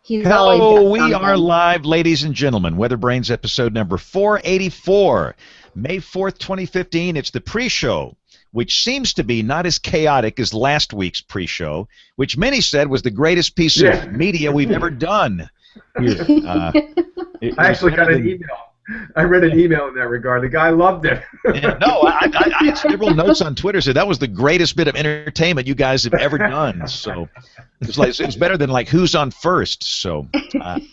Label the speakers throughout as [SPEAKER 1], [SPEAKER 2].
[SPEAKER 1] He's always got
[SPEAKER 2] Hello, we
[SPEAKER 1] something.
[SPEAKER 2] are live, ladies and gentlemen. WeatherBrains episode number 484, May 4th, 2015. It's the pre-show, which seems to be not as chaotic as last week's pre-show, which many said was the greatest piece of media we've ever done. Here.
[SPEAKER 3] I actually got an email. I read an email in that regard. The guy loved it.
[SPEAKER 2] No, I had several notes on Twitter said that was the greatest bit of entertainment you guys have ever done. So it's better than like Who's on First. So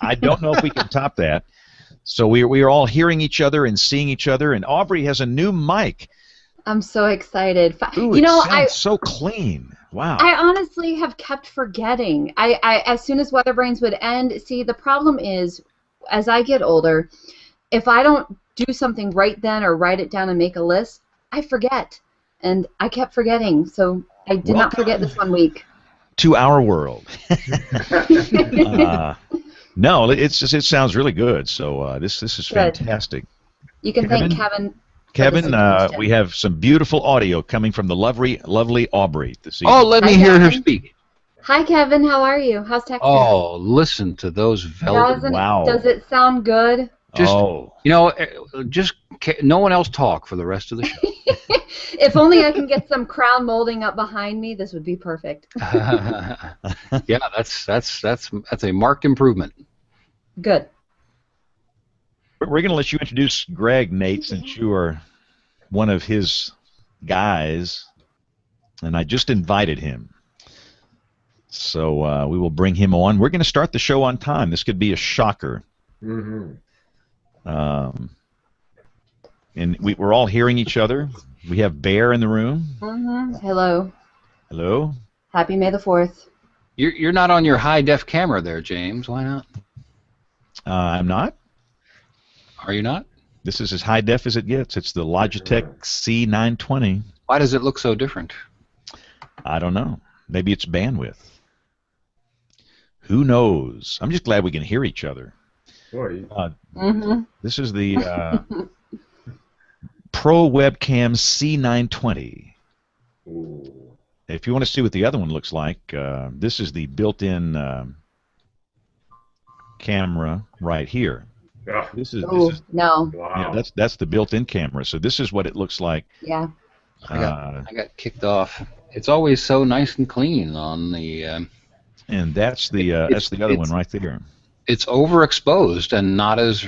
[SPEAKER 2] I don't know if we can top that. So we are all hearing each other and seeing each other. And Aubrey has a new mic.
[SPEAKER 1] I'm so excited.
[SPEAKER 2] Ooh, it sounds so clean. Wow.
[SPEAKER 1] I honestly have kept forgetting. I as soon as WeatherBrains would end, see, the problem is, as I get older, if I don't do something right then or write it down and make a list, I forget. And I kept forgetting, so I did not forget this 1 week.
[SPEAKER 2] To our world. No, it sounds really good. So this is fantastic.
[SPEAKER 1] You can thank Kevin.
[SPEAKER 2] Kevin, we have some beautiful audio coming from the lovely Aubrey this evening.
[SPEAKER 4] Oh, let me hear her speak.
[SPEAKER 1] Hi, Kevin. How are you? How's Texas?
[SPEAKER 4] Oh, listen to those velvet.
[SPEAKER 2] Wow.
[SPEAKER 1] Does it sound good?
[SPEAKER 4] Just, you know, just no one else talk for the rest of the show.
[SPEAKER 1] If only I can get some crown molding up behind me, this would be perfect.
[SPEAKER 4] Yeah, that's a marked improvement.
[SPEAKER 1] Good.
[SPEAKER 2] We're going to let you introduce Greg, Nate, since you are one of his guys, and I just invited him. So we will bring him on. We're going to start the show on time. This could be a shocker.
[SPEAKER 3] Mm-hmm.
[SPEAKER 2] And we're all hearing each other. We have Bear in the room.
[SPEAKER 1] Mm-hmm. Hello.
[SPEAKER 2] Hello.
[SPEAKER 1] Happy May the 4th.
[SPEAKER 4] You're not on your high-def camera there, James. Why not?
[SPEAKER 2] I'm not.
[SPEAKER 4] Are you not?
[SPEAKER 2] This is as high def as it gets. It's the Logitech C920.
[SPEAKER 4] Why does it look so different?
[SPEAKER 2] I don't know. Maybe it's bandwidth. Who knows? I'm just glad we can hear each other. This is the Pro Webcam C920.
[SPEAKER 3] Ooh.
[SPEAKER 2] If you want to see what the other one looks like, this is the built-in camera right here. This is
[SPEAKER 1] no.
[SPEAKER 3] Wow.
[SPEAKER 2] Yeah, that's the built-in camera. So this is what it looks like.
[SPEAKER 1] Yeah.
[SPEAKER 4] I got kicked off. It's always so nice and clean on the.
[SPEAKER 2] And that's the other one right there.
[SPEAKER 4] It's overexposed and not as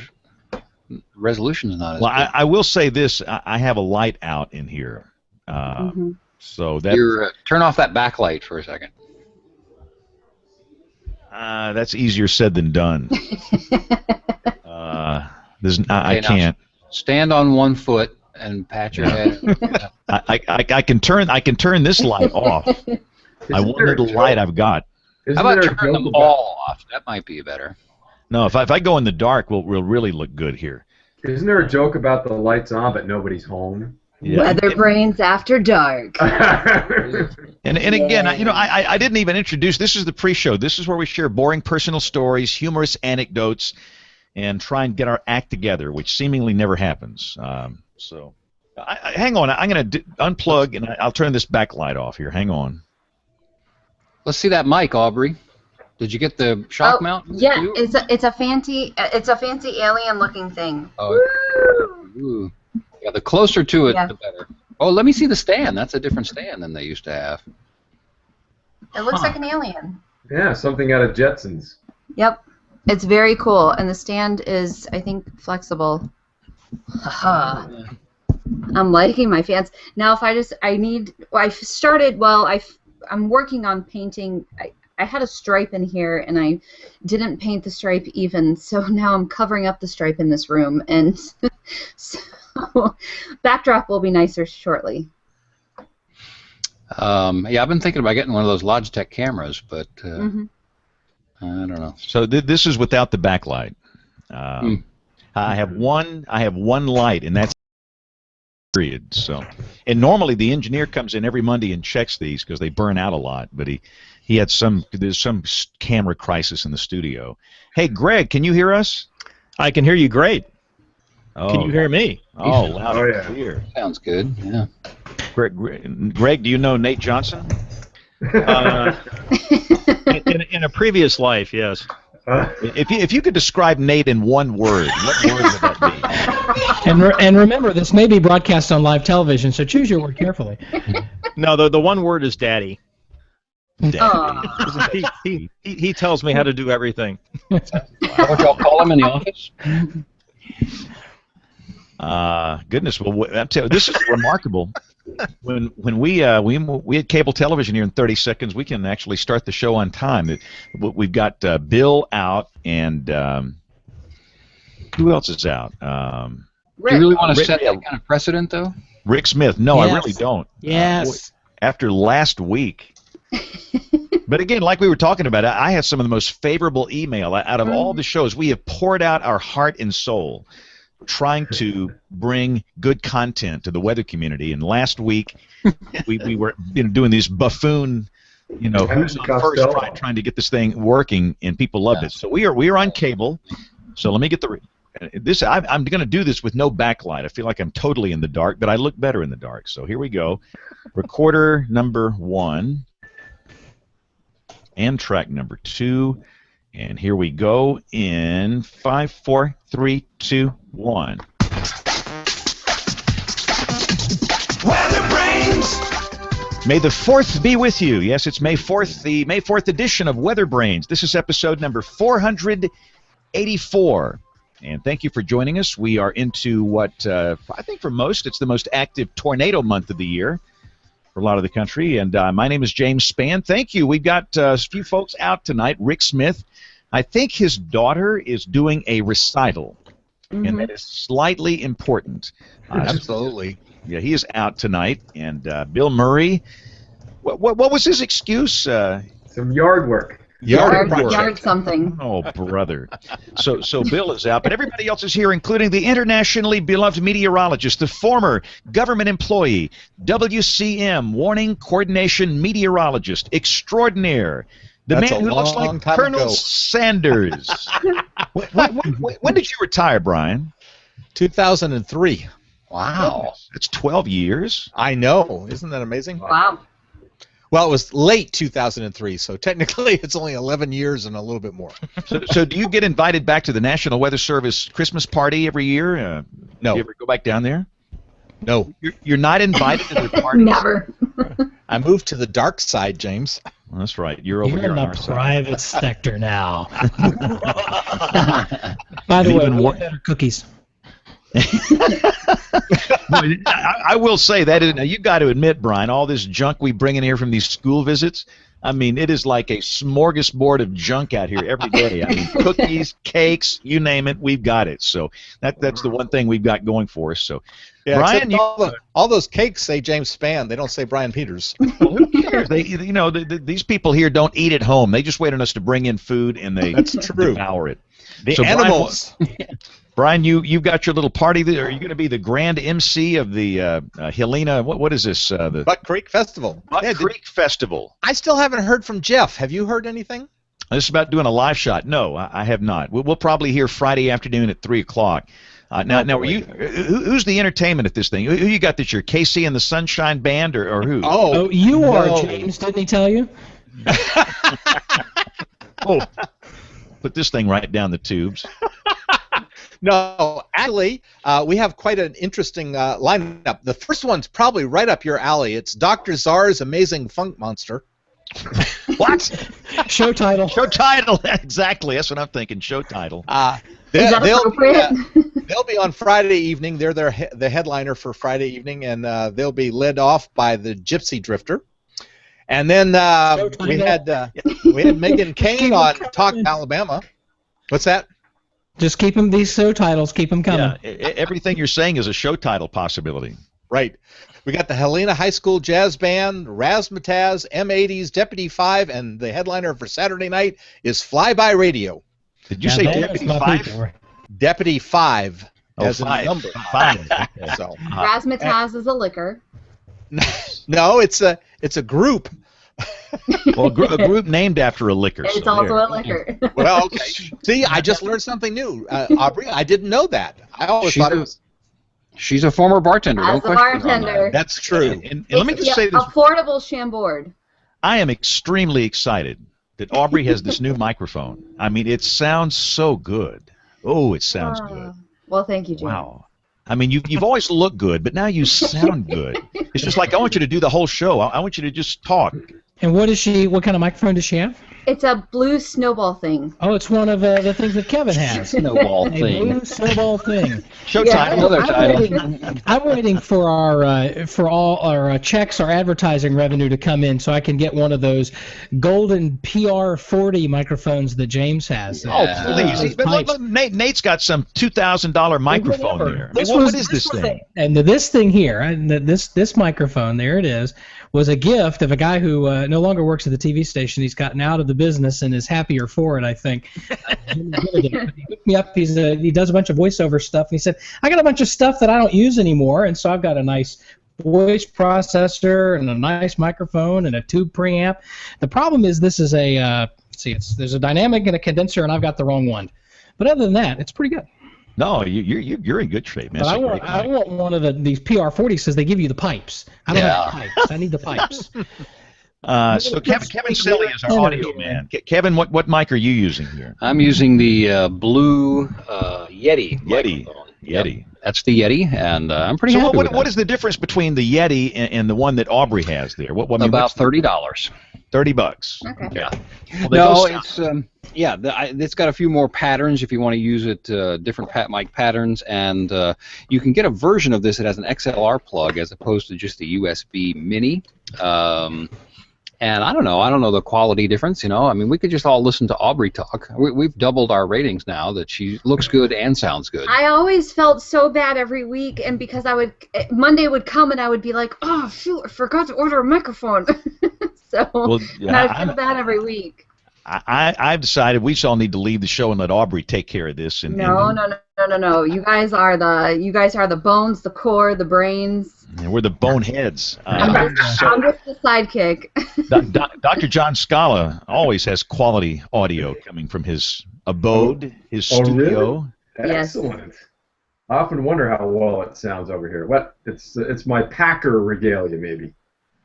[SPEAKER 4] resolution is not as.
[SPEAKER 2] Well,
[SPEAKER 4] good.
[SPEAKER 2] I will say this: I have a light out in here, so that
[SPEAKER 4] turn off that backlight for a second.
[SPEAKER 2] that's easier said than done. I can't.
[SPEAKER 4] Stand on one foot and pat your head.
[SPEAKER 2] I can turn this light off. I wonder the light I've got.
[SPEAKER 4] How about turn them all off? That might be better.
[SPEAKER 2] No, if I go in the dark, we'll really look good here.
[SPEAKER 3] Isn't there a joke about the lights on but nobody's home?
[SPEAKER 2] Yeah.
[SPEAKER 1] WeatherBrains After Dark.
[SPEAKER 2] And again, I didn't even introduce. This is the pre-show. This is where we share boring personal stories, humorous anecdotes, and try and get our act together, which seemingly never happens. So, hang on. I'm going to unplug, and I'll turn this backlight off here. Hang on.
[SPEAKER 4] Let's see that mic, Aubrey. Did you get the shock mount?
[SPEAKER 1] Yeah, it's a fancy alien-looking thing.
[SPEAKER 4] Oh, ooh. Yeah, the closer to it, the better. Oh, let me see the stand. That's a different stand than they used to have.
[SPEAKER 1] It looks like an alien.
[SPEAKER 3] Yeah, something out of Jetsons.
[SPEAKER 1] Yep. It's very cool, and the stand is, I think, flexible. Haha. I'm liking my fans. Now, if I'm working on painting. I had a stripe in here, and I didn't paint the stripe even, so now I'm covering up the stripe in this room, and so backdrop will be nicer shortly.
[SPEAKER 4] Yeah, I've been thinking about getting one of those Logitech cameras, but I don't know.
[SPEAKER 2] So this is without the backlight. I have one light, and that's period. So, and normally the engineer comes in every Monday and checks these because they burn out a lot. But there's some camera crisis in the studio. Hey, Greg, can you hear us?
[SPEAKER 5] I can hear you great.
[SPEAKER 2] Oh,
[SPEAKER 5] can you hear me?
[SPEAKER 2] Oh, loud and clear.
[SPEAKER 4] Sounds good. Yeah.
[SPEAKER 2] Greg, do you know Nate Johnson?
[SPEAKER 5] In a previous life, yes.
[SPEAKER 2] If you could describe Nate in one word, what word would that be?
[SPEAKER 5] And remember, this may be broadcast on live television, so choose your word carefully.
[SPEAKER 6] No, the one word is daddy.
[SPEAKER 2] Daddy.
[SPEAKER 6] He tells me how to do everything.
[SPEAKER 4] Is that what y'all call him in the office?
[SPEAKER 2] Goodness, well, I'm telling you, this is remarkable. When we had cable television here in 30 seconds, we can actually start the show on time. We've got Bill out, and who else is out?
[SPEAKER 4] Do you really want to set that kind of precedent, though?
[SPEAKER 2] Rick Smith. No,
[SPEAKER 5] Yes.
[SPEAKER 2] I really don't.
[SPEAKER 5] Yes.
[SPEAKER 2] After last week. But again, like we were talking about, I have some of the most favorable email out of all the shows. We have poured out our heart and soul trying to bring good content to the weather community. And last week, we were doing these buffoon, who's on first trying to get this thing working, and people loved it. So we are on cable. So let me get this. I'm going to do this with no backlight. I feel like I'm totally in the dark, but I look better in the dark. So here we go. Recorder number 1 and track number 2. And here we go in 5, 4, 3, 2, 1. WeatherBrains! May the 4th be with you. Yes, it's May 4th, the May 4th edition of WeatherBrains. This is episode number 484. And thank you for joining us. We are into what I think for most, it's the most active tornado month of the year for a lot of the country. And my name is James Spann. Thank you. We've got a few folks out tonight. Rick Smith. I think his daughter is doing a recital, and that is slightly important.
[SPEAKER 4] Absolutely.
[SPEAKER 2] Yeah, he is out tonight. And Bill Murray, what was his excuse?
[SPEAKER 3] Some yard work.
[SPEAKER 1] Yard something.
[SPEAKER 2] Oh, brother. So Bill is out, but everybody else is here, including the internationally beloved meteorologist, the former government employee, WCM, Warning Coordination Meteorologist Extraordinaire, the man who looks like Colonel Sanders. When did you retire, Brian?
[SPEAKER 7] 2003.
[SPEAKER 4] Wow.
[SPEAKER 2] That's 12 years.
[SPEAKER 7] I know. Isn't that amazing?
[SPEAKER 1] Wow.
[SPEAKER 7] Well, it was late 2003, so technically it's only 11 years and a little bit more.
[SPEAKER 2] So do you get invited back to the National Weather Service Christmas party every year?
[SPEAKER 7] No.
[SPEAKER 2] Do you ever go back down there?
[SPEAKER 7] No.
[SPEAKER 2] You're not invited to their parties?
[SPEAKER 1] Never.
[SPEAKER 7] I moved to the dark side, James.
[SPEAKER 2] Well, that's right. You're over here
[SPEAKER 5] in
[SPEAKER 2] on
[SPEAKER 5] the
[SPEAKER 2] our side.
[SPEAKER 5] private sector now. By the way, what better cookies?
[SPEAKER 2] I will say that now you got to admit, Brian, all this junk we bring in here from these school visits, I mean, it is like a smorgasbord of junk out here every day. I mean, cookies, cakes, you name it, we've got it. So that's the one thing we've got going for us. So,
[SPEAKER 7] Yeah,
[SPEAKER 2] Brian,
[SPEAKER 7] all those cakes say James Spann. They don't say Brian Peters.
[SPEAKER 2] well, who cares? These people here don't eat at home. They just wait on us to bring in food, and they devour it.
[SPEAKER 7] The
[SPEAKER 2] So,
[SPEAKER 7] animals.
[SPEAKER 2] Brian, you've got your little party there. Are you going to be the grand MC of the Helena? What is this? The
[SPEAKER 7] Buck Creek Festival.
[SPEAKER 2] Buck Creek Festival.
[SPEAKER 7] I still haven't heard from Jeff. Have you heard anything?
[SPEAKER 2] This is about doing a live shot. No, I have not. We'll probably hear Friday afternoon at 3 o'clock. Now, are you? Who's the entertainment at this thing? Who you got this year? KC and the Sunshine Band, or who?
[SPEAKER 5] Oh, you are, James. Didn't he tell you?
[SPEAKER 2] Oh, put this thing right down the tubes.
[SPEAKER 7] No, actually, we have quite an interesting lineup. The first one's probably right up your alley. It's Dr. Czar's Amazing Funk Monster.
[SPEAKER 2] What?
[SPEAKER 5] Show title.
[SPEAKER 2] Show title. Exactly. That's what I'm thinking. Show title.
[SPEAKER 1] Is that appropriate?
[SPEAKER 7] They'll be on Friday evening. They're the headliner for Friday evening, and they'll be led off by the Gypsy Drifter. And then we had Megan Kane on Talk Alabama. What's that?
[SPEAKER 5] Just keep them, these show titles, keep them coming.
[SPEAKER 2] Yeah, everything you're saying is a show title possibility.
[SPEAKER 7] Right. We got the Helena High School Jazz Band, Razzmatazz, M80s, Deputy 5, and the headliner for Saturday night is Fly By Radio.
[SPEAKER 2] Did you say Deputy 5?
[SPEAKER 7] Deputy 5 as a
[SPEAKER 2] 5.
[SPEAKER 7] number.
[SPEAKER 2] 5. Okay.
[SPEAKER 7] So,
[SPEAKER 1] Razzmatazz is a liquor.
[SPEAKER 7] no, it's a group.
[SPEAKER 2] Well, a group named after a liquor.
[SPEAKER 1] It's also a liquor.
[SPEAKER 7] Well, okay. See, I just learned something new. Aubrey, I didn't know that. I always thought it was...
[SPEAKER 4] She's a former bartender.
[SPEAKER 1] As
[SPEAKER 4] Don't
[SPEAKER 1] a
[SPEAKER 4] question her on
[SPEAKER 1] bartender.
[SPEAKER 4] that.
[SPEAKER 7] That's true.
[SPEAKER 2] And let me just say this.
[SPEAKER 1] Affordable Chambord.
[SPEAKER 2] I am extremely excited that Aubrey has this new microphone. I mean, it sounds so good. Oh, it sounds good.
[SPEAKER 1] Well, thank you, Jim.
[SPEAKER 2] Wow. I mean, you've always looked good, but now you sound good. It's just like I want you to do the whole show. I want you to just talk.
[SPEAKER 5] And what kind of microphone does she have?
[SPEAKER 1] It's a blue snowball thing.
[SPEAKER 5] Oh, it's one of the things that Kevin has.
[SPEAKER 4] Snowball
[SPEAKER 5] A
[SPEAKER 4] thing.
[SPEAKER 5] blue snowball thing.
[SPEAKER 2] Show
[SPEAKER 1] Yeah.
[SPEAKER 2] title.
[SPEAKER 4] Another title.
[SPEAKER 5] I'm waiting for all our checks, our advertising revenue to come in, so I can get one of those golden PR40 microphones that James has.
[SPEAKER 2] Oh, please. But look, Nate's got some $2,000 microphone there. I mean, what is this thing?
[SPEAKER 5] And this thing here, this microphone, there it is, was a gift of a guy who no longer works at the TV station. He's gotten out of the business and is happier for it, I think. He hooked me up. He does a bunch of voiceover stuff. And he said, I got a bunch of stuff that I don't use anymore, and so I've got a nice voice processor and a nice microphone and a tube preamp. The problem is this is there's a dynamic and a condenser, and I've got the wrong one. But other than that, it's pretty good.
[SPEAKER 2] No, you're in good shape, man.
[SPEAKER 5] But I want one of these PR40s because they give you the pipes. I don't have the pipes. I need the pipes.
[SPEAKER 2] So Kevin Silly is our audio man. Kevin, what mic are you using here?
[SPEAKER 4] I'm using the blue Yeti.
[SPEAKER 2] Yeti.
[SPEAKER 4] That's the Yeti, and I'm pretty happy with
[SPEAKER 2] what is the difference between the Yeti and the one that Aubrey has there?
[SPEAKER 4] About $30.
[SPEAKER 2] $30.
[SPEAKER 1] Okay.
[SPEAKER 4] Yeah.
[SPEAKER 2] Well,
[SPEAKER 4] It's got a few more patterns if you want to use it, different mic patterns, and you can get a version of this that has an XLR plug as opposed to just a USB mini. And I don't know the quality difference, you know. I mean, we could just all listen to Aubrey talk. We've doubled our ratings now that she looks good and sounds good.
[SPEAKER 1] I always felt so bad every week, and because Monday would come and I would be like, oh, shoot, I forgot to order a microphone. I feel bad every week.
[SPEAKER 2] I've decided we all need to leave the show and let Aubrey take care of this.
[SPEAKER 1] No. You guys are the bones, the core, the brains.
[SPEAKER 2] And we're the boneheads.
[SPEAKER 1] I'm just the sidekick.
[SPEAKER 2] Dr. John Scala always has quality audio coming from his abode, his studio.
[SPEAKER 3] Really? Excellent. I often wonder how well it sounds over here. It's my Packer regalia, maybe.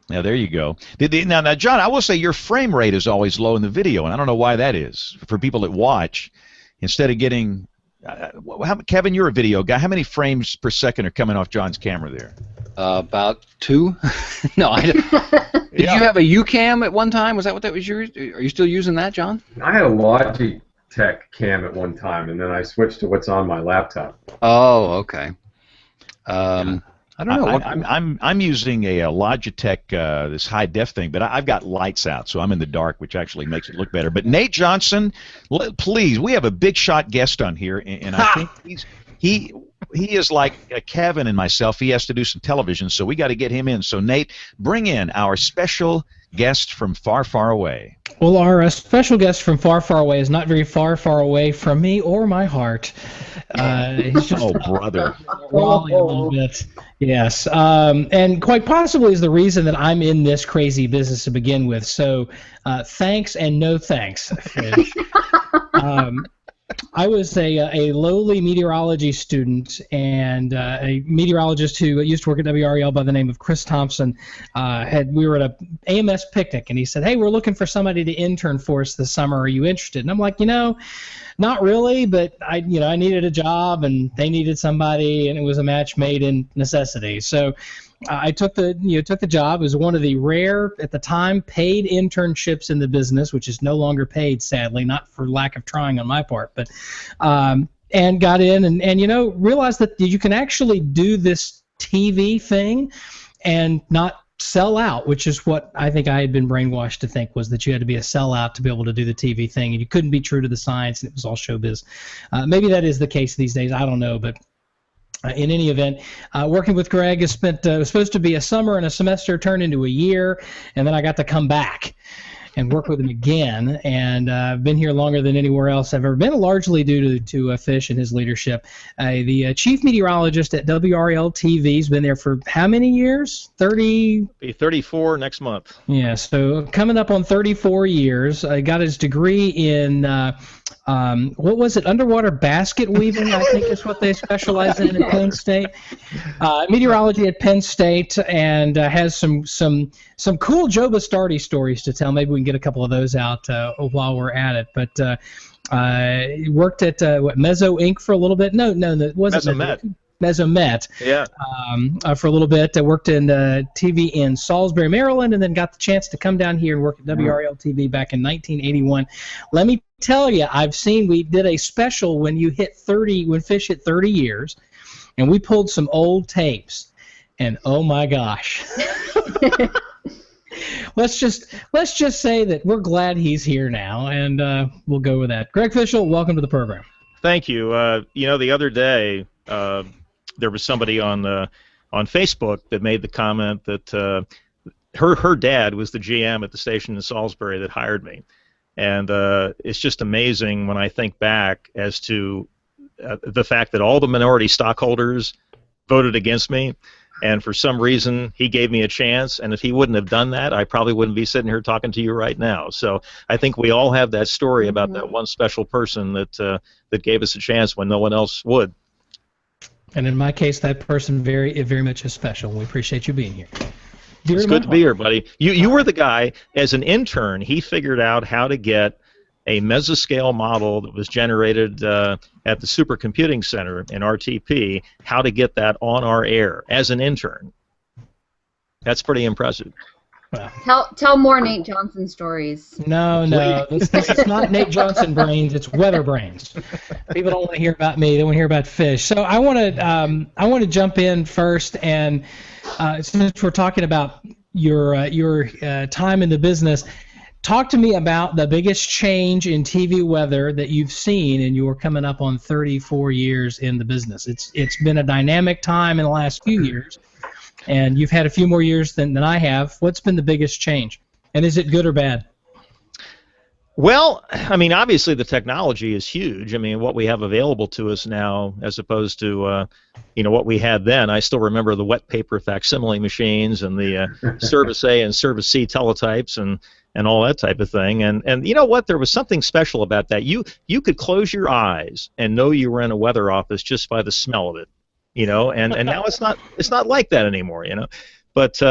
[SPEAKER 2] Now, there you go. Now, John, I will say your frame rate is always low in the video, and I don't know why that is. For people that watch, instead of getting... Kevin, you're a video guy. How many frames per second are coming off John's camera there?
[SPEAKER 4] About 2. No, I don't. Did you have a UCam at one time? Was that what that was yours? Are you still using that, John?
[SPEAKER 3] I had a Logitech cam at one time, and then I switched to what's on my laptop.
[SPEAKER 4] Oh, okay. I don't know.
[SPEAKER 2] I'm using a Logitech this high def thing, but I've got lights out, so I'm in the dark, which actually makes it look better. But Nate Johnson, please, we have a big shot guest on here, and I think he is like Kevin and myself. He has to do some television, so we got to get him in. So Nate, bring in our special guest from far, far away.
[SPEAKER 5] Well, our special guest from far, far away is not very far, far away from me or my heart. He's just
[SPEAKER 2] brother.
[SPEAKER 5] Raleigh a little bit. Yes, and quite possibly is the reason that I'm in this crazy business to begin with. So, thanks and no thanks, Fish. I was a lowly meteorology student, and a meteorologist who used to work at WREL by the name of Chris Thompson. We were at a AMS picnic, and he said, "Hey, we're looking for somebody to intern for us this summer. Are you interested?" And I'm like, not really, but I needed a job, and they needed somebody, and it was a match made in necessity. So I took the job. It was one of the rare, at the time, paid internships in the business, which is no longer paid, sadly, not for lack of trying on my part, but and got in and realized that you can actually do this TV thing and not sell out, which is what I think I had been brainwashed to think, was that you had to be a sellout to be able to do the TV thing, and you couldn't be true to the science, and it was all showbiz. Maybe that is the case these days. I don't know, but in any event, working with Greg was supposed to be a summer and a semester turned into a year, and then I got to come back and work with him again, and I've been here longer than anywhere else I've ever been, largely due to Fish and his leadership. The chief meteorologist at WREL TV has been there for how many years? 30?
[SPEAKER 6] Be 34 next month.
[SPEAKER 5] Yeah, so coming up on 34 years. I got his degree in what was it? Underwater basket weaving, I think is what they specialize in at Penn State. Meteorology at Penn State, and has some cool Joe Bastardi stories to tell. Maybe we can get a couple of those out while we're at it. But worked at Mezzo Inc. for a little bit. No, it wasn't
[SPEAKER 6] Mesomet.
[SPEAKER 5] Mesomet.
[SPEAKER 6] Yeah.
[SPEAKER 5] For a little bit. I worked in TV in Salisbury, Maryland, and then got the chance to come down here and work at WRL TV back in 1981. Let me tell you, we did a special when Fish hit 30 years, and we pulled some old tapes, and oh my gosh. Let's just say that we're glad he's here now, and we'll go with that. Greg Fishell, welcome to the program.
[SPEAKER 6] Thank you. The other day there was somebody on Facebook that made the comment that her dad was the GM at the station in Salisbury that hired me, and it's just amazing when I think back as to the fact that all the minority stockholders voted against me. And for some reason, he gave me a chance, and if he wouldn't have done that, I probably wouldn't be sitting here talking to you right now. So I think we all have that story about that one special person that gave us a chance when no one else would.
[SPEAKER 5] And in my case, that person very, very much is special. We appreciate you being here.
[SPEAKER 6] It's good to be here, buddy. You were the guy, as an intern, he figured out how to get a mesoscale model that was generated at the Supercomputing Center in RTP, how to get that on our air as an intern. That's pretty impressive.
[SPEAKER 1] Tell more Nate Johnson stories.
[SPEAKER 5] No, this is not Nate Johnson brains. It's WeatherBrains. People don't want to hear about me. They want to hear about fish. So I want to jump in first, and since we're talking about your time in the business, talk to me about the biggest change in TV weather that you've seen, and you're coming up on 34 years in the business. It's been a dynamic time in the last few years, and you've had a few more years than I have. What's been the biggest change, and is it good or bad?
[SPEAKER 6] Well, I mean, obviously the technology is huge. I mean, what we have available to us now, as opposed to what we had then. I still remember the wet paper facsimile machines and the Service A and Service C teletypes and all that type of thing. And you know what? There was something special about that. You could close your eyes and know you were in a weather office just by the smell of it. And now it's not like that anymore. But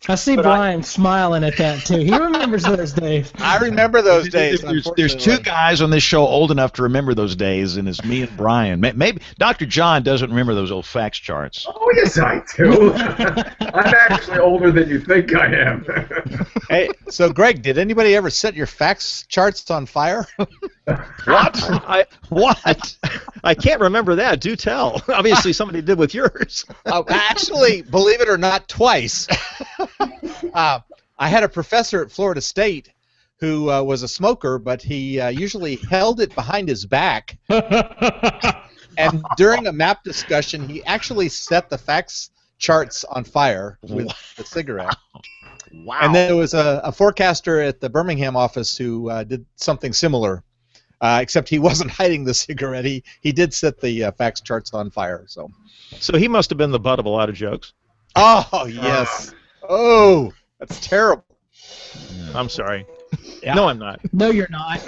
[SPEAKER 5] I see Brian smiling at that too. He remembers those days.
[SPEAKER 7] I remember those days.
[SPEAKER 2] There's two guys on this show old enough to remember those days, and it's me and Brian. Maybe Dr. John doesn't remember those old fax charts.
[SPEAKER 3] Oh, yes, I do. I'm actually older than you think I am.
[SPEAKER 7] Hey, so Greg, did anybody ever set your fax charts on fire?
[SPEAKER 6] What? What? I can't remember that. Do tell. Obviously, somebody did with yours.
[SPEAKER 7] Actually, believe it or not, twice. I had a professor at Florida State who was a smoker, but he usually held it behind his back. And during a map discussion, he actually set the fax charts on fire with a cigarette.
[SPEAKER 2] Wow.
[SPEAKER 7] And then there was a forecaster at the Birmingham office who did something similar, except he wasn't hiding the cigarette. He did set the fax charts on fire. So
[SPEAKER 6] he must have been the butt of a lot of jokes.
[SPEAKER 7] Oh, yes. Oh, that's terrible.
[SPEAKER 6] I'm sorry.
[SPEAKER 5] Yeah.
[SPEAKER 6] No, I'm not.
[SPEAKER 5] No, you're not.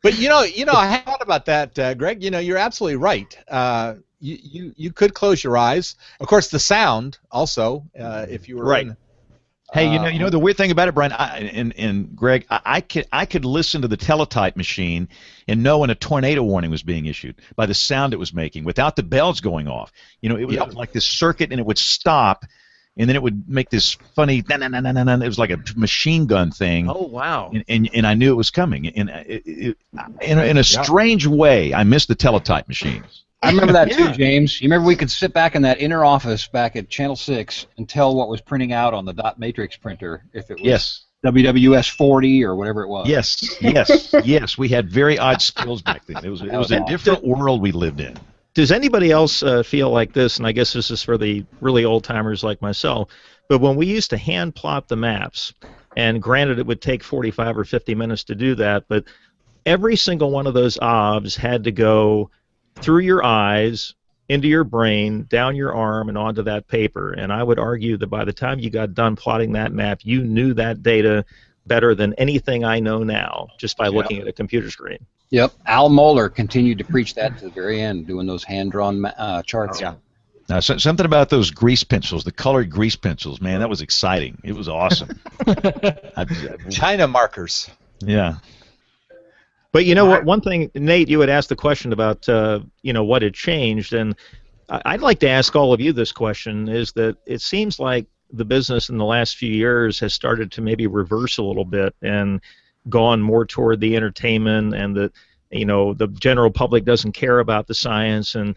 [SPEAKER 7] But I thought about that, Greg. You're absolutely right. You could close your eyes. Of course, the sound also, if you were
[SPEAKER 6] right.
[SPEAKER 2] Hey, you know the weird thing about it, Brian, and Greg, I could listen to the teletype machine and know when a tornado warning was being issued by the sound it was making without the bells going off. It was like this circuit, and it would stop, and then it would make this funny na-na-na-na-na. It was like a machine gun thing.
[SPEAKER 6] Oh, wow.
[SPEAKER 2] And I knew it was coming. And in a strange way, I missed the teletype machines.
[SPEAKER 4] I remember that too, James. You remember we could sit back in that inner office back at Channel 6 and tell what was printing out on the dot matrix printer, if it was WWS 40 or whatever it was.
[SPEAKER 2] Yes. We had very odd skills back then. It was a different world we lived in.
[SPEAKER 6] Does anybody else feel like this? And I guess this is for the really old timers like myself. But when we used to hand plot the maps, and granted it would take 45 or 50 minutes to do that, but every single one of those obs had to go through your eyes, into your brain, down your arm, and onto that paper. And I would argue that by the time you got done plotting that map, you knew that data better than anything I know now, just by looking at a computer screen.
[SPEAKER 4] Yep. Al Mohler continued to preach that to the very end, doing those hand-drawn charts.
[SPEAKER 2] Now, something about those grease pencils, the colored grease pencils, man, that was exciting. It was awesome.
[SPEAKER 7] China markers.
[SPEAKER 2] Yeah.
[SPEAKER 6] But you know what? One thing, Nate, you had asked the question about what had changed, and I'd like to ask all of you this question: is that it seems like the business in the last few years has started to maybe reverse a little bit and gone more toward the entertainment, and the general public doesn't care about the science, and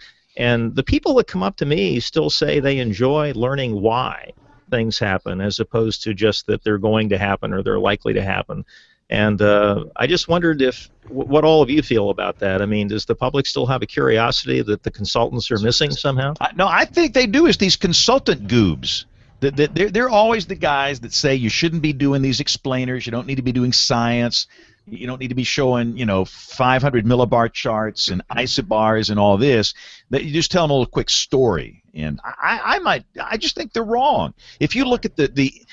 [SPEAKER 6] the people that come up to me still say they enjoy learning why things happen, as opposed to just that they're going to happen or they're likely to happen. And I just wondered what all of you feel about that. I mean, does the public still have a curiosity that the consultants are missing somehow?
[SPEAKER 2] No, I think they do. Is these consultant goobs. They're always the guys that say you shouldn't be doing these explainers. You don't need to be doing science. You don't need to be showing, 500 millibar charts and isobars and all this. That you just tell them a little quick story. And I just think they're wrong. If you look at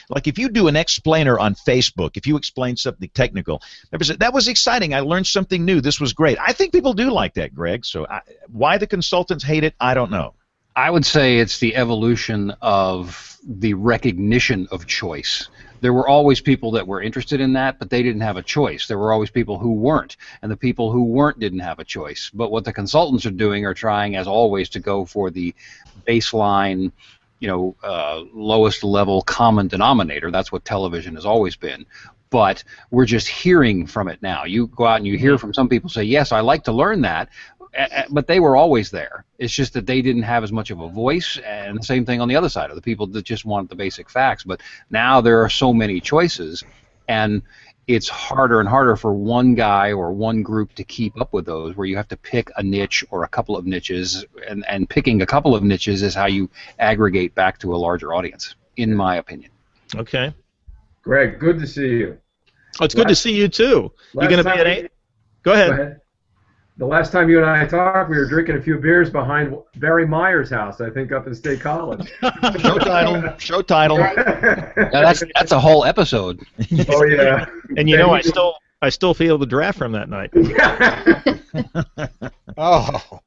[SPEAKER 2] like if you do an explainer on Facebook, if you explain something technical, that was exciting. I learned something new. This was great. I think people do like that, Greg. So why the consultants hate it, I don't know.
[SPEAKER 4] I would say it's the evolution of the recognition of choice. There were always people that were interested in that, but they didn't have a choice. There were always people who weren't, and the people who weren't didn't have a choice. But what the consultants are doing are trying, as always, to go for the baseline, lowest level common denominator. That's what television has always been. But we're just hearing from it now. You go out and you hear from some people say, yes, I like to learn that, but they were always there. It's just that they didn't have as much of a voice, and the same thing on the other side of the people that just want the basic facts. But now there are so many choices, and it's harder and harder for one guy or one group to keep up with those, where you have to pick a niche or a couple of niches, and picking a couple of niches is how you aggregate back to a larger audience, in my opinion.
[SPEAKER 6] Okay.
[SPEAKER 3] Greg, good to see you.
[SPEAKER 6] Oh, it's good to see you too. You're going to be at 8? Go ahead.
[SPEAKER 3] The last time you and I talked, we were drinking a few beers behind Barry Meyer's house, I think, up in State College.
[SPEAKER 2] Show title.
[SPEAKER 4] Now that's a whole episode.
[SPEAKER 3] Oh yeah.
[SPEAKER 6] And I still feel the draft from that night.
[SPEAKER 7] Oh.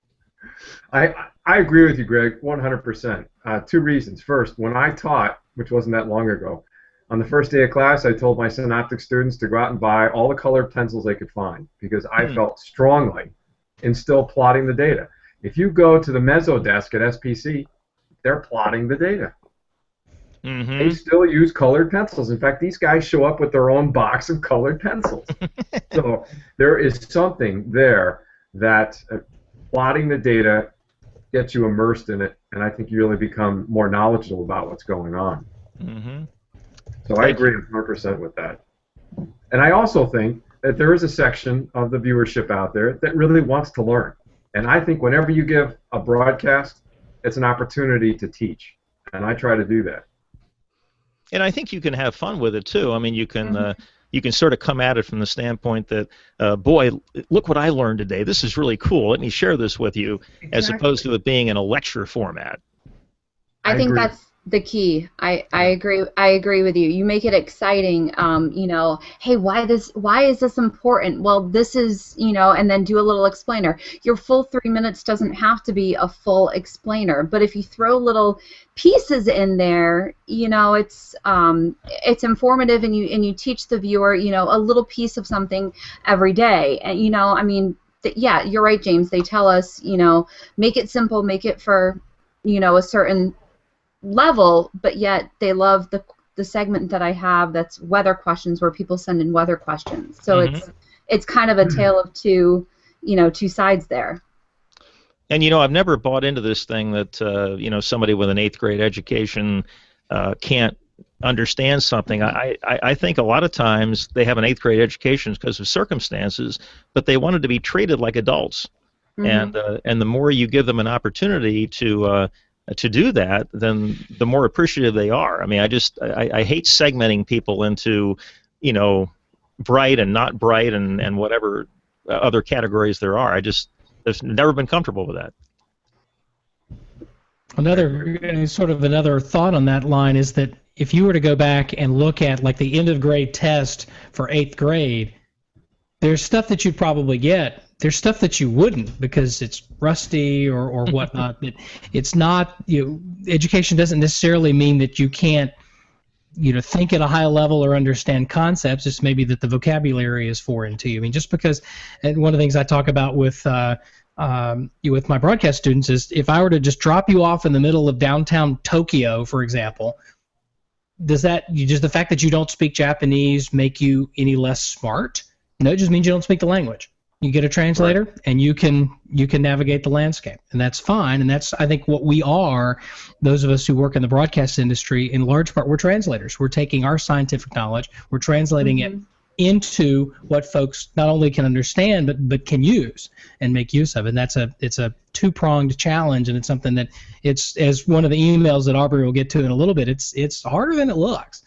[SPEAKER 3] I agree with you, Greg, 100%. 2 reasons. First, when I taught, which wasn't that long ago, on the first day of class, I told my synoptic students to go out and buy all the colored pencils they could find, because I felt strongly in still plotting the data. If you go to the meso desk at SPC, they're plotting the data. Mm-hmm. They still use colored pencils. In fact, these guys show up with their own box of colored pencils. So there is something there that plotting the data gets you immersed in it, and I think you really become more knowledgeable about what's going on. Mm-hmm. So I agree 100% with that. And I also think that there is a section of the viewership out there that really wants to learn. And I think whenever you give a broadcast, it's an opportunity to teach. And I try to do that.
[SPEAKER 6] And I think you can have fun with it too. I mean, you can sort of come at it from the standpoint that, boy, look what I learned today. This is really cool. Let me share this with you, as opposed to it being in a lecture format.
[SPEAKER 1] I think that's the key. I agree with you. You make it exciting. Hey, why is this important? Well, this is, and then do a little explainer. Your full 3 minutes doesn't have to be a full explainer, but if you throw little pieces in there, it's informative, and you teach the viewer, a little piece of something every day. And yeah, you're right, James. They tell us, make it simple, make it for, a certain level, but yet they love the segment that I have that's weather questions, where people send in weather questions. So it's kind of a tale of two sides there.
[SPEAKER 6] And I've never bought into this thing that somebody with an 8th grade education can't understand something. I think a lot of times they have an 8th grade education because of circumstances, but they wanted to be treated like adults. Mm-hmm. And the more you give them an opportunity to do that, then the more appreciative they are. I mean, I hate segmenting people into, bright and not bright and whatever other categories there are. I've never been comfortable with that.
[SPEAKER 5] Another thought on that line is that if you were to go back and look at the end of grade test for 8th grade, there's stuff that you'd probably get there's stuff that you wouldn't because it's rusty or whatnot. But it's not, education doesn't necessarily mean that you can't, think at a high level or understand concepts. It's maybe that the vocabulary is foreign to you. I mean, just because, and one of the things I talk about with my broadcast students is if I were to just drop you off in the middle of downtown Tokyo, for example, does the fact that you don't speak Japanese make you any less smart? No, it just means you don't speak the language. You get a translator, right, and you can navigate the landscape, and that's fine. And that's, I think, what we are. Those of us who work in the broadcast industry, in large part, we're translators. We're taking our scientific knowledge, we're translating it into what folks not only can understand but can use and make use of. And it's a two-pronged challenge, and it's something that it's, as one of the emails that Aubrey will get to in a little bit, it's harder than it looks.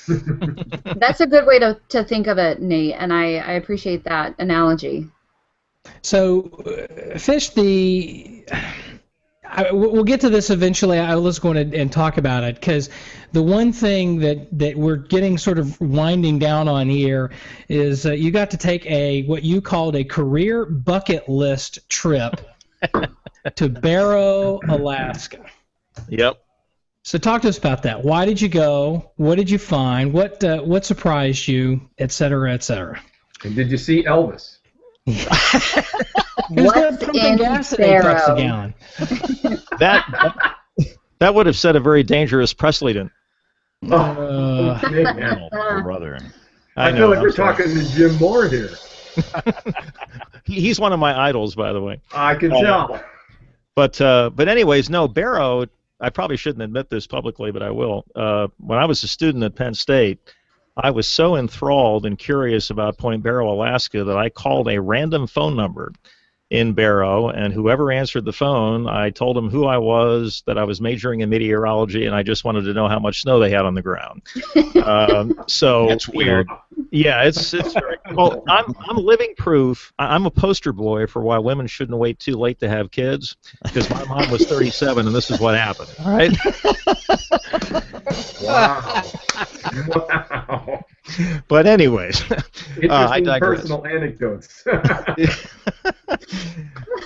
[SPEAKER 1] That's a good way to think of it, Nate, and I appreciate that analogy.
[SPEAKER 5] So, Fish, we'll get to this eventually. Let's go on and talk about it, because the one thing that we're getting sort of winding down on here is you got to take what you called a career bucket list trip to Barrow, Alaska.
[SPEAKER 6] Yep.
[SPEAKER 5] So talk to us about that. Why did you go? What did you find? What surprised you, et cetera, et cetera?
[SPEAKER 3] And did you see Elvis?
[SPEAKER 1] What's in Barrow?
[SPEAKER 5] A gallon?
[SPEAKER 6] That would have set a very dangerous precedent.
[SPEAKER 2] Brother.
[SPEAKER 3] I feel like we're talking to Jim Moore here.
[SPEAKER 6] He's one of my idols, by the way.
[SPEAKER 3] I can tell.
[SPEAKER 6] But anyways, no, Barrow. I probably shouldn't admit this publicly, but I will. When I was a student at Penn State, I was so enthralled and curious about Point Barrow, Alaska, that I called a random phone number in Barrow, and whoever answered the phone, I told them who I was, that I was majoring in meteorology, and I just wanted to know how much snow they had on the ground. So
[SPEAKER 2] that's weird.
[SPEAKER 6] Yeah, it's very well. I'm living proof. I'm a poster boy for why women shouldn't wait too late to have kids, because my mom was 37, and this is what happened. All right.
[SPEAKER 3] Wow. Wow.
[SPEAKER 6] But anyways, I digress.
[SPEAKER 3] Personal anecdotes.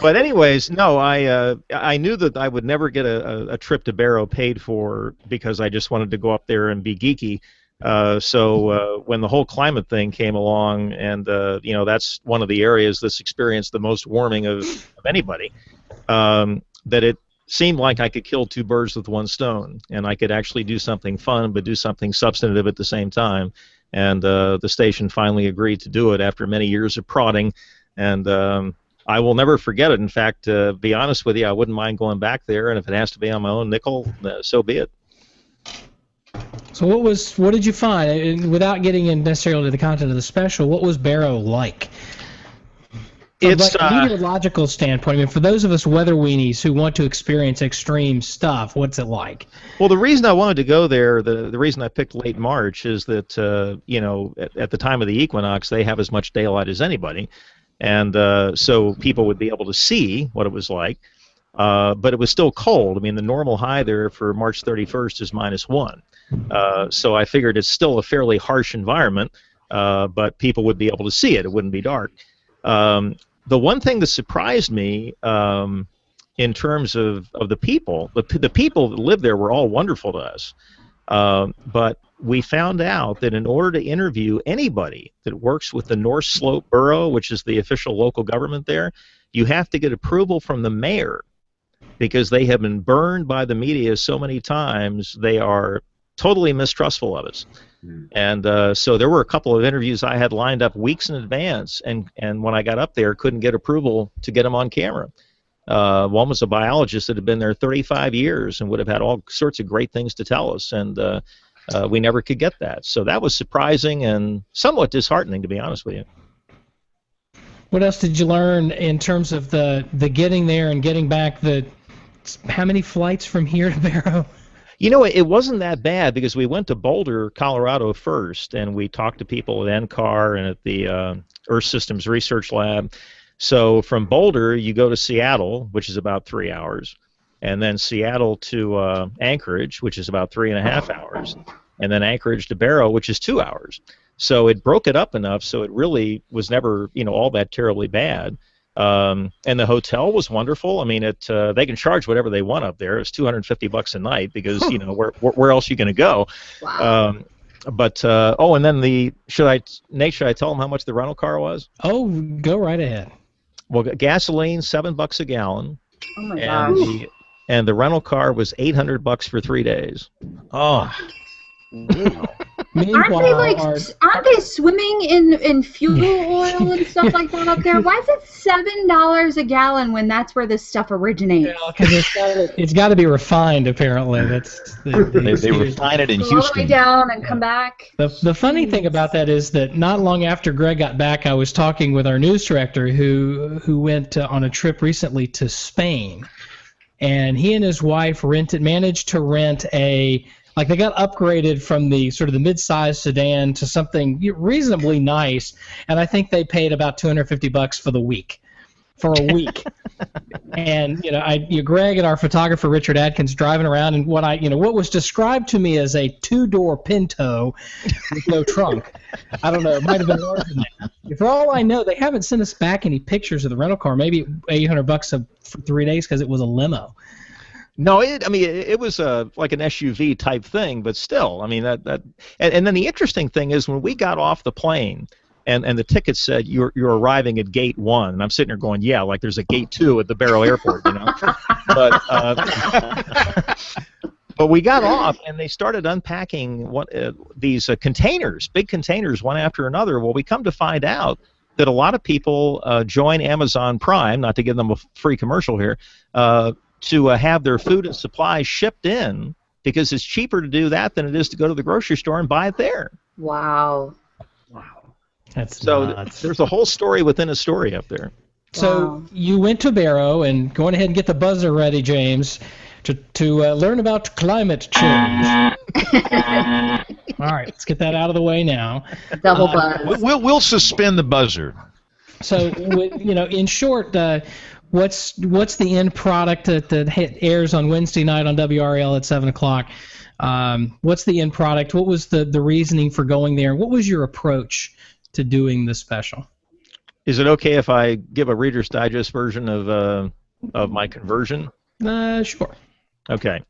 [SPEAKER 6] But anyways, no, I knew that I would never get a trip to Barrow paid for because I just wanted to go up there and be geeky. So when the whole climate thing came along, and that's one of the areas that's experienced the most warming of anybody, that it seemed like I could kill two birds with one stone, and I could actually do something fun but do something substantive at the same time. And the station finally agreed to do it after many years of prodding, and I will never forget it. In fact, to be honest with you, I wouldn't mind going back there, and if it has to be on my own nickel, so be it.
[SPEAKER 5] So what did you find? And without getting in necessarily to the content of the special, what was Barrow like? From
[SPEAKER 6] It's
[SPEAKER 5] like a meteorological standpoint. I mean, for those of us weather weenies who want to experience extreme stuff, what's it like?
[SPEAKER 6] Well, the reason I wanted to go there, the reason I picked late March, is that at the time of the equinox, they have as much daylight as anybody, and so people would be able to see what it was like. But it was still cold. I mean, the normal high there for March 31st is -1. So I figured it's still a fairly harsh environment, but people would be able to see it. It wouldn't be dark. The one thing that surprised me in terms of the people, the people that lived there were all wonderful to us. But we found out that in order to interview anybody that works with the North Slope Borough, which is the official local government there, you have to get approval from the mayor, because they have been burned by the media so many times. They are totally mistrustful of us. And so there were a couple of interviews I had lined up weeks in advance, and when I got up there, couldn't get approval to get them on camera. One was a biologist that had been there 35 years and would have had all sorts of great things to tell us, and we never could get that. So that was surprising and somewhat disheartening, to be honest with you.
[SPEAKER 5] What else did you learn in terms of the getting there and getting back? How many flights from here to Barrow?
[SPEAKER 6] You know, it wasn't that bad, because we went to Boulder, Colorado first, and we talked to people at NCAR and at the Earth Systems Research Lab. So from Boulder, you go to Seattle, which is about 3 hours, and then Seattle to Anchorage, which is about 3.5 hours, and then Anchorage to Barrow, which is 2 hours. So it broke it up enough so it really was never, all that terribly bad. And the hotel was wonderful. I mean, they can charge whatever they want up there. It's $250 a night because where else are you going to go?
[SPEAKER 1] Wow.
[SPEAKER 6] And then Nate, should I tell them how much the rental car was?
[SPEAKER 5] Oh, go right ahead.
[SPEAKER 6] Well, gasoline $7 a gallon.
[SPEAKER 1] Oh my gosh.
[SPEAKER 6] And the rental car was $800 for 3 days.
[SPEAKER 2] Oh.
[SPEAKER 1] Aren't they swimming in fuel oil and stuff like that up there? Why is it $7 a gallon when that's where this stuff originates?
[SPEAKER 5] Because it's got to be refined. Apparently,
[SPEAKER 2] they refine it in Houston.
[SPEAKER 1] All the way down and come back.
[SPEAKER 5] The funny thing about that is that not long after Greg got back, I was talking with our news director who went on a trip recently to Spain, and he and his wife managed to rent they got upgraded from the sort of the mid-sized sedan to something reasonably nice, and I think they paid about $250 for a week. And Greg and our photographer Richard Adkins driving around in what was described to me as a 2-door Pinto with no trunk. I don't know, it might have been larger than that. For all I know, they haven't sent us back any pictures of the rental car. Maybe $800 for 3 days because it was a limo.
[SPEAKER 6] No, it was like an SUV type thing, but still, I mean and then the interesting thing is when we got off the plane, and the ticket said you're arriving at gate 1, and I'm sitting there going, yeah, like there's a gate 2 at the Barrow Airport, but we got off and they started unpacking these containers, big containers, one after another. Well, we come to find out that a lot of people join Amazon Prime, not to give them a free commercial here, to have their food and supplies shipped in because it's cheaper to do that than it is to go to the grocery store and buy it there.
[SPEAKER 1] Wow.
[SPEAKER 5] That's
[SPEAKER 6] so
[SPEAKER 5] nuts.
[SPEAKER 6] There's a whole story within a story up there.
[SPEAKER 5] So you went to Barrow, and go ahead and get the buzzer ready, James, to learn about climate change. All right, let's get that out of the way now.
[SPEAKER 1] Double buzz.
[SPEAKER 2] We'll suspend the buzzer.
[SPEAKER 5] So, in short, what's the end product that airs on Wednesday night on WRL at 7 o'clock? What's the end product? What was the reasoning for going there? What was your approach to doing this special?
[SPEAKER 6] Is it okay if I give a Reader's Digest version of my conversion?
[SPEAKER 5] Sure.
[SPEAKER 6] Okay.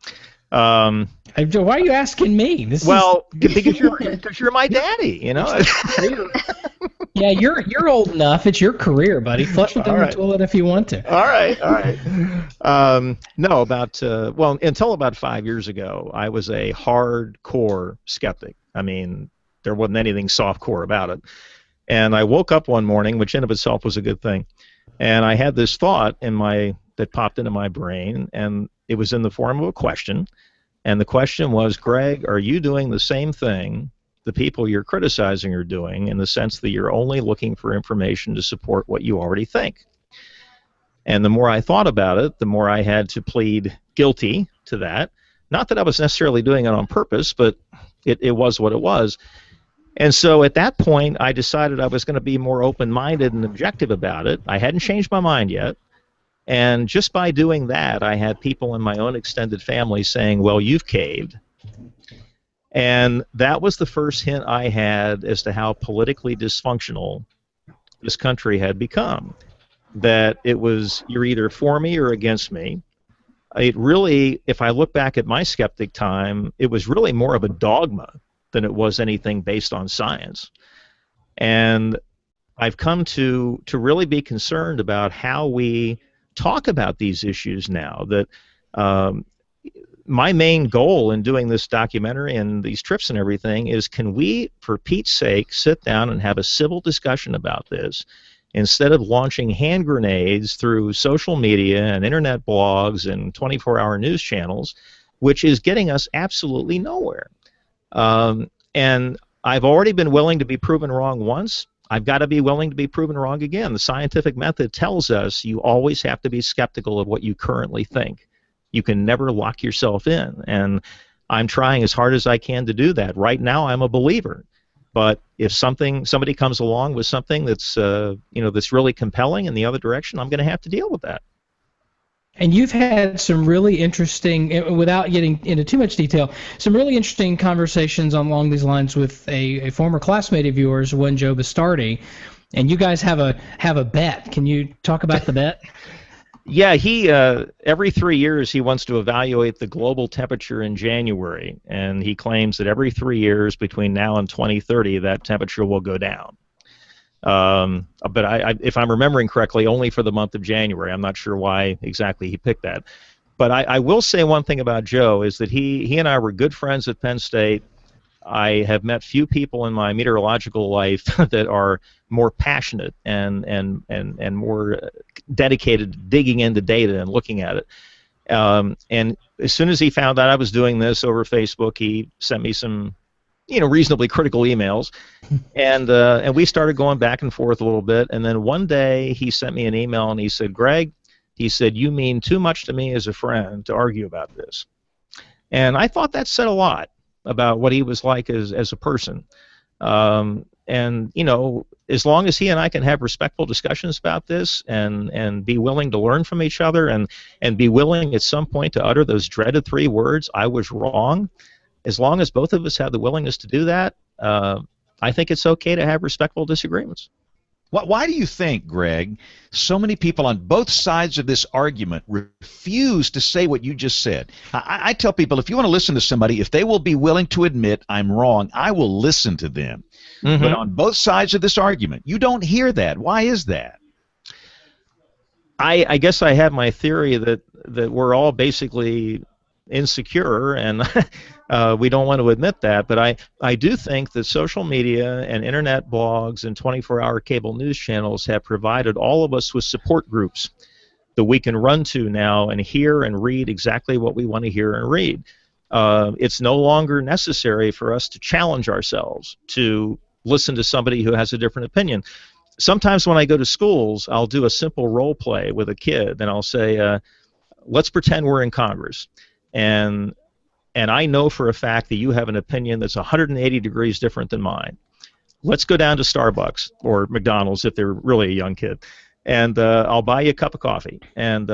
[SPEAKER 5] Why are you asking me?
[SPEAKER 6] Because you're my daddy,
[SPEAKER 5] Yeah, you're old enough. It's your career, buddy. Flush it down the toilet if you want to.
[SPEAKER 6] All right. No, until about 5 years ago, I was a hardcore skeptic. I mean, there wasn't anything softcore about it. And I woke up one morning, which in of itself was a good thing, and I had this thought that popped into my brain, and it was in the form of a question. And the question was, Greg, are you doing the same thing the people you're criticizing are doing, in the sense that you're only looking for information to support what you already think? And the more I thought about it, the more I had to plead guilty to that. Not that I was necessarily doing it on purpose, but it was what it was. And so at that point, I decided I was going to be more open-minded and objective about it. I hadn't changed my mind yet. And just by doing that, I had people in my own extended family saying, well, you've caved. And that was the first hint I had as to how politically dysfunctional this country had become. That it was, you're either for me or against me. It really, if I look back at my skeptic time, it was really more of a dogma than it was anything based on science. And I've come to really be concerned about how we talk about these issues now. That my main goal in doing this documentary and these trips and everything is, can we, for Pete's sake, sit down and have a civil discussion about this instead of launching hand grenades through social media and internet blogs and 24-hour news channels, which is getting us absolutely nowhere. And I've already been willing to be proven wrong once. I've got to be willing to be proven wrong again. The scientific method tells us you always have to be skeptical of what you currently think. You can never lock yourself in, and I'm trying as hard as I can to do that. Right now, I'm a believer, but if somebody comes along with something that's that's really compelling in the other direction, I'm going to have to deal with that.
[SPEAKER 5] And you've had some really interesting, without getting into too much detail, some really interesting conversations along these lines with a former classmate of yours, one Joe Bastardi, and you guys have a bet. Can you talk about the bet?
[SPEAKER 6] Yeah, he every 3 years he wants to evaluate the global temperature in January, and he claims that every 3 years between now and 2030 that temperature will go down. But if I'm remembering correctly, only for the month of January. I'm not sure why exactly he picked that. But I will say one thing about Joe is that he and I were good friends at Penn State. I have met few people in my meteorological life that are more passionate and more dedicated to digging into data and looking at it. And as soon as he found out I was doing this over Facebook, he sent me some, reasonably critical emails, and we started going back and forth a little bit. And then one day he sent me an email and he said, "Greg," he said, "you mean too much to me as a friend to argue about this." And I thought that said a lot about what he was like as a person. And as long as he and I can have respectful discussions about this and be willing to learn from each other and be willing at some point to utter those dreaded 3 words, "I was wrong," as long as both of us have the willingness to do that, I think it's okay to have respectful disagreements.
[SPEAKER 2] Why do you think, Greg, so many people on both sides of this argument refuse to say what you just said? I tell people, if you want to listen to somebody, if they will be willing to admit I'm wrong, I will listen to them. Mm-hmm. But on both sides of this argument, you don't hear that. Why is that?
[SPEAKER 6] I guess I have my theory that we're all basically insecure, and we don't want to admit that, but I do think that social media and internet blogs and 24-hour cable news channels have provided all of us with support groups that we can run to now and hear and read exactly what we want to hear and read. It's no longer necessary for us to challenge ourselves to listen to somebody who has a different opinion. Sometimes when I go to schools, I'll do a simple role play with a kid, and I'll say, let's pretend we're in Congress. And I know for a fact that you have an opinion that's 180 degrees different than mine. Let's go down to Starbucks or McDonald's if they're really a young kid, and I'll buy you a cup of coffee. And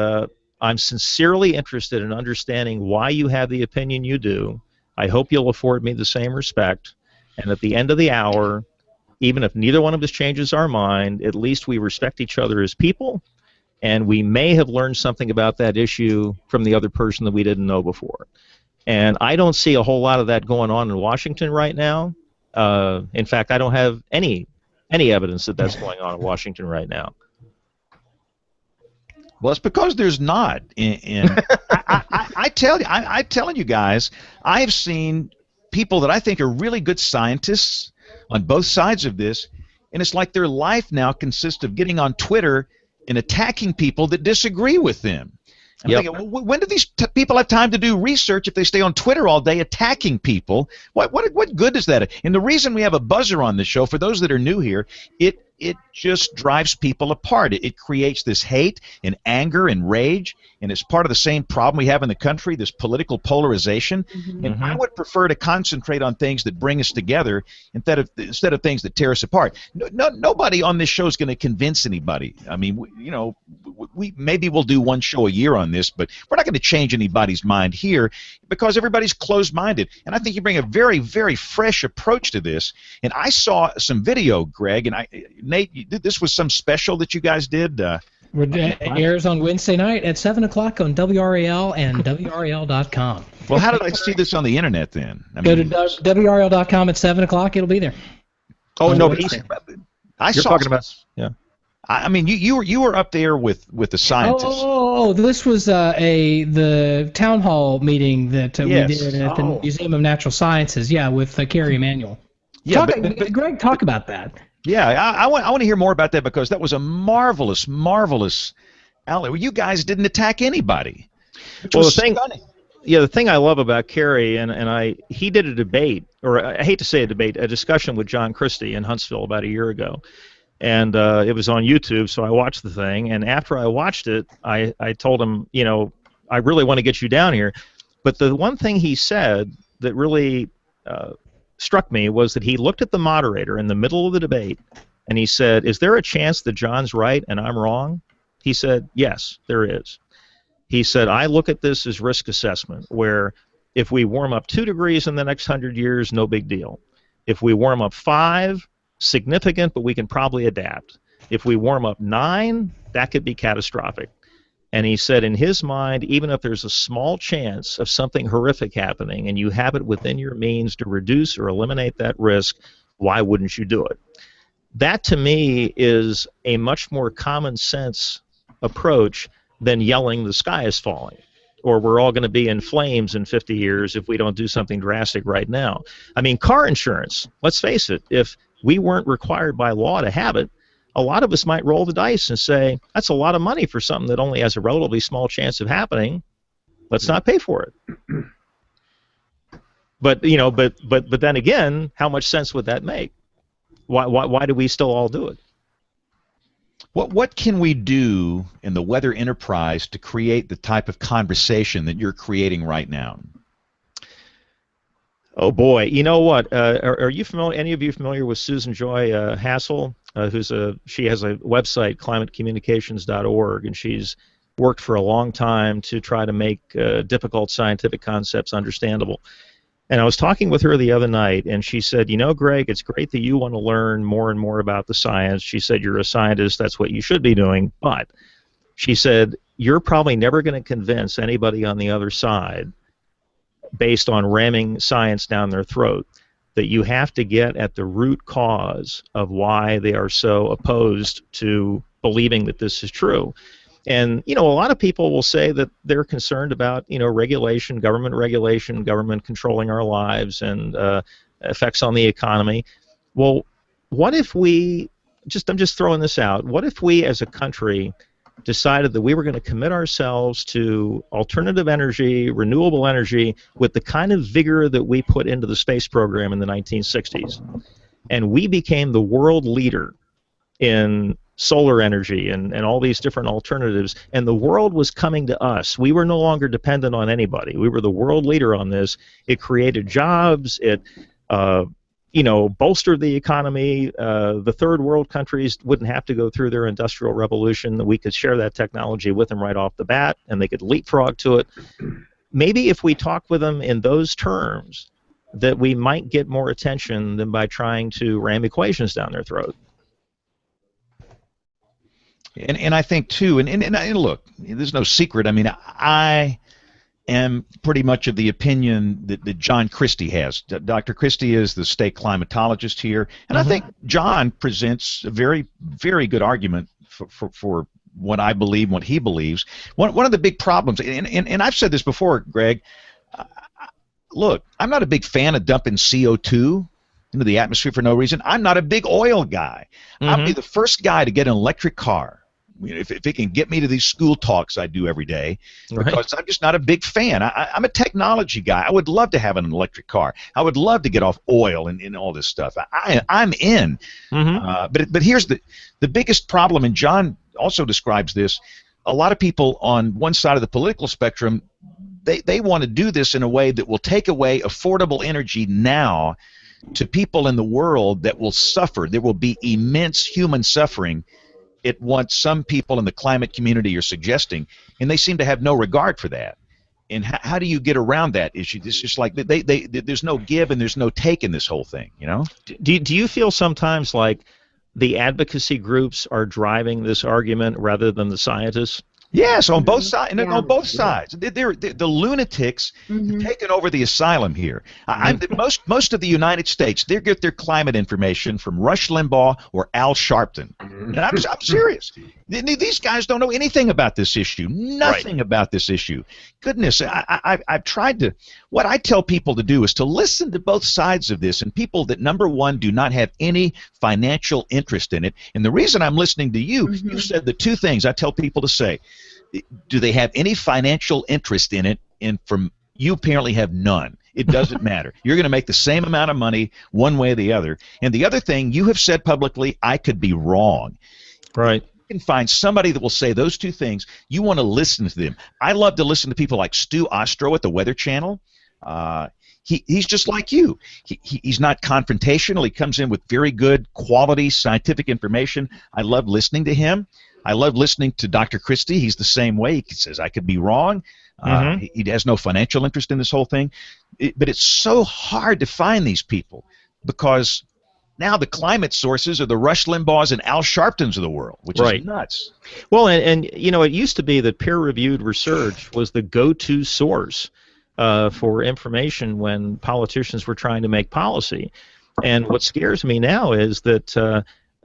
[SPEAKER 6] I'm sincerely interested in understanding why you have the opinion you do. I hope you'll afford me the same respect. And at the end of the hour, even if neither one of us changes our mind, at least we respect each other as people, and we may have learned something about that issue from the other person that we didn't know before. And I don't see a whole lot of that going on in Washington right now. In fact, I don't have any evidence that that's going on in Washington right now.
[SPEAKER 2] Well, it's because there's not. I tell you, I'm telling you guys, I have seen people that I think are really good scientists on both sides of this, and it's like their life now consists of getting on Twitter and attacking people that disagree with them. I'm thinking, when do these people have time to do research if they stay on Twitter all day attacking people? What good is that? And the reason we have a buzzer on the show, for those that are new here, it just drives people apart. It creates this hate and anger and rage, and it's part of the same problem we have in the country, this political polarization. Mm-hmm. And I would prefer to concentrate on things that bring us together instead of things that tear us apart. Nobody on this show is going to convince anybody. I mean, we maybe we'll do one show a year on this, but we're not going to change anybody's mind here because everybody's closed-minded. And I think you bring a very, very fresh approach to this. And I saw some video, Greg, and Nate, this was some special that you guys did.
[SPEAKER 5] It airs on Wednesday night at 7 o'clock on WRAL and WRAL.com.
[SPEAKER 2] Well, how did I see this on the internet then?
[SPEAKER 5] Go to WRAL.com at 7 o'clock. It'll be there.
[SPEAKER 6] Oh, no, but
[SPEAKER 2] you're talking about. Yeah. I mean, you were up there with the scientists.
[SPEAKER 5] Oh, this was the town hall meeting that we did at the Museum of Natural Sciences. Yeah, with Carrie Emanuel. Yeah, Greg, talk about that.
[SPEAKER 2] Yeah, I want to hear more about that because that was a marvelous outlet. You guys didn't attack anybody.
[SPEAKER 6] Well, the thing I love about Kerry, he did a debate, or I hate to say a discussion with John Christie in Huntsville about a year ago. And it was on YouTube, so I watched the thing. And after I watched it, I told him, I really want to get you down here. But the one thing he said that really struck me was that he looked at the moderator in the middle of the debate, and he said, "Is there a chance that John's right and I'm wrong?" He said, "Yes, there is." He said, "I look at this as risk assessment, where if we warm up 2 degrees in the next 100 years, no big deal. If we warm up 5, significant, but we can probably adapt. If we warm up 9, that could be catastrophic. And he said in his mind, even if there's a small chance of something horrific happening and you have it within your means to reduce or eliminate that risk, why wouldn't you do it? That to me is a much more common sense approach than yelling the sky is falling, or we're all going to be in flames in 50 years if we don't do something drastic right now. I mean, car insurance, let's face it, if we weren't required by law to have it, a lot of us might roll the dice and say, that's a lot of money for something that only has a relatively small chance of happening. Let's not pay for it. But, you know, but then again, how much sense would that make? Why do we still all do it?
[SPEAKER 2] What can we do in the weather enterprise to create the type of conversation that you're creating right now?
[SPEAKER 6] Oh boy, you know what? Are you familiar? Any of you familiar with Susan Joy Hassel? She has a website, climatecommunications.org, and she's worked for a long time to try to make difficult scientific concepts understandable. And I was talking with her the other night, and she said, you know, Greg, it's great that you want to learn more and more about the science. She said, you're a scientist, that's what you should be doing. But she said, you're probably never going to convince anybody on the other side, based on ramming science down their throat, that you have to get at the root cause of why they are so opposed to believing that this is true. And, you know, a lot of people will say that they're concerned about, you know, regulation, government controlling our lives and effects on the economy. Well, what if we, I'm just throwing this out, what if we as a country decided that we were going to commit ourselves to alternative energy, renewable energy, with the kind of vigor that we put into the space program in the 1960s, and we became the world leader in solar energy and all these different alternatives, and the world was coming to us. We were no longer dependent on anybody. We were the world leader on this. It created jobs. It you know, bolstered the economy. The third world countries wouldn't have to go through their industrial revolution. We could share that technology with them right off the bat, and they could leapfrog to it. Maybe if we talk with them in those terms, that we might get more attention than by trying to ram equations down their throat.
[SPEAKER 2] And I think, too, and look, there's no secret. I mean, I am pretty much of the opinion that John Christie has. Dr. Christie is the state climatologist here, and I think John presents a very, very good argument for what I believe, what he believes. One of the big problems, and I've said this before, Greg, look, I'm not a big fan of dumping CO2 into the atmosphere for no reason. I'm not a big oil guy. I'll be the first guy to get an electric car. If it can get me to these school talks I do every day, because I'm just not a big fan. I'm a technology guy. I would love to have an electric car. I would love to get off oil and all this stuff. I'm in. But here's the biggest problem, and John also describes this. A lot of people on one side of the political spectrum, they want to do this in a way that will take away affordable energy now to people in the world that will suffer. There will be immense human suffering at what some people in the climate community are suggesting, and they seem to have no regard for that. And how do you get around that issue? It's just like there's no give and there's no take in this whole thing, you know?
[SPEAKER 6] Do you feel sometimes like the advocacy groups are driving this argument rather than the scientists?
[SPEAKER 2] Yes, on both sides. On both sides, they're the lunatics have taken over the asylum here. Most of the United States, they get their climate information from Rush Limbaugh or Al Sharpton. And I'm serious. These guys don't know anything about this issue. Nothing about this issue. Goodness, I've tried to. What I tell people to do is to listen to both sides of this, and people that, number one, do not have any financial interest in it. And the reason I'm listening to you, you said the two things I tell people to say. Do they have any financial interest in it? And from you apparently have none. It doesn't matter. You're going to make the same amount of money one way or the other. And the other thing, you have said publicly, I could be wrong.
[SPEAKER 6] Right.
[SPEAKER 2] You can find somebody that will say those two things. You want to listen to them. I love to listen to people like Stu Ostro at the Weather Channel. He's just like you. He's not confrontational. He comes in with very good quality scientific information. I love listening to him. I love listening to Dr. Christie. He's the same way. He says, I could be wrong. He has no financial interest in this whole thing. But it's so hard to find these people because now the climate sources are the Rush Limbaughs and Al Sharptons of the world, which is nuts.
[SPEAKER 6] Well, and you know, it used to be that peer-reviewed research was the go-to source for information when politicians were trying to make policy. And what scares me now is that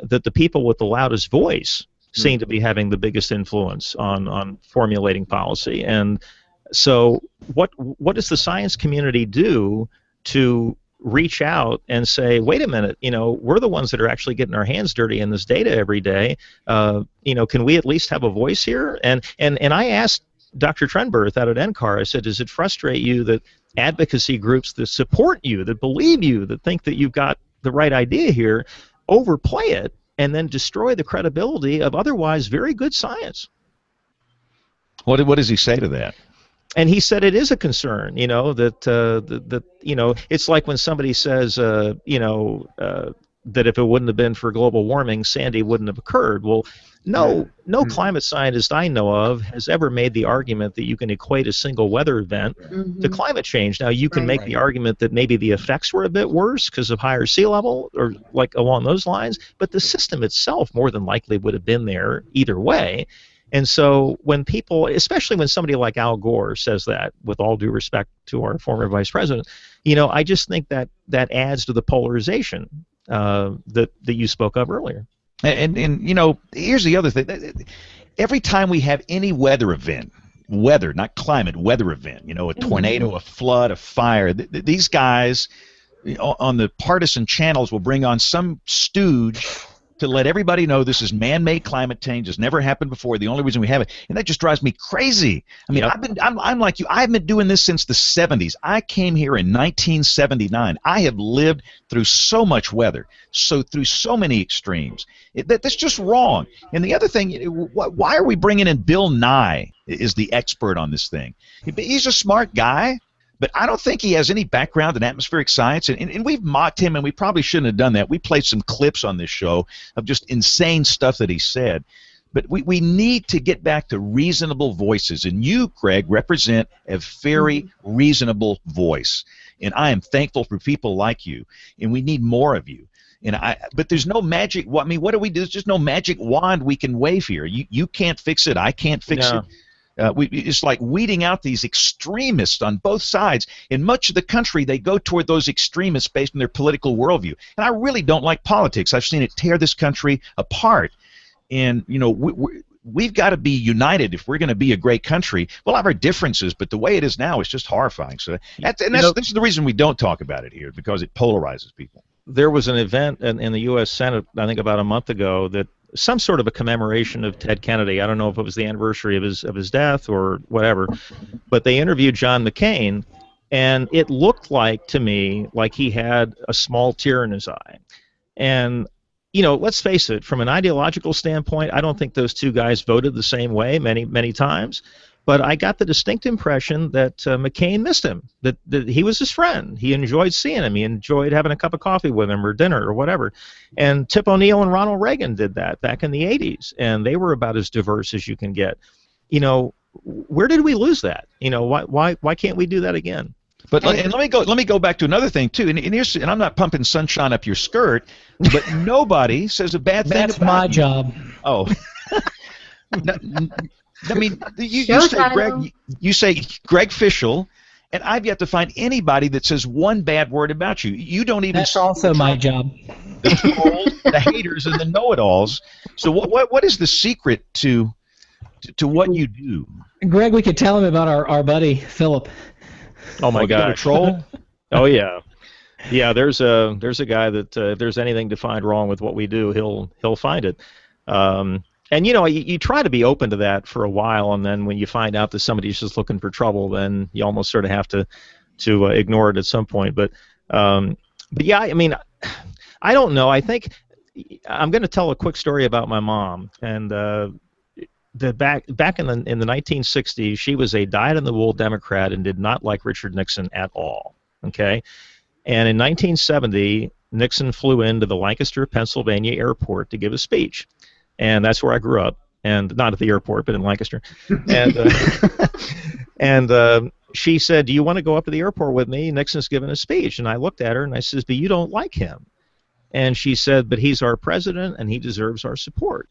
[SPEAKER 6] that the people with the loudest voice seem to be having the biggest influence on formulating policy. And so what does the science community do to reach out and say, wait a minute, you know, we're the ones that are actually getting our hands dirty in this data every day. You know, can we at least have a voice here? And I asked Dr. Trenberth out at NCAR, I said, does it frustrate you that advocacy groups that support you, that believe you, that think that you've got the right idea here, overplay it and then destroy the credibility of otherwise very good science?
[SPEAKER 2] What does he say to that?
[SPEAKER 6] And he said it is a concern, you know, that you know, it's like when somebody says, you know, that if it wouldn't have been for global warming, Sandy wouldn't have occurred. Well, no climate scientist I know of has ever made the argument that you can equate a single weather event to climate change. Now, you can make the argument that maybe the effects were a bit worse because of higher sea level or like along those lines, but the system itself more than likely would have been there either way. And so when people, especially when somebody like Al Gore says that, with all due respect to our former vice president, you know, I just think that that adds to the polarization that you spoke of earlier.
[SPEAKER 2] And you know, here's the other thing. Every time we have any weather event, weather, not climate, weather event, you know, a tornado, a flood, a fire, these guys on the partisan channels will bring on some stooge to let everybody know this is man-made climate change. It's never happened before. The only reason we have it, and that just drives me crazy. I mean, I'm like you. I've been doing this since the 70s. I came here in 1979. I have lived through so much weather, through so many extremes. That's just wrong. And the other thing, why are we bringing in Bill Nye is the expert on this thing? He's a smart guy. But I don't think he has any background in atmospheric science, and we've mocked him, and we probably shouldn't have done that. We played some clips on this show of just insane stuff that he said. But we need to get back to reasonable voices, and you, Greg, represent a very reasonable voice. And I am thankful for people like you, and we need more of you. But there's no magic. I mean, what do we do? There's just no magic wand we can wave here. You can't fix it. I can't fix it. It's like weeding out these extremists on both sides. In much of the country, they go toward those extremists based on their political worldview. And I really don't like politics. I've seen it tear this country apart. And, you know, we've got to be united if we're going to be a great country. We'll have our differences, but the way it is now is just horrifying. So this is the reason we don't talk about it here, because it polarizes people.
[SPEAKER 6] There was an event in the U.S. Senate, I think about a month ago, that some sort of a commemoration of Ted Kennedy. I don't know if it was the anniversary of his death or whatever, but they interviewed John McCain, and it looked like to me like he had a small tear in his eye. And you know, let's face it, from an ideological standpoint, I don't think those two guys voted the same way many times. But I got the distinct impression that McCain missed him, that he was his friend. He enjoyed seeing him. He enjoyed having a cup of coffee with him or dinner or whatever. And Tip O'Neill and Ronald Reagan did that back in the 80s, and they were about as diverse as you can get. You know, where did we lose that? You know, why can't we do that again?
[SPEAKER 2] But and let me go back to another thing too. And I'm not pumping sunshine up your skirt, but nobody says a bad thing about
[SPEAKER 5] That's my job.
[SPEAKER 2] Oh. I mean, you say Greg Fishell, and I've yet to find anybody that says one bad word about you. You don't even.
[SPEAKER 5] That's also my job.
[SPEAKER 2] The trolls, the haters, and the know-it-alls. So what is the secret to what you do?
[SPEAKER 5] Greg, we could tell him about our buddy Philip.
[SPEAKER 6] Oh my God,
[SPEAKER 2] a troll?
[SPEAKER 6] Oh yeah, yeah. There's a guy that if there's anything to find wrong with what we do, he'll find it. And you know, you try to be open to that for a while, and then when you find out that somebody's just looking for trouble, then you almost sort of have to ignore it at some point. But yeah, I mean, I don't know. I think I'm going to tell a quick story about my mom. And back in the 1960s, she was a dyed-in-the-wool Democrat and did not like Richard Nixon at all. Okay, and in 1970, Nixon flew into the Lancaster, Pennsylvania airport to give a speech. And that's where I grew up, and not at the airport, but in Lancaster. And she said, "Do you want to go up to the airport with me? Nixon's giving a speech." And I looked at her and I says, "But you don't like him." And she said, but he's our president and he deserves our support.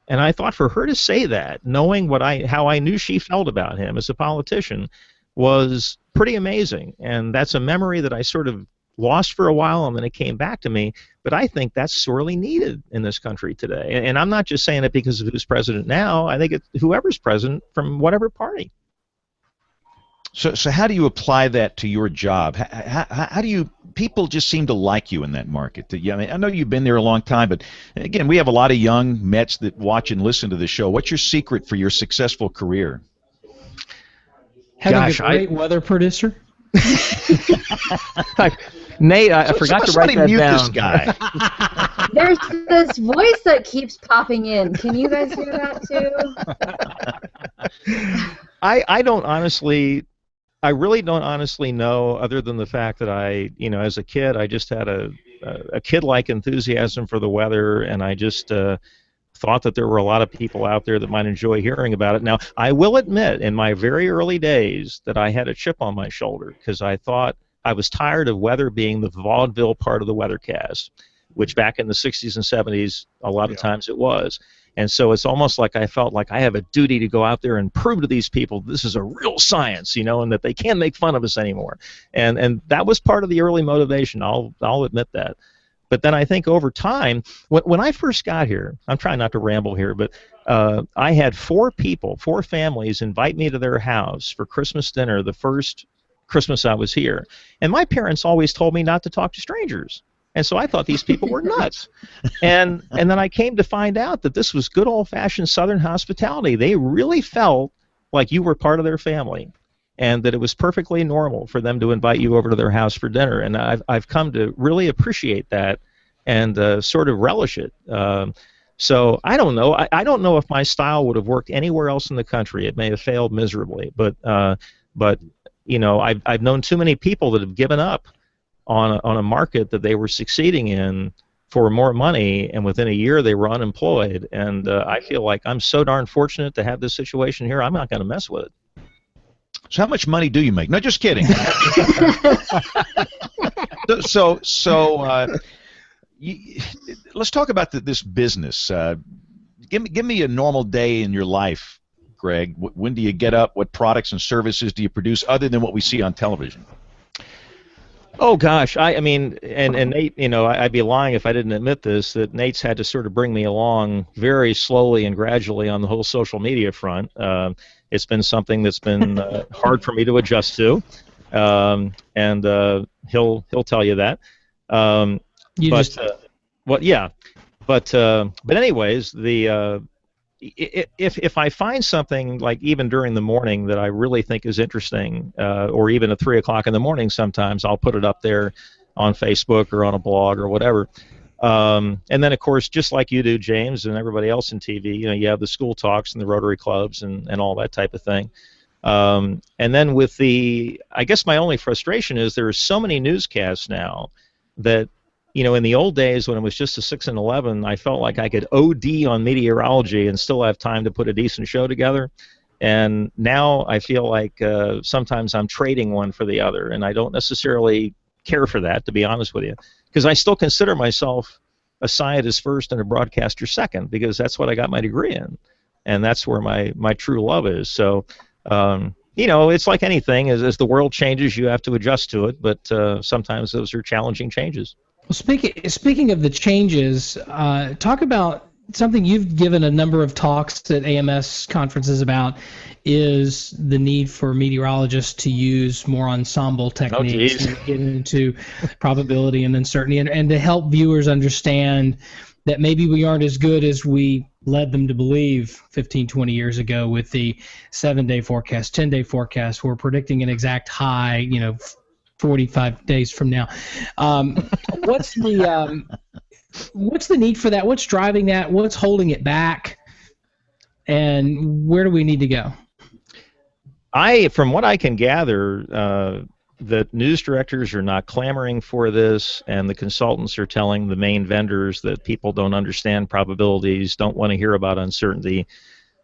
[SPEAKER 6] And I thought for her to say that, knowing how I knew she felt about him as a politician, was pretty amazing. And that's a memory that I sort of lost for a while, and then it came back to me. But I think that's sorely needed in this country today. And I'm not just saying it because of who's president now. I think it's whoever's president from whatever party.
[SPEAKER 2] So how do you apply that to your job? How do you, people just seem to like you in that market? I mean, I know you've been there a long time, but again, we have a lot of young Mets that watch and listen to the show. What's your secret for your successful career?
[SPEAKER 5] Having a great weather producer.
[SPEAKER 6] Nate, I forgot to write that
[SPEAKER 2] mute
[SPEAKER 6] down.
[SPEAKER 2] This guy.
[SPEAKER 1] There's this voice that keeps popping in. Can you guys hear that too?
[SPEAKER 6] I don't honestly, I really don't honestly know, other than the fact that as a kid, I just had a kid-like enthusiasm for the weather, and I just thought that there were a lot of people out there that might enjoy hearing about it. Now, I will admit, in my very early days, that I had a chip on my shoulder because I thought I was tired of weather being the vaudeville part of the weathercast, which back in the 60s and 70s, a lot of times it was. And so it's almost like I felt like I have a duty to go out there and prove to these people this is a real science, and that they can't make fun of us anymore. And that was part of the early motivation. I'll admit that. But then I think over time, when I first got here, I'm trying not to ramble here, but I had 4 families invite me to their house for Christmas dinner the first Christmas I was here. And my parents always told me not to talk to strangers. And so I thought these people were nuts. And then I came to find out that this was good old-fashioned Southern hospitality. They really felt like you were part of their family, and that it was perfectly normal for them to invite you over to their house for dinner. And I've come to really appreciate that and sort of relish it. So I don't know. I don't know if my style would have worked anywhere else in the country. It may have failed miserably. But I've known too many people that have given up on a market that they were succeeding in for more money, and within a year they were unemployed. And I feel like I'm so darn fortunate to have this situation here. I'm not going to mess with it.
[SPEAKER 2] So how much money do you make? No, just kidding. Let's talk about this business. Give me a normal day in your life, Greg. When do you get up? What products and services do you produce other than what we see on television?
[SPEAKER 6] Oh gosh, I mean, and Nate, I'd be lying if I didn't admit this, that Nate's had to sort of bring me along very slowly and gradually on the whole social media front. It's been something that's been hard for me to adjust to, and he'll tell you that. But anyways, if I find something like even during the morning that I really think is interesting, or even at 3 o'clock in the morning, sometimes I'll put it up there on Facebook or on a blog or whatever. And then, of course, just like you do, James, and everybody else in TV, you have the school talks and the Rotary clubs and all that type of thing. And then I guess my only frustration is there are so many newscasts now that, in the old days when it was just a 6 and 11, I felt like I could OD on meteorology and still have time to put a decent show together. And now I feel like sometimes I'm trading one for the other, and I don't necessarily care for that, to be honest with you, because I still consider myself a scientist first and a broadcaster second, because that's what I got my degree in, and that's where my true love is. So, it's like anything. As the world changes, you have to adjust to it, but sometimes those are challenging changes.
[SPEAKER 5] Well, speaking of the changes, talk about something you've given a number of talks at AMS conferences about, is the need for meteorologists to use more ensemble techniques and get into probability and uncertainty, and to help viewers understand that maybe we aren't as good as we led them to believe 15, 20 years ago with the 7-day forecast, 10-day forecast. We're predicting an exact high, 45 days from now. What's the need for that? What's driving that? What's holding it back? And where do we need to go?
[SPEAKER 6] From what I can gather, the news directors are not clamoring for this, and the consultants are telling the main vendors that people don't understand probabilities, don't want to hear about uncertainty,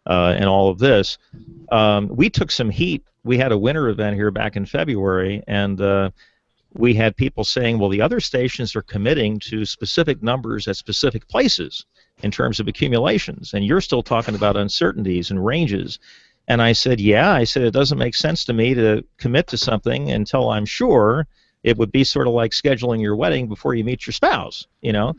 [SPEAKER 6] and all of this. We took some heat. We had a winter event here back in February, and we had people saying, well, the other stations are committing to specific numbers at specific places in terms of accumulations, and you're still talking about uncertainties and ranges. And I said, yeah, I said, it doesn't make sense to me to commit to something until I'm sure. It would be sort of like scheduling your wedding before you meet your spouse, you know.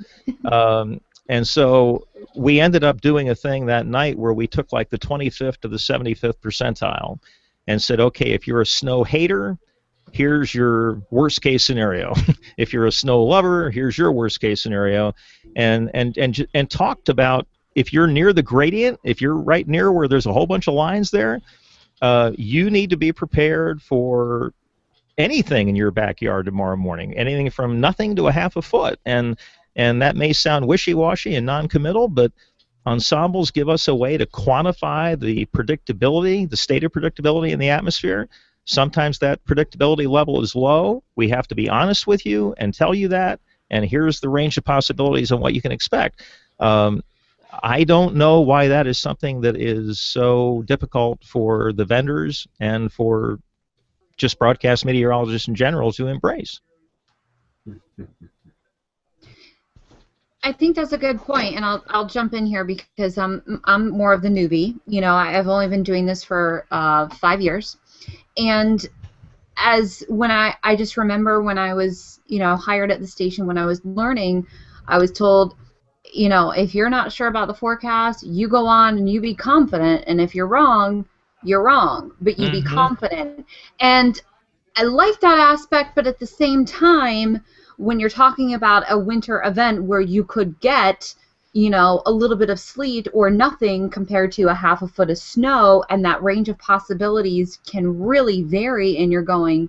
[SPEAKER 6] And so we ended up doing a thing that night where we took like the 25th to the 75th percentile and said, okay, if you're a snow hater, here's your worst case scenario. If you're a snow lover, here's your worst case scenario. And talked about, if you're near the gradient, if you're right near where there's a whole bunch of lines there, you need to be prepared for anything in your backyard tomorrow morning, anything from nothing to a half a foot. And that may sound wishy-washy and non-committal, but ensembles give us a way to quantify the predictability, the state of predictability in the atmosphere. Sometimes that predictability level is low. We have to be honest with you and tell you that, and here's the range of possibilities on what you can expect. I don't know why that is something that is so difficult for the vendors and for just broadcast meteorologists in general to embrace.
[SPEAKER 1] I think that's a good point, and I'll jump in here because I'm more of the newbie. You know, I've only been doing this for 5 years, and when I just remember when I was, you know, hired at the station, when I was learning, I was told, you know, if you're not sure about the forecast, you go on and you be confident, and if you're wrong, but you be confident. And I like that aspect, but at the same time, when you're talking about a winter event where you could get, you know, a little bit of sleet or nothing compared to a half a foot of snow, and that range of possibilities can really vary, and you're going,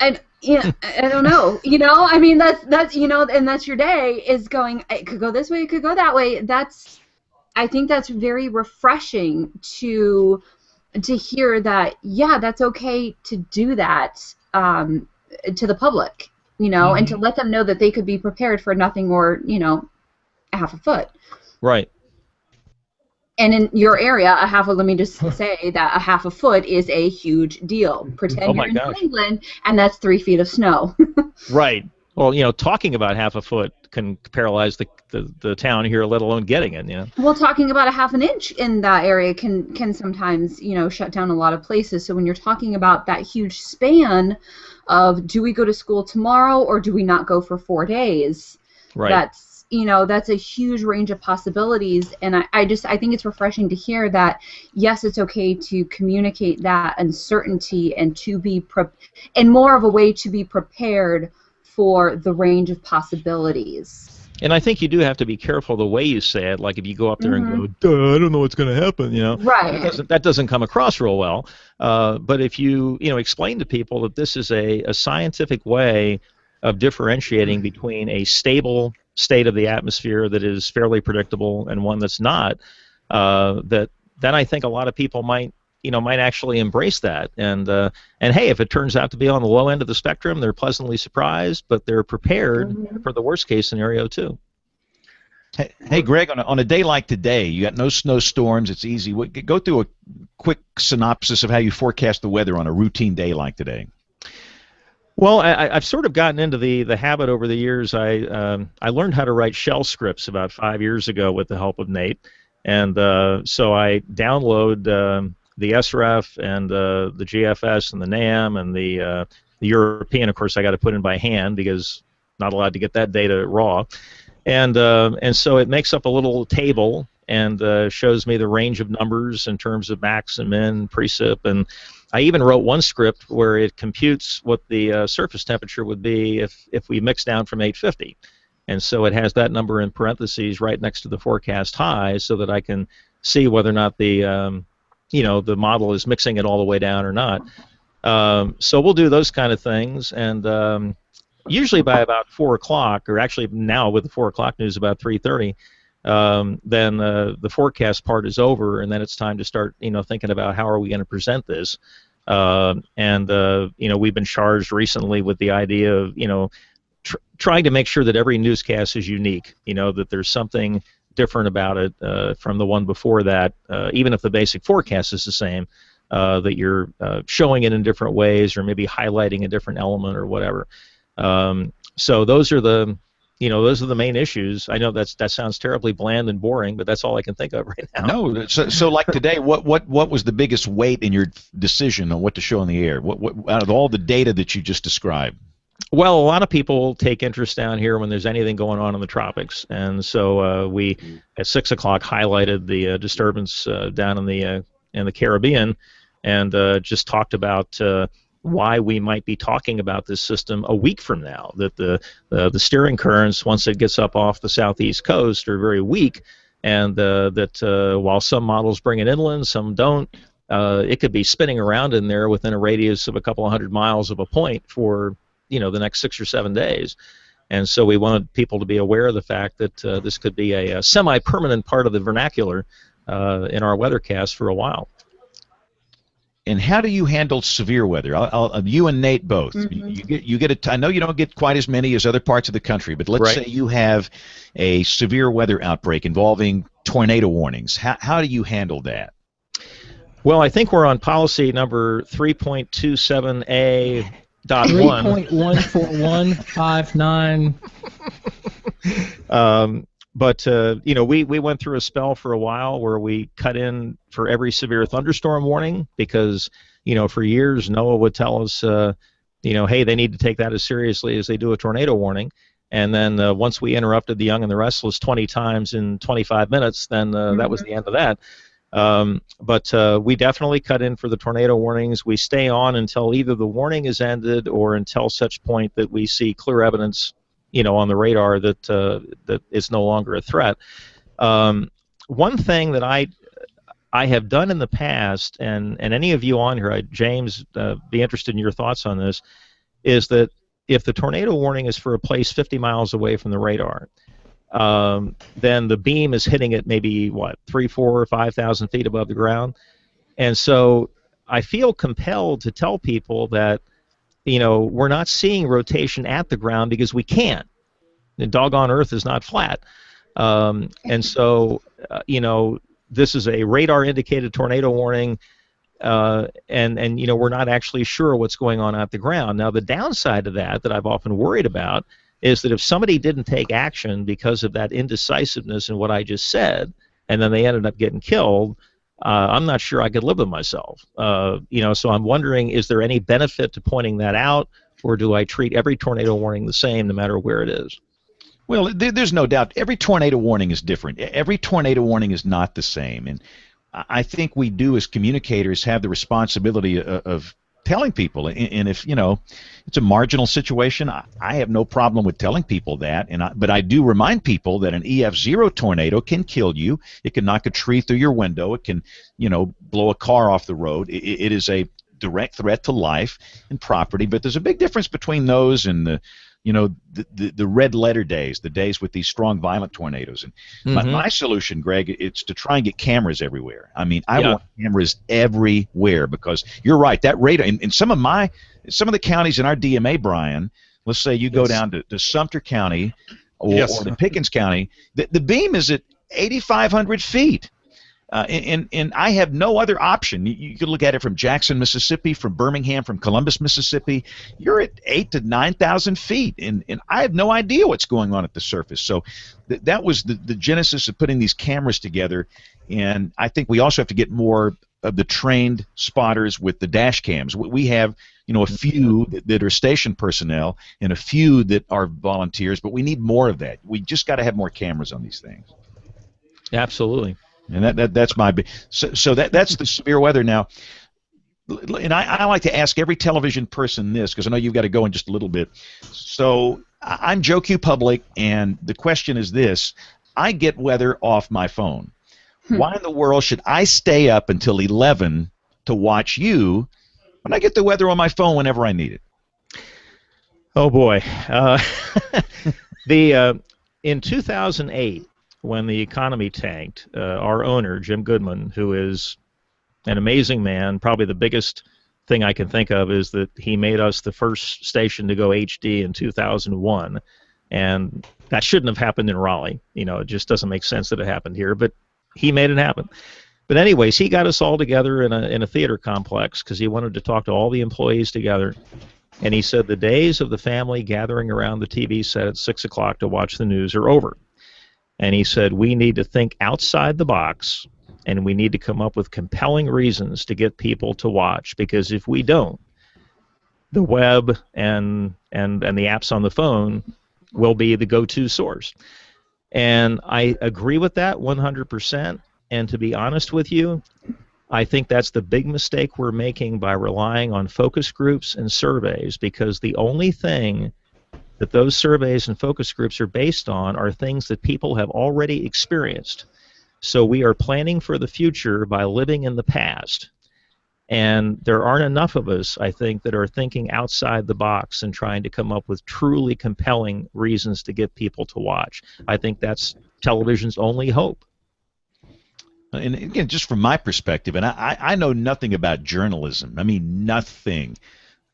[SPEAKER 1] and you know, I don't know, you know, I mean, that's you know, and that's your day is going, it could go this way, it could go that way. I think that's very refreshing to hear that, yeah, that's okay to do that to the public, you know, and to let them know that they could be prepared for nothing or, you know, a half a foot.
[SPEAKER 6] Right.
[SPEAKER 1] And in your area, let me just say that a half a foot is a huge deal. Pretend you're in New England, and that's 3 feet of snow.
[SPEAKER 6] Right. Well, you know, talking about half a foot can paralyze the town here, let alone getting it, you know.
[SPEAKER 1] Well, talking about a half an inch in that area can sometimes, you know, shut down a lot of places. So when you're talking about that huge span of, do we go to school tomorrow or do we not go for 4 days?
[SPEAKER 6] Right.
[SPEAKER 1] That's, you know, that's a huge range of possibilities, and I think it's refreshing to hear that, yes, it's okay to communicate that uncertainty and to be and more of a way to be prepared for the range of possibilities.
[SPEAKER 6] And I think you do have to be careful the way you say it. Like if you go up there and go, duh, I don't know what's going to happen, you know.
[SPEAKER 1] Right.
[SPEAKER 6] That doesn't come across real well. But if you know, explain to people that this is a scientific way of differentiating between a stable state of the atmosphere that is fairly predictable and one that's not, then I think a lot of people might actually embrace that. And hey, if it turns out to be on the low end of the spectrum, they're pleasantly surprised, but they're prepared for the worst case scenario too.
[SPEAKER 2] Hey, Greg, on a day like today, you got no snowstorms, it's easy. Go through a quick synopsis of how you forecast the weather on a routine day like today.
[SPEAKER 6] Well, I've sort of gotten into the habit over the years. I learned how to write shell scripts about 5 years ago with the help of Nate, and so I download the SREF and the GFS and the NAM and the European. Of course, I got to put in by hand because not allowed to get that data raw, and so it makes up a little table and shows me the range of numbers in terms of max and min, precip, and I even wrote one script where it computes what the surface temperature would be if we mix down from 850. And so it has that number in parentheses right next to the forecast high so that I can see whether or not the the model is mixing it all the way down or not. So we'll do those kind of things, and usually by about 4 o'clock, or actually now with the 4 o'clock news about 3:30, then the forecast part is over, and then it's time to start, thinking about how are we going to present this. We've been charged recently with the idea of, trying to make sure that every newscast is unique. That there's something different about it from the one before that, even if the basic forecast is the same. that you're showing it in different ways, or maybe highlighting a different element or whatever. So those are the those are the main issues. I know that sounds terribly bland and boring, but that's all I can think of right now.
[SPEAKER 2] No, so like today, what was the biggest weight in your decision on what to show in the air? What out of all the data that you just described?
[SPEAKER 6] Well, a lot of people take interest down here when there's anything going on in the tropics, and so we at 6 o'clock highlighted the disturbance down in the Caribbean, and just talked about why we might be talking about this system a week from now. That the steering currents, once it gets up off the southeast coast, are very weak, and that while some models bring it inland, some don't. It could be spinning around in there within a radius of a couple of 100 miles of a point for the next 6 or 7 days. And so we wanted people to be aware of the fact that this could be a semi-permanent part of the vernacular in our weathercast for a while.
[SPEAKER 2] And how do you handle severe weather? You and Nate both. You get I know you don't get quite as many as other parts of the country, but let's say you have a severe weather outbreak involving tornado warnings. How do you handle that?
[SPEAKER 6] Well, I think we're on policy number 3.27A.
[SPEAKER 5] 3.14159.
[SPEAKER 6] But we went through a spell for a while where we cut in for every severe thunderstorm warning because for years NOAA would tell us hey, they need to take that as seriously as they do a tornado warning, and then once we interrupted the Young and the Restless 20 times in 25 minutes, then that was the end of that. But we definitely cut in for the tornado warnings. We stay on until either the warning is ended or until such point that we see clear evidence, on the radar that that it's no longer a threat. One thing that I have done in the past, and any of you on here, James, be interested in your thoughts on this, is that if the tornado warning is for a place 50 miles away from the radar, then the beam is hitting it maybe 3, 4, or 5,000 feet above the ground, and so I feel compelled to tell people that we're not seeing rotation at the ground because we can't. The doggone Earth is not flat, and so this is a radar indicated tornado warning, and we're not actually sure what's going on at the ground. Now the downside of that I've often worried about is that if somebody didn't take action because of that indecisiveness in what I just said, and then they ended up getting killed, I'm not sure I could live with myself. So I'm wondering, is there any benefit to pointing that out, or do I treat every tornado warning the same no matter where it is?
[SPEAKER 2] Well, there's no doubt. Every tornado warning is different. Every tornado warning is not the same. And I think we do as communicators have the responsibility of telling people, and if it's a marginal situation, I have no problem with telling people that, but I do remind people that an EF0 tornado can kill you. It can knock a tree through your window. It can blow a car off the road. It is a direct threat to life and property, but there's a big difference between those and the red letter days, the days with these strong violent tornadoes. And my solution, Greg, it's to try and get cameras everywhere. I mean, I want cameras everywhere, because you're right, that radar in some of the counties in our DMA, Brian, let's say you go down to Sumter County or to Pickens County, the beam is at 8,500 feet. And I have no other option. You could look at it from Jackson, Mississippi, from Birmingham, from Columbus, Mississippi. You're at 8,000 to 9,000 feet, and I have no idea what's going on at the surface. So that was the genesis of putting these cameras together, and I think we also have to get more of the trained spotters with the dash cams. We have a few that are station personnel and a few that are volunteers, but we need more of that. We just got to have more cameras on these things.
[SPEAKER 6] Absolutely.
[SPEAKER 2] And that's my big. So that's the severe weather now. And I like to ask every television person this, because I know you've got to go in just a little bit. So I'm Joe Q Public, and the question is this: I get weather off my phone. Why in the world should I stay up until 11 to watch you when I get the weather on my phone whenever I need it?
[SPEAKER 6] Oh boy, in 2008. When the economy tanked, our owner, Jim Goodman, who is an amazing man, probably the biggest thing I can think of is that he made us the first station to go HD in 2001, and that shouldn't have happened in Raleigh. It just doesn't make sense that it happened here, but he made it happen. But anyways, he got us all together in a theater complex because he wanted to talk to all the employees together. And he said the days of the family gathering around the TV set at 6 o'clock to watch the news are over. And he said we need to think outside the box, and we need to come up with compelling reasons to get people to watch, because if we don't, the web and the apps on the phone will be the go-to source. And I agree with that 100%. And to be honest with you, I think that's the big mistake we're making by relying on focus groups and surveys, because the only thing that those surveys and focus groups are based on are things that people have already experienced. So we are planning for the future by living in the past. And there aren't enough of us, I think, that are thinking outside the box and trying to come up with truly compelling reasons to get people to watch. I think that's television's only hope.
[SPEAKER 2] And again, just from my perspective, and I know nothing about journalism. I mean, nothing.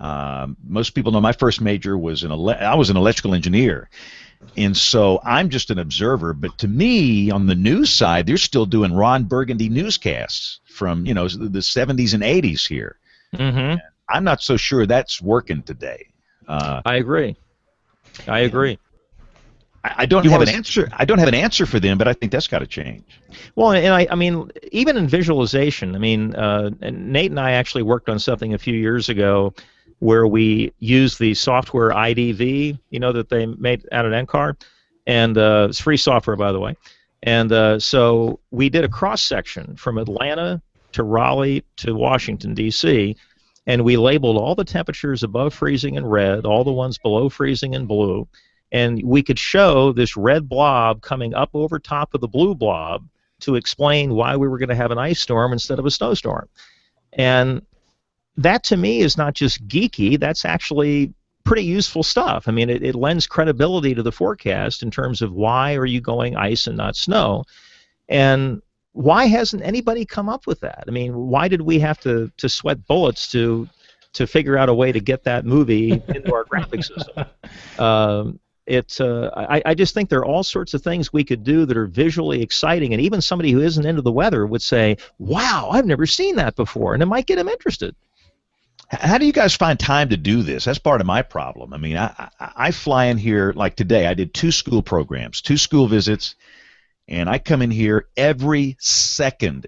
[SPEAKER 2] Most people know my first major was I was an electrical engineer. And so I'm just an observer. But to me, on the news side, they're still doing Ron Burgundy newscasts from, the 70s and 80s here.
[SPEAKER 6] Mm-hmm.
[SPEAKER 2] I'm not so sure that's working today.
[SPEAKER 6] I agree.
[SPEAKER 2] I don't have an answer. I don't have an answer for them, but I think that's got to change.
[SPEAKER 6] Well, and I mean, even in visualization, I mean, and Nate and I actually worked on something a few years ago where we used the software IDV, that they made out at NCAR, and it's free software, by the way. And so we did a cross-section from Atlanta to Raleigh to Washington, D.C., and we labeled all the temperatures above freezing in red, all the ones below freezing in blue, and we could show this red blob coming up over top of the blue blob to explain why we were going to have an ice storm instead of a snowstorm. And that, to me, is not just geeky. That's actually pretty useful stuff. I mean, it lends credibility to the forecast in terms of why are you going ice and not snow. And why hasn't anybody come up with that? I mean, why did we have to sweat bullets to figure out a way to get that movie into our graphic system? I just think there are all sorts of things we could do that are visually exciting, and even somebody who isn't into the weather would say, wow, I've never seen that before, and it might get them interested.
[SPEAKER 2] How do you guys find time to do this? That's part of my problem. I mean, I fly in here, like today, I did 2 school programs, 2 school visits, and I come in here every second.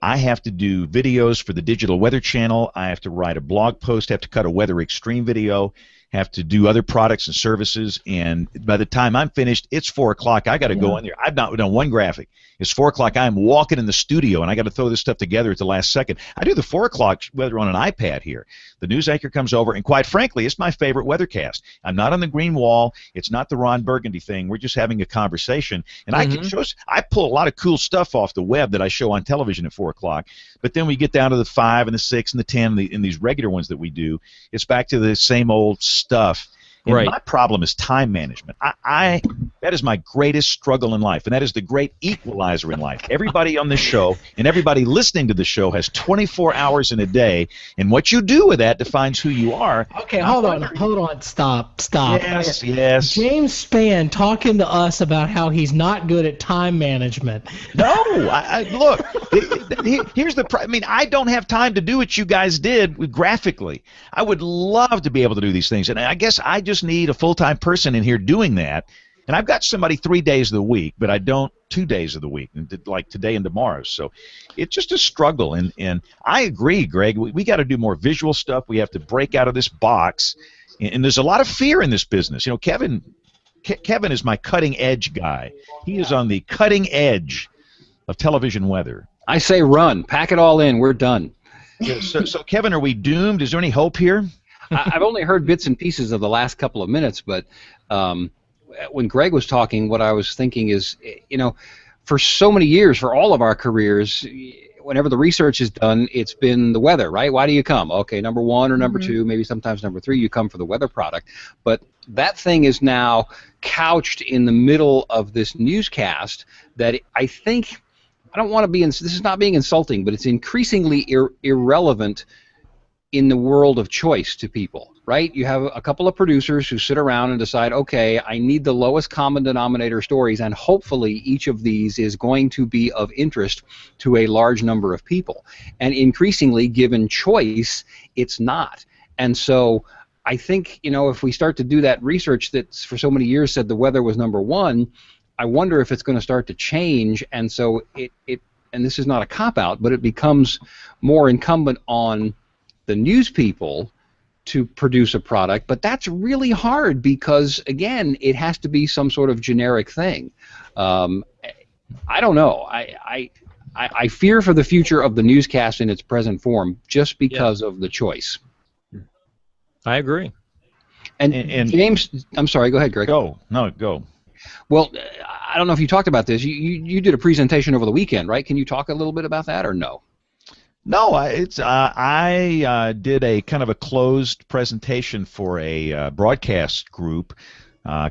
[SPEAKER 2] I have to do videos for the Digital Weather Channel. I have to write a blog post, have to cut a weather extreme video, have to do other products and services, and by the time I'm finished, it's 4 o'clock. I got to go in there. I've not done one graphic. It's 4 o'clock. I'm walking in the studio, and I got to throw this stuff together at the last second. I do the 4 o'clock weather on an iPad here. The news anchor comes over, and quite frankly, it's my favorite weathercast. I'm not on the green wall. It's not the Ron Burgundy thing. We're just having a conversation, and I can show. I pull a lot of cool stuff off the web that I show on television at 4 o'clock. But then we get down to the 5 and the 6 and the 10 and these regular ones that we do. It's back to the same old stuff. And
[SPEAKER 6] right.
[SPEAKER 2] My problem is time management. That is my greatest struggle in life, and that is the great equalizer in life. Everybody on this show and everybody listening to the show has 24 hours in a day, and what you do with that defines who you are.
[SPEAKER 5] Okay, hold on, stop.
[SPEAKER 2] Yes.
[SPEAKER 5] James Spann talking to us about how he's not good at time management.
[SPEAKER 2] No, look, here's the problem. I mean, I don't have time to do what you guys did graphically. I would love to be able to do these things, and I guess I just need a full-time person in here doing that. And I've got somebody 3 days of the week, but I don't 2 days of the week, like today and tomorrow. So it's just a struggle. And I agree, Greg. We got to do more visual stuff. We have to break out of this box. And there's a lot of fear in this business. Kevin is my cutting-edge guy. He is on the cutting edge of television weather.
[SPEAKER 4] I say run. Pack it all in. We're done.
[SPEAKER 2] So Kevin, are we doomed? Is there any hope here?
[SPEAKER 4] I've only heard bits and pieces of the last couple of minutes, but when Greg was talking, what I was thinking is, for so many years, for all of our careers, whenever the research is done, it's been the weather, right? Why do you come? Okay, number 1 or number 2, maybe sometimes number 3, you come for the weather product. But that thing is now couched in the middle of this newscast that I think, I don't want to be, this is not being insulting, but it's increasingly irrelevant in the world of choice to people, right? You have a couple of producers who sit around and decide, okay, I need the lowest common denominator stories, and hopefully each of these is going to be of interest to a large number of people. And increasingly, given choice, it's not. And so I think, if we start to do that research that for so many years said the weather was number one, I wonder if it's going to start to change. And so and this is not a cop-out, but it becomes more incumbent on the news people to produce a product, but that's really hard because, again, it has to be some sort of generic thing. I don't know. I fear for the future of the newscast in its present form just because of the choice.
[SPEAKER 6] I agree.
[SPEAKER 4] And James, I'm sorry, go ahead, Greg.
[SPEAKER 2] Go.
[SPEAKER 4] Well, I don't know if you talked about this. You did a presentation over the weekend, right? Can you talk a little bit about that or no?
[SPEAKER 2] No, I did a kind of a closed presentation for a broadcast group,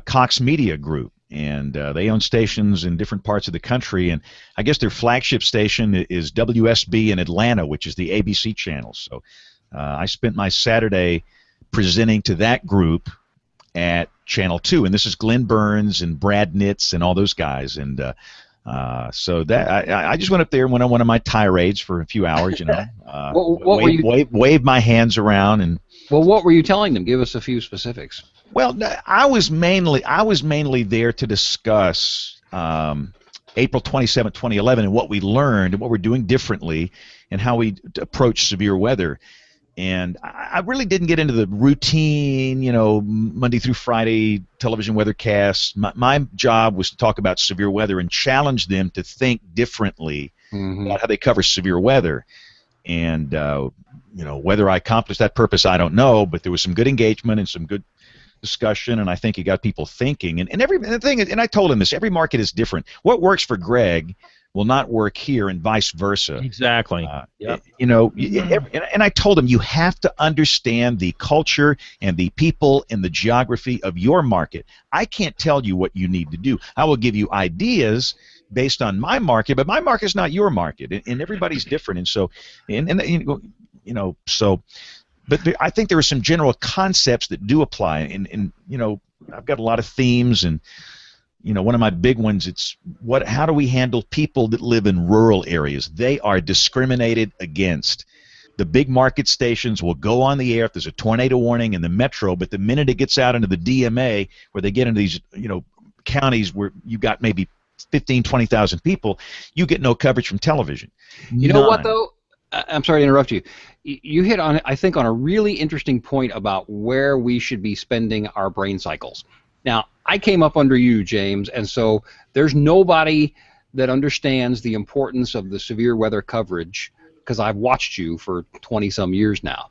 [SPEAKER 2] Cox Media Group, and they own stations in different parts of the country, and I guess their flagship station is WSB in Atlanta, which is the ABC channel. So I spent my Saturday presenting to that group at Channel 2, and this is Glenn Burns and Brad Nitz and all those guys, and so that I just went up there and went on one of my tirades for a few hours, waved my hands around, and
[SPEAKER 4] what were you telling them? Give us a few specifics.
[SPEAKER 2] Well, I was mainly there to discuss April 27, 2011, and what we learned and what we're doing differently, and how we approach severe weather. And I really didn't get into the routine, Monday through Friday television weathercasts. My job was to talk about severe weather and challenge them to think differently about how they cover severe weather. And, whether I accomplished that purpose, I don't know, but there was some good engagement and some good discussion, and I think it got people thinking. And I told him this, every market is different. What works for Greg will not work here, and vice versa.
[SPEAKER 6] Exactly.
[SPEAKER 2] Yep. And I told him, you have to understand the culture and the people and the geography of your market. I can't tell you what you need to do. I will give you ideas based on my market, but my market is not your market, and everybody's different. And so, but I think there are some general concepts that do apply, and I've got a lot of themes, and one of my big ones, it's how do we handle people that live in rural areas? They are discriminated against. The big market stations will go on the air if there's a tornado warning in the metro, but the minute it gets out into the DMA, where they get into these counties where you've got maybe 15, 20,000 people, you get no coverage from television.
[SPEAKER 4] You know what, though? I'm sorry to interrupt you. You hit on, I think, on a really interesting point about where we should be spending our brain cycles. Now, I came up under you, James, and so there's nobody that understands the importance of the severe weather coverage, because I've watched you for 20-some years now.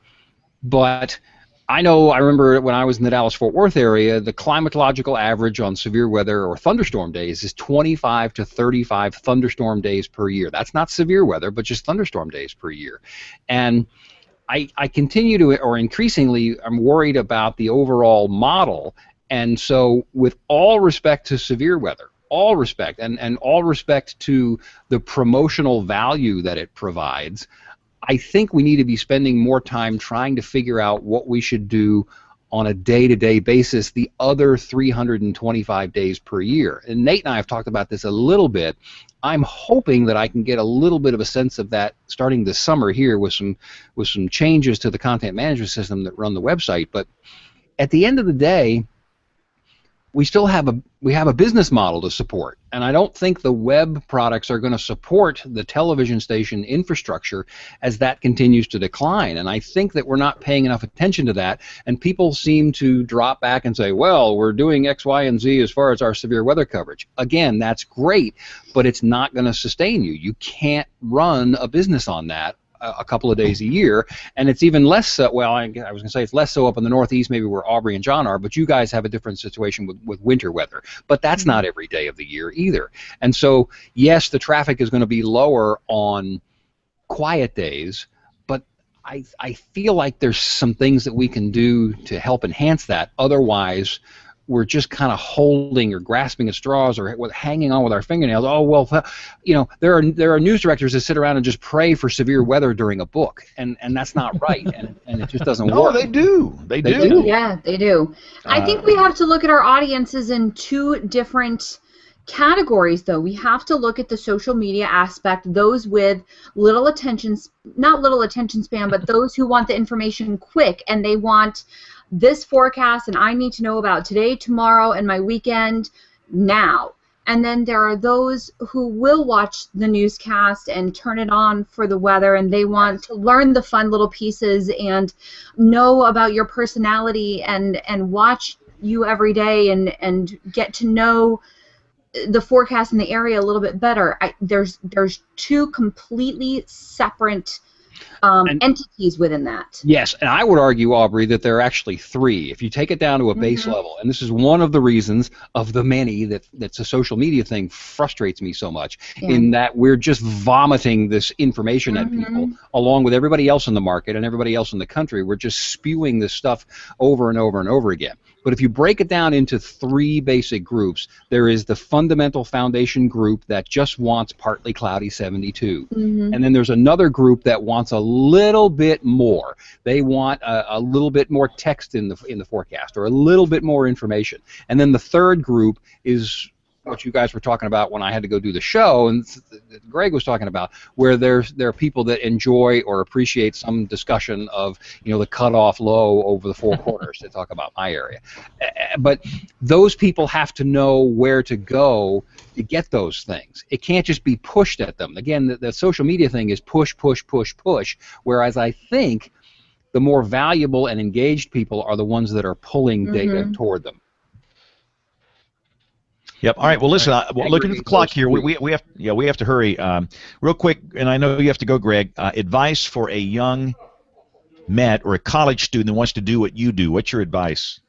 [SPEAKER 4] But I remember when I was in the Dallas-Fort Worth area, the climatological average on severe weather or thunderstorm days is 25 to 35 thunderstorm days per year. That's not severe weather, but just thunderstorm days per year. And I continue to, or increasingly, I'm worried about the overall model. And so, with all respect to severe weather, all respect, and all respect to the promotional value that it provides, I think we need to be spending more time trying to figure out what we should do on a day-to-day basis the other 325 days per year. And Nate and I have talked about this a little bit. I'm hoping that I can get a little bit of a sense of that starting this summer here with some changes to the content management system that run the website. But at the end of the day, we still have a business model to support, and I don't think the web products are going to support the television station infrastructure as that continues to decline. And I think that we're not paying enough attention to that, and people seem to drop back and say, well, we're doing X, Y, and Z as far as our severe weather coverage. Again, that's great, but it's not going to sustain you. You can't run a business on that a couple of days a year, and it's even less so, well, I was going to say it's less so up in the Northeast, maybe where Aubrey and John are, but you guys have a different situation with winter weather. But that's not every day of the year either. And so, yes, the traffic is going to be lower on quiet days, but I feel like there's some things that we can do to help enhance that. Otherwise, we're just kind of holding or grasping at straws or hanging on with our fingernails. Oh well, you know, there are news directors that sit around and just pray for severe weather during a book, and that's not right, and it just doesn't work.
[SPEAKER 2] No, they do. They do.
[SPEAKER 1] Yeah, they do. I think we have to look at our audiences in two different categories, though. We have to look at the social media aspect, those with little attention, not little attention span, but those who want the information quick, and they want this forecast, and I need to know about today, tomorrow, and my weekend now. And then there are those who will watch the newscast and turn it on for the weather, and they want to learn the fun little pieces and know about your personality and watch you every day and get to know the forecast in the area a little bit better. There's two completely separate entities within that.
[SPEAKER 4] Yes, and I would argue, Aubrey, that there are actually three. If you take it down to a base level, and this is one of the reasons of the many that's a social media thing frustrates me so much, in that we're just vomiting this information at people, along with everybody else in the market and everybody else in the country. We're just spewing this stuff over and over and over again. But if you break it down into three basic groups, there is the fundamental foundation group that just wants partly cloudy 72. And then there's another group that wants a little bit more. They want a little bit more text in the forecast, or a little bit more information. And then the third group is what you guys were talking about when I had to go do the show, and Greg was talking about, where there are people that enjoy or appreciate some discussion of, you know, the cutoff low over the four corners, to talk about my area. But those people have to know where to go to get those things. It can't just be pushed at them. Again, the social media thing is push, push, push, push, whereas I think the more valuable and engaged people are the ones that are pulling data toward them.
[SPEAKER 2] Yep. All right. Well, listen. Looking at the clock here, we have to hurry. Real quick, and I know you have to go, Greg. Advice for a young Met or a college student who wants to do what you do. What's your advice?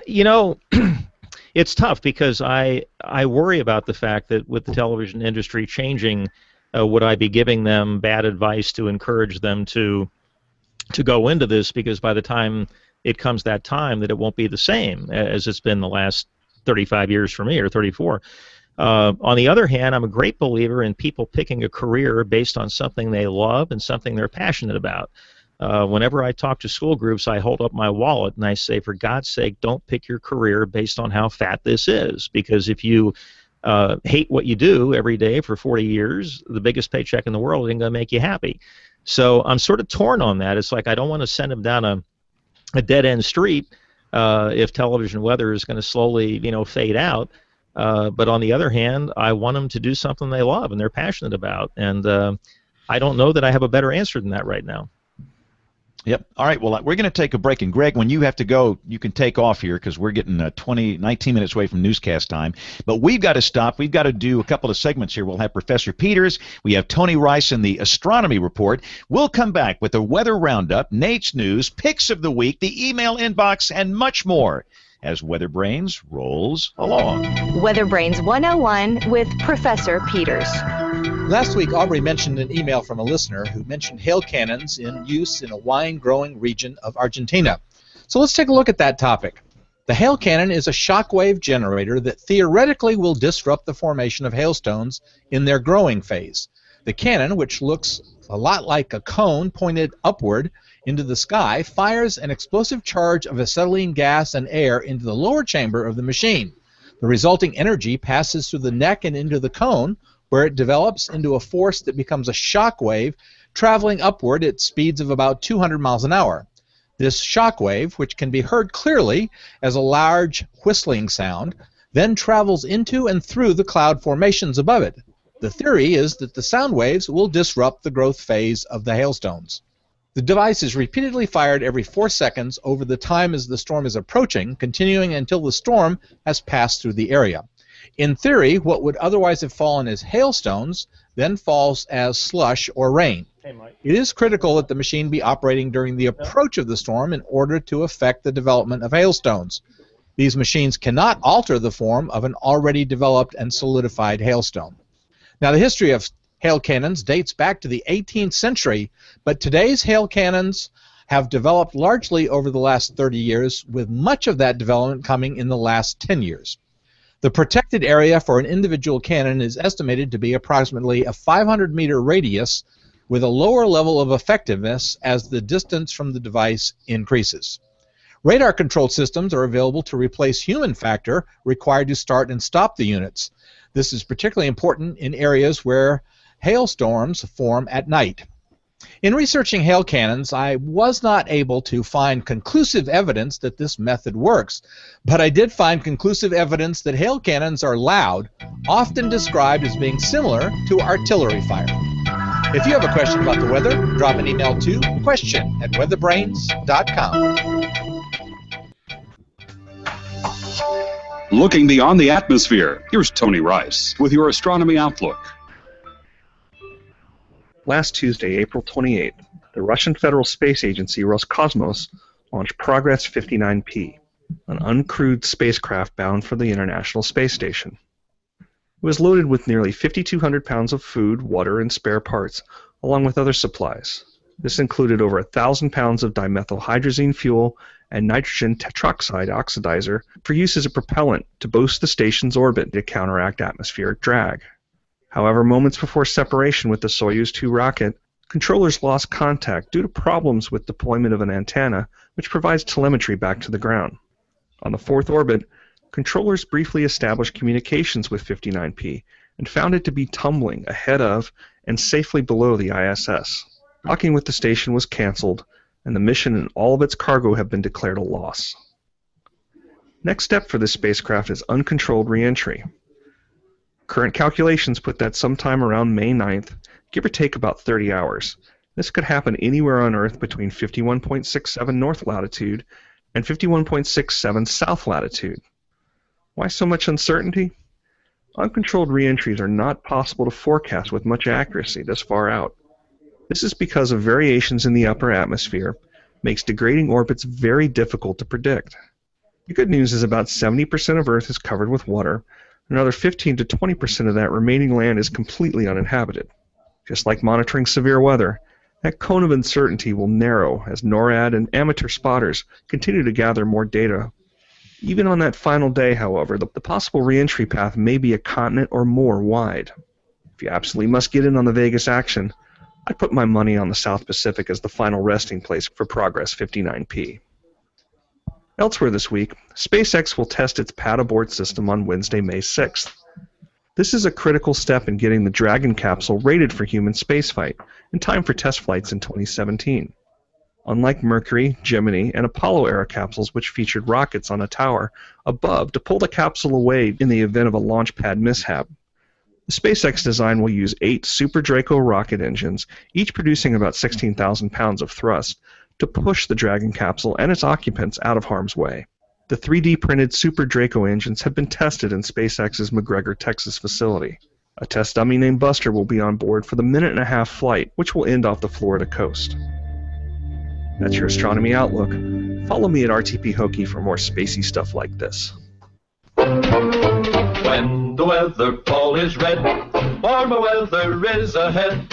[SPEAKER 6] You know, it's tough because I worry about the fact that with the television industry changing, would I be giving them bad advice to encourage them to go into this? Because by the time it comes that time, that it won't be the same as it's been the last 35 years for me, or 34. On the other hand, I'm a great believer in people picking a career based on something they love and something they're passionate about. Whenever I talk to school groups, I hold up my wallet and I say, for God's sake, don't pick your career based on how fat this is. Because if you hate what you do every day for 40 years, the biggest paycheck in the world ain't going to make you happy. So I'm sort of torn on that. It's like I don't want to send them down a dead-end street if television weather is going to slowly, fade out. But on the other hand, I want them to do something they love and they're passionate about. And I don't know that I have a better answer than that right now.
[SPEAKER 2] Yep. All right. Well, we're going to take a break. And, Greg, when you have to go, you can take off here because we're getting 19 minutes away from newscast time. But we've got to stop. We've got to do a couple of segments here. We'll have Professor Peters. We have Tony Rice in the Astronomy Report. We'll come back with the Weather Roundup, Nate's News, Picks of the Week, the email inbox, and much more as WeatherBrains rolls along.
[SPEAKER 8] WeatherBrains 101 with Professor Peters.
[SPEAKER 7] Last week, Aubrey mentioned an email from a listener who mentioned hail cannons in use in a wine-growing region of Argentina. So let's take a look at that topic. The hail cannon is a shockwave generator that theoretically will disrupt the formation of hailstones in their growing phase. The cannon, which looks a lot like a cone pointed upward into the sky, fires an explosive charge of acetylene gas and air into the lower chamber of the machine. The resulting energy passes through the neck and into the cone, where it develops into a force that becomes a shock wave traveling upward at speeds of about 200 miles an hour. This shock wave, which can be heard clearly as a large whistling sound, then travels into and through the cloud formations above it. The theory is that the sound waves will disrupt the growth phase of the hailstones. The device is repeatedly fired every 4 seconds over the time as the storm is approaching, continuing until the storm has passed through the area. In theory, what would otherwise have fallen as hailstones then falls as slush or rain. It is critical that the machine be operating during the approach of the storm in order to affect the development of hailstones. These machines cannot alter the form of an already developed and solidified hailstone. Now, the history of hail cannons dates back to the 18th century, but today's hail cannons have developed largely over the last 30 years, with much of that development coming in the last 10 years. The protected area for an individual cannon is estimated to be approximately a 500-meter radius, with a lower level of effectiveness as the distance from the device increases. Radar-controlled systems are available to replace human factor required to start and stop the units. This is particularly important in areas where hailstorms form at night. In researching hail cannons, I was not able to find conclusive evidence that this method works, but I did find conclusive evidence that hail cannons are loud, often described as being similar to artillery fire. If you have a question about the weather, drop an email to question@weatherbrains.com.
[SPEAKER 9] Looking beyond the atmosphere, here's Tony Rice with your Astronomy Outlook.
[SPEAKER 10] Last Tuesday, April 28th, the Russian Federal Space Agency Roscosmos launched Progress 59P, an uncrewed spacecraft bound for the International Space Station. It was loaded with nearly 5,200 pounds of food, water, and spare parts, along with other supplies. This included over 1,000 pounds of dimethylhydrazine fuel and nitrogen tetroxide oxidizer for use as a propellant to boost the station's orbit to counteract atmospheric drag. However, moments before separation with the Soyuz 2 rocket, controllers lost contact due to problems with deployment of an antenna, which provides telemetry back to the ground. On the fourth orbit, controllers briefly established communications with 59P and found it to be tumbling ahead of and safely below the ISS. Docking with the station was canceled, and the mission and all of its cargo have been declared a loss. Next step for this spacecraft is uncontrolled re-entry. Current calculations put that sometime around May 9th, give or take about 30 hours. This could happen anywhere on Earth between 51.67 north latitude and 51.67 south latitude. Why so much uncertainty? Uncontrolled re-entries are not possible to forecast with much accuracy this far out. This is because of variations in the upper atmosphere makes degrading orbits very difficult to predict. The good news is about 70% of Earth is covered with water. Another 15 to 20% of that remaining land is completely uninhabited. Just like monitoring severe weather, that cone of uncertainty will narrow as NORAD and amateur spotters continue to gather more data. Even on that final day, however, the possible re-entry path may be a continent or more wide. If you absolutely must get in on the Vegas action, I'd put my money on the South Pacific as the final resting place for Progress 59P. Elsewhere this week, SpaceX will test its pad abort system on Wednesday, May 6th. This is a critical step in getting the Dragon capsule rated for human spaceflight in time for test flights in 2017. Unlike Mercury, Gemini, and Apollo-era capsules which featured rockets on a tower above to pull the capsule away in the event of a launch pad mishap, the SpaceX design will use 8 Super Draco rocket engines, each producing about 16,000 pounds of thrust, to push the Dragon capsule and its occupants out of harm's way. The 3D printed Super Draco engines have been tested in SpaceX's McGregor, Texas facility. A test dummy named Buster will be on board for the minute-and-a-half flight, which will end off the Florida coast. That's your Astronomy Outlook. Follow me at RTP Hokie for more spacey stuff like this.
[SPEAKER 11] When the weather ball is red, warmer weather is ahead.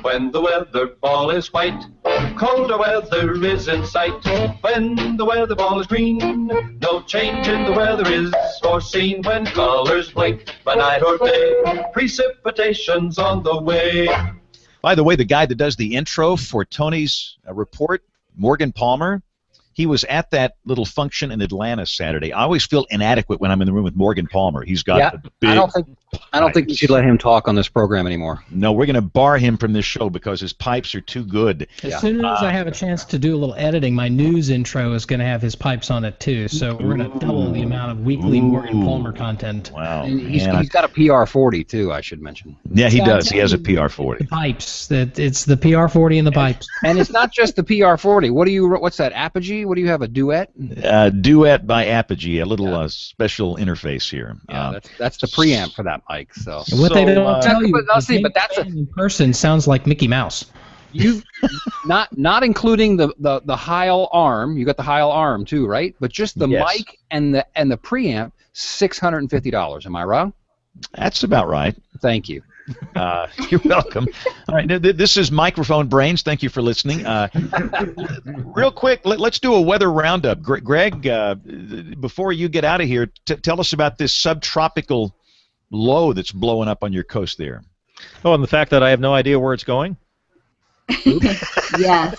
[SPEAKER 11] When the weather ball is white, colder weather is in sight. When the weather ball is green, no change in the weather is foreseen. When colors blink by night or day, precipitation's on the way.
[SPEAKER 2] By the way, the guy that does the intro for Tony's report, Morgan Palmer, he was at that little function in Atlanta Saturday. I always feel inadequate when I'm in the room with Morgan Palmer. He's got the big
[SPEAKER 4] I don't think you should let him talk on this program anymore.
[SPEAKER 2] No, we're going to bar him from this show because his pipes are too good.
[SPEAKER 5] As soon as I have a chance to do a little editing, my news intro is going to have his pipes on it too. So we're going to double the amount of weekly Morgan Palmer content.
[SPEAKER 2] Wow.
[SPEAKER 4] He's got a PR40 too, I should mention.
[SPEAKER 2] Yeah, he does. He has a PR40.
[SPEAKER 5] The pipes. It's the PR40 and the pipes.
[SPEAKER 4] And it's not just the PR40. What's that, Apogee? What do you have, a Duet?
[SPEAKER 2] Duet by Apogee, a little special interface here.
[SPEAKER 4] Yeah, that's the preamp for that mic. So
[SPEAKER 5] what they don't tell you,
[SPEAKER 4] but that's
[SPEAKER 5] in person sounds like Mickey Mouse.
[SPEAKER 4] You not including the Heil arm. You got the Heil arm too, right? But just the mic and the preamp, $650. Am I wrong?
[SPEAKER 2] That's about right.
[SPEAKER 4] Thank you.
[SPEAKER 2] You're welcome. All right, this is Microphone Brains. Thank you for listening. Real quick, let's do a weather roundup. Greg, before you get out of here, tell us about this subtropical low that's blowing up on your coast there.
[SPEAKER 6] Oh, and the fact that I have no idea where it's going?
[SPEAKER 1] Yes.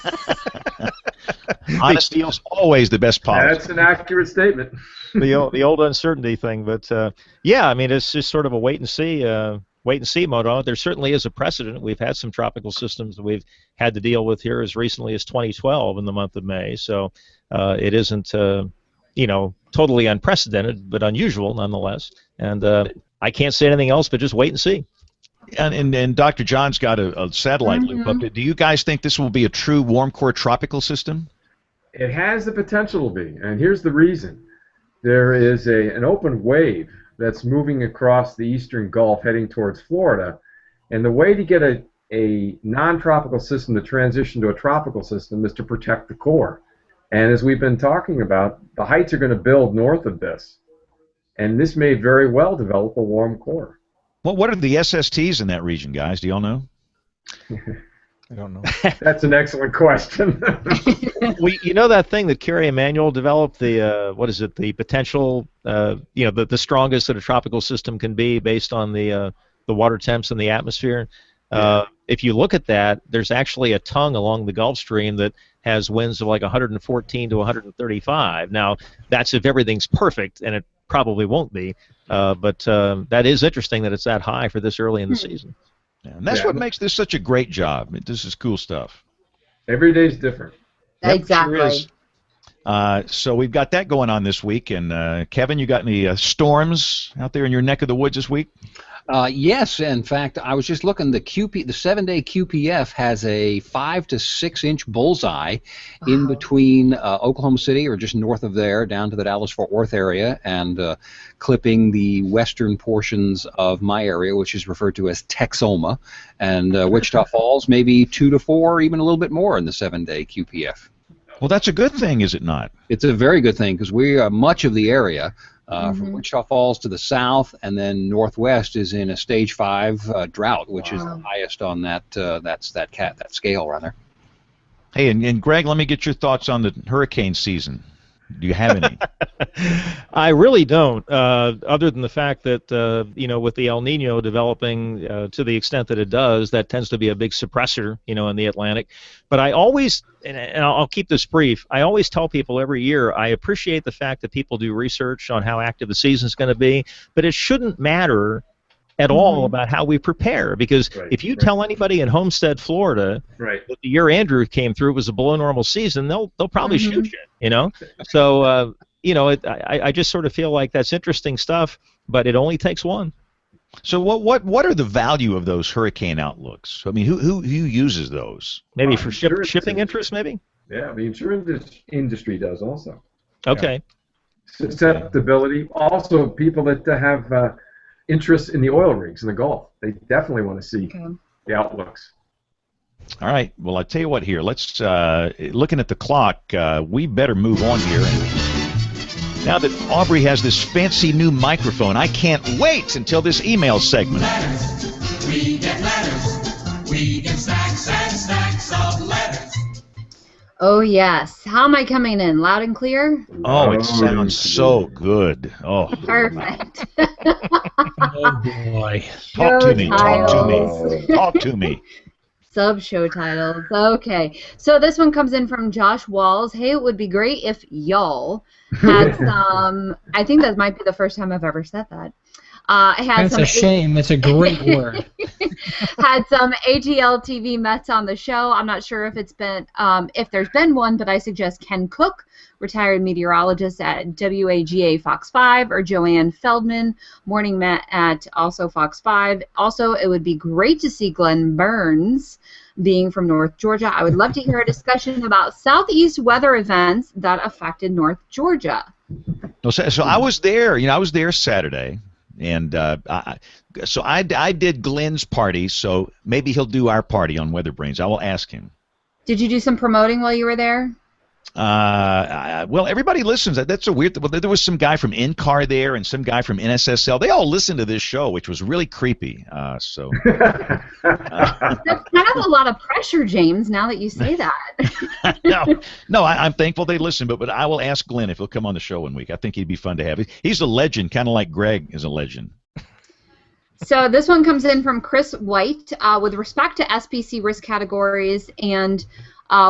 [SPEAKER 2] Honesty is always the best policy.
[SPEAKER 3] That's an accurate statement.
[SPEAKER 6] the old uncertainty thing, but yeah, I mean, it's just sort of a wait and see mode on it. There certainly is a precedent. We've had some tropical systems that we've had to deal with here as recently as 2012 in the month of May. So it isn't totally unprecedented, but unusual nonetheless. And I can't say anything else but just wait and see.
[SPEAKER 2] And Dr. John's got a satellite loop up there. Do you guys think this will be a true warm core tropical system?
[SPEAKER 3] It has the potential to be, and here's the reason. There is an open wave that's moving across the eastern Gulf heading towards Florida, and the way to get a non-tropical system to transition to a tropical system is to protect the core. And as we've been talking about, the heights are going to build north of this, and this may very well develop a warm core.
[SPEAKER 2] Well, what are the SSTs in that region, guys? Do y'all know?
[SPEAKER 7] I don't know.
[SPEAKER 3] That's an excellent question.
[SPEAKER 6] You know that thing that Kerry Emanuel developed, the what is it? The potential, the strongest that a tropical system can be based on the water temps in the atmosphere.
[SPEAKER 3] Yeah.
[SPEAKER 6] If you look at that, there's actually a tongue along the Gulf Stream that has winds of like 114 to 135. Now, that's if everything's perfect, and it probably won't be. But that is interesting that it's that high for this early in the season.
[SPEAKER 2] Yeah, and that's what makes this such a great job. This is cool stuff.
[SPEAKER 3] Every day's different.
[SPEAKER 2] Yep,
[SPEAKER 1] Exactly.
[SPEAKER 2] sure is. So we've got that going on this week. And Kevin, you got any storms out there in your neck of the woods this week?
[SPEAKER 4] Yes, in fact, I was just looking. The 7-day QPF has a 5 to 6 inch bullseye in between Oklahoma City, or just north of there, down to the Dallas-Fort Worth area, and clipping the western portions of my area, which is referred to as Texoma, and Wichita Falls, maybe 2 to 4, even a little bit more in the 7-day QPF.
[SPEAKER 2] Well, that's a good thing, is it not?
[SPEAKER 4] It's a very good thing, because we are much of the area. From Wichita Falls to the south, and then northwest is in a stage 5 drought, which is the highest on that scale, rather.
[SPEAKER 2] Hey, and Greg, let me get your thoughts on the hurricane season. Do you have any?
[SPEAKER 6] I really don't, other than the fact that, with the El Nino developing to the extent that it does, that tends to be a big suppressor, in the Atlantic. But I always, and I'll keep this brief, I always tell people every year, I appreciate the fact that people do research on how active the season's going to be, but it shouldn't matter at all about how we prepare, because if you tell anybody in Homestead, Florida, that the year Andrew came through was a below normal season, they'll probably shoot you, So, I just sort of feel like that's interesting stuff, but it only takes one.
[SPEAKER 2] So what are the value of those hurricane outlooks? I mean, who uses those?
[SPEAKER 6] Maybe for shipping interest, maybe?
[SPEAKER 3] Yeah, the insurance industry does also.
[SPEAKER 6] Okay.
[SPEAKER 3] Susceptibility. Also, people that have interest in the oil rigs in the Gulf, they definitely want to see the outlooks.
[SPEAKER 2] All right. Well, I tell you what. Here, let's looking at the clock. We better move on here. Now that Aubrey has this fancy new microphone, I can't wait until this email segment.
[SPEAKER 12] Letters. We get letters. We get stacks and stacks of letters.
[SPEAKER 1] Oh, yes. How am I coming in? Loud and clear?
[SPEAKER 2] Oh, it sounds so good. Oh.
[SPEAKER 1] Perfect.
[SPEAKER 5] Oh, boy.
[SPEAKER 2] Talk to me. Talk to me. Talk to me.
[SPEAKER 1] Sub-show titles. Okay. So this one comes in from Josh Walls. Hey, it would be great if y'all had some... I think that might be the first time I've ever said that.
[SPEAKER 5] That's a shame. It's a great word.
[SPEAKER 1] Had some ATL TV Mets on the show. I'm not sure if it's been, if there's been one, but I suggest Ken Cook, retired meteorologist at WAGA Fox 5, or Joanne Feldman, morning Met at also Fox 5. Also, it would be great to see Glenn Burns, being from North Georgia. I would love to hear a discussion about southeast weather events that affected North Georgia.
[SPEAKER 2] So I was there. I was there Saturday. And so I did Glenn's party, so maybe he'll do our party on WeatherBrains. I will ask him.
[SPEAKER 1] Did you do some promoting while you were there?
[SPEAKER 2] Well, everybody listens. That's a weird. Well, there was some guy from NCAR there, and some guy from NSSL. They all listened to this show, which was really creepy.
[SPEAKER 1] That's kind of a lot of pressure, James. Now that you say that.
[SPEAKER 2] No, I'm thankful they listen. But I will ask Glenn if he'll come on the show one week. I think he'd be fun to have. He's a legend, kind of like Greg is a legend.
[SPEAKER 1] So this one comes in from Chris White with respect to SPC risk categories and.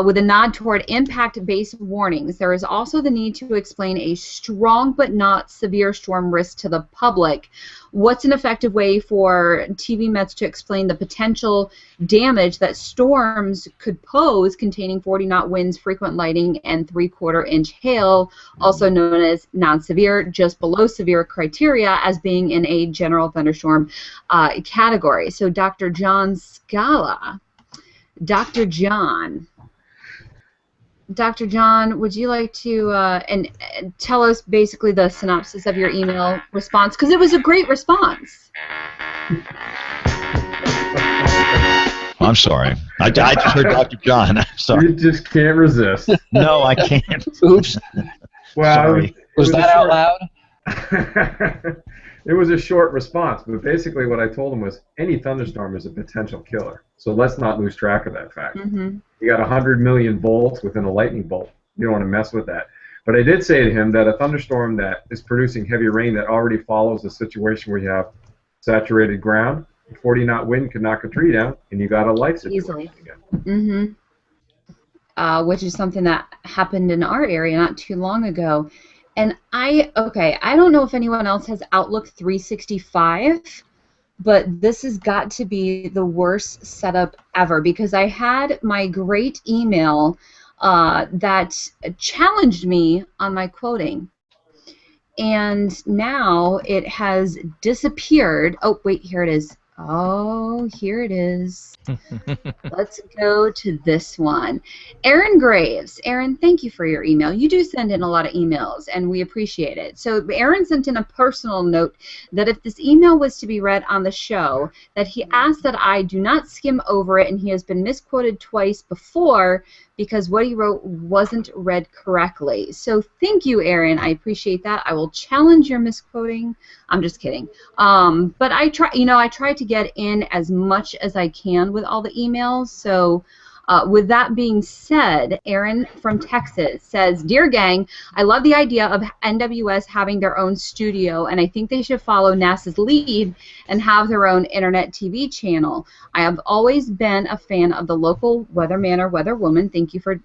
[SPEAKER 1] With a nod toward impact-based warnings. There is also the need to explain a strong but not severe storm risk to the public. What's an effective way for TV Mets to explain the potential damage that storms could pose containing 40-knot winds, frequent lightning, and 3/4-inch hail, also known as non-severe, just below severe criteria as being in a general thunderstorm category? So Dr. John Scala. Dr. John, would you like to and tell us basically the synopsis of your email response? Because it was a great response.
[SPEAKER 2] I'm sorry. I just heard Dr. John. I'm sorry.
[SPEAKER 3] You just can't resist.
[SPEAKER 2] No, I can't.
[SPEAKER 4] Oops.
[SPEAKER 3] Well,
[SPEAKER 2] sorry.
[SPEAKER 4] Was that out loud?
[SPEAKER 3] It was a short response, but basically what I told him was any thunderstorm is a potential killer. So let's not lose track of that fact.
[SPEAKER 1] Mm-hmm.
[SPEAKER 3] You got 100 million volts within a lightning bolt. You don't want to mess with that. But I did say to him that a thunderstorm that is producing heavy rain that already follows a situation where you have saturated ground, a 40-knot wind can knock a tree down, and you got a life situation.
[SPEAKER 1] Easily. Mm-hmm. Which is something that happened in our area not too long ago. And I don't know if anyone else has Outlook 365, but this has got to be the worst setup ever because I had my great email that challenged me on my quoting. And now it has disappeared. Oh, wait, here it is. Oh, here it is. Let's go to this one. Aaron Graves. Aaron, thank you for your email. You do send in a lot of emails, and we appreciate it. So Aaron sent in a personal note that if this email was to be read on the show, that he asked that I do not skim over it, and he has been misquoted twice before because what he wrote wasn't read correctly. So thank you, Aaron. I appreciate that. I will challenge your misquoting. I'm just kidding. But I try to get in as much as I can with all the emails. So with that being said, Aaron from Texas says, "Dear gang, I love the idea of NWS having their own studio, and I think they should follow NASA's lead and have their own internet TV channel. I have always been a fan of the local weatherman or weatherwoman." Thank you for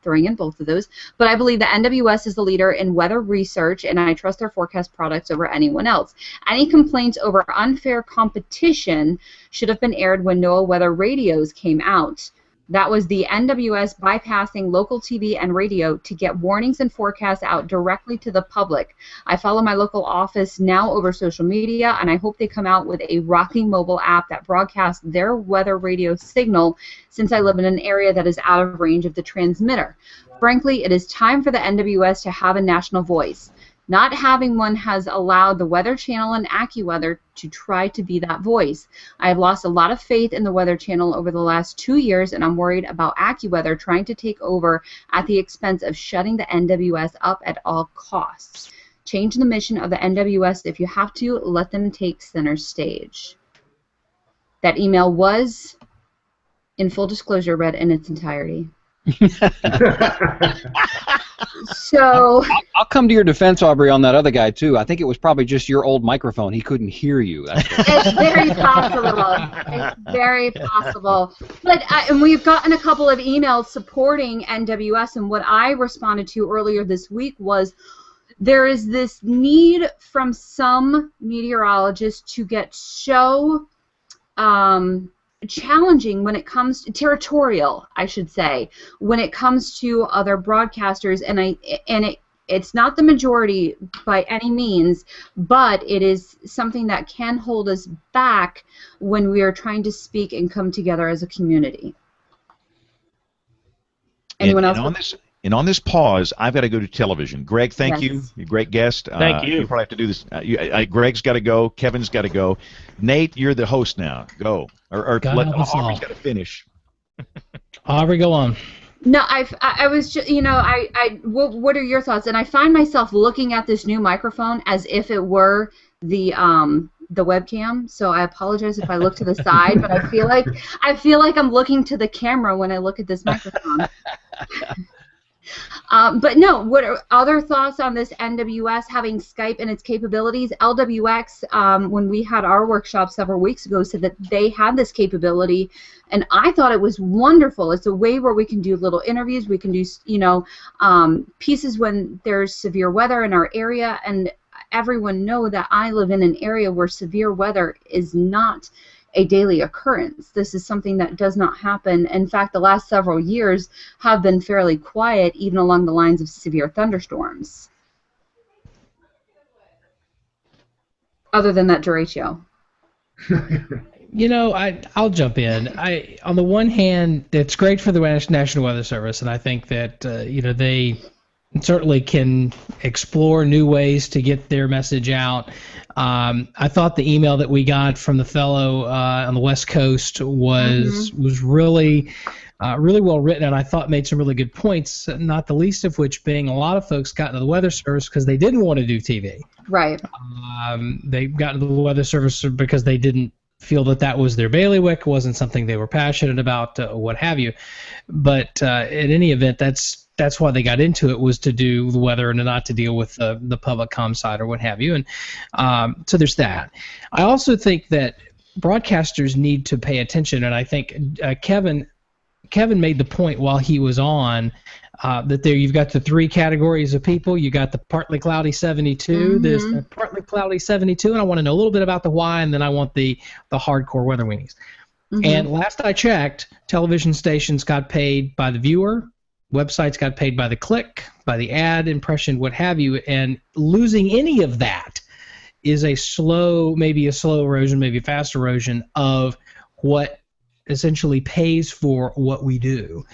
[SPEAKER 1] throwing in both of those. "But I believe the NWS is the leader in weather research, and I trust their forecast products over anyone else. Any complaints over unfair competition should have been aired when NOAA weather radios came out. That was the NWS bypassing local TV and radio to get warnings and forecasts out directly to the public. I follow my local office now over social media, and I hope they come out with a rocking mobile app that broadcasts their weather radio signal, since I live in an area that is out of range of the transmitter. Frankly, it is time for the NWS to have a national voice. Not having one has allowed the Weather Channel and AccuWeather to try to be that voice. I have lost a lot of faith in the Weather Channel over the last 2 years, and I'm worried about AccuWeather trying to take over at the expense of shutting the NWS up at all costs. Change the mission of the NWS if you have to. Let them take center stage." That email was, in full disclosure, read in its entirety. So
[SPEAKER 4] I'll come to your defense, Aubrey, on that other guy too. I think it was probably just your old microphone. He couldn't hear you.
[SPEAKER 1] It's very possible. It's very possible. But and we've gotten a couple of emails supporting NWS, and what I responded to earlier this week was there is this need from some meteorologists to get so challenging when it comes to territorial, I should say, when it comes to other broadcasters, and it's not the majority by any means, but it is something that can hold us back when we are trying to speak and come together as a community. Anyone else?
[SPEAKER 2] And on this pause, I've got to go to television. Greg, thank you. You're a great guest.
[SPEAKER 6] Thank you.
[SPEAKER 2] You probably have to do this. Greg's got to go. Kevin's got to go. Nate, you're the host now. Go. Or let Aubrey's got to finish.
[SPEAKER 5] Aubrey, go on.
[SPEAKER 1] No, I was just, what are your thoughts? And I find myself looking at this new microphone as if it were the webcam. So I apologize if I look to the side, but I feel like I'm looking to the camera when I look at this microphone. But no, what are other thoughts on this NWS having Skype and its capabilities? LWX, when we had our workshop several weeks ago, said that they had this capability, and I thought it was wonderful. It's a way where we can do little interviews, we can do, pieces when there's severe weather in our area, and everyone know that I live in an area where severe weather is not a daily occurrence. This is something that does not happen. In fact, the last several years have been fairly quiet, even along the lines of severe thunderstorms. Other than that derecho.
[SPEAKER 5] I'll jump in. On the one hand, it's great for the National Weather Service, and I think that they certainly can explore new ways to get their message out. I thought the email that we got from the fellow on the West Coast was really well written, and I thought made some really good points, not the least of which being a lot of folks got into the Weather Service because they didn't want to do TV.
[SPEAKER 1] Right.
[SPEAKER 5] They got into the Weather Service because they didn't feel that was their bailiwick, wasn't something they were passionate about, what have you. But in any event, that's why they got into it, was to do the weather and not to deal with the public comm side or what have you. And so there's that. I also think that broadcasters need to pay attention, and I think Kevin made the point while he was on that there you've got the three categories of people. You got the partly cloudy 72. There's the partly cloudy 72, and I want to know a little bit about the why, and then I want the hardcore weather weenies. And last I checked, television stations got paid by the viewer. Websites got paid by the click, by the ad impression, what have you, and losing any of that is maybe a slow erosion, maybe a fast erosion of what essentially pays for what we do.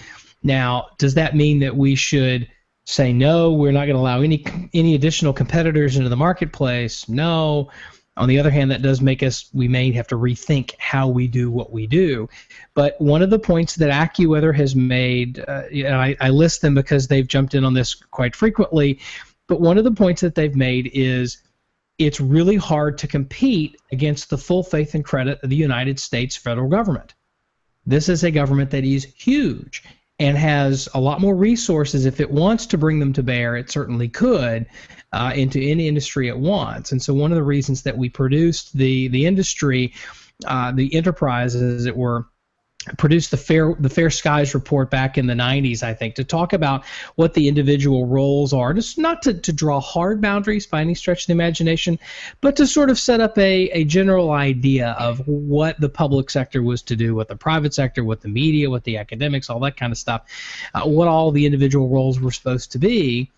[SPEAKER 5] Now, does that mean that we should say, no, we're not going to allow any additional competitors into the marketplace? No. On the other hand, that does make we may have to rethink how we do what we do. But one of the points that AccuWeather has made, and I list them because they've jumped in on this quite frequently, but one of the points that they've made is it's really hard to compete against the full faith and credit of the United States federal government. This is a government that is huge and has a lot more resources. If it wants to bring them to bear, it certainly could into any industry it wants. And so one of the reasons that we produced the industry, the enterprise, as it were, produced the Fair Skies report back in the 90s, I think, to talk about what the individual roles are. Just not to draw hard boundaries by any stretch of the imagination, but to sort of set up a general idea of what the public sector was to do, what the private sector, what the media, what the academics, all that kind of stuff, what all the individual roles were supposed to be.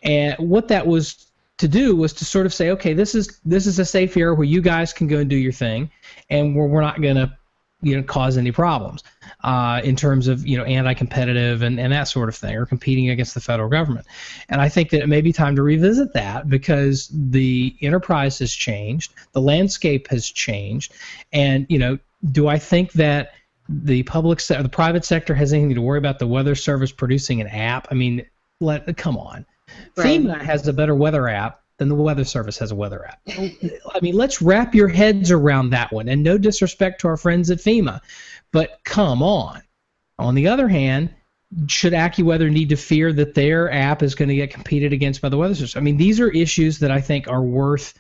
[SPEAKER 5] And what that was to do was to sort of say, okay, this is a safe area where you guys can go and do your thing, and we're not going to cause any problems in terms of anti-competitive and that sort of thing, or competing against the federal government. And I think that it may be time to revisit that, because the enterprise has changed, the landscape has changed, and do I think that the private sector has anything to worry about the Weather Service producing an app? I mean, come on. Right. FEMA has a better weather app than the Weather Service has a weather app. I mean, let's wrap your heads around that one. And no disrespect to our friends at FEMA, but come on. On the other hand, should AccuWeather need to fear that their app is going to get competed against by the Weather Service? I mean, these are issues that I think are worth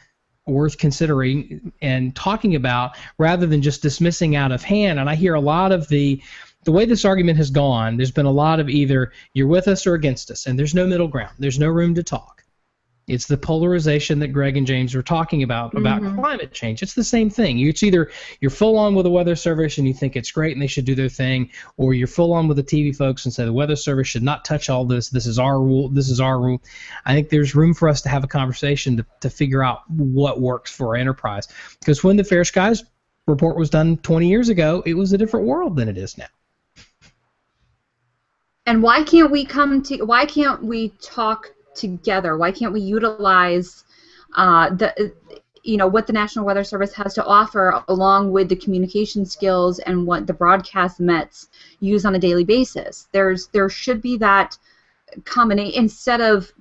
[SPEAKER 5] considering and talking about, rather than just dismissing out of hand. And I hear a lot of the way this argument has gone, there's been a lot of either you're with us or against us, and there's no middle ground. There's no room to talk. It's the polarization that Greg and James were talking about climate change. It's the same thing. It's either you're full on with the Weather Service and you think it's great and they should do their thing, or you're full on with the TV folks and say the Weather Service should not touch all this. This is our rule. This is our rule. I think there's room for us to have a conversation to figure out what works for our enterprise. Because when the Fair Skies report was done 20 years ago, it was a different world than it is now.
[SPEAKER 1] And why can't we talk together? Why can't we utilize what the National Weather Service has to offer, along with the communication skills and what the broadcast Mets use on a daily basis. There should be that combination instead of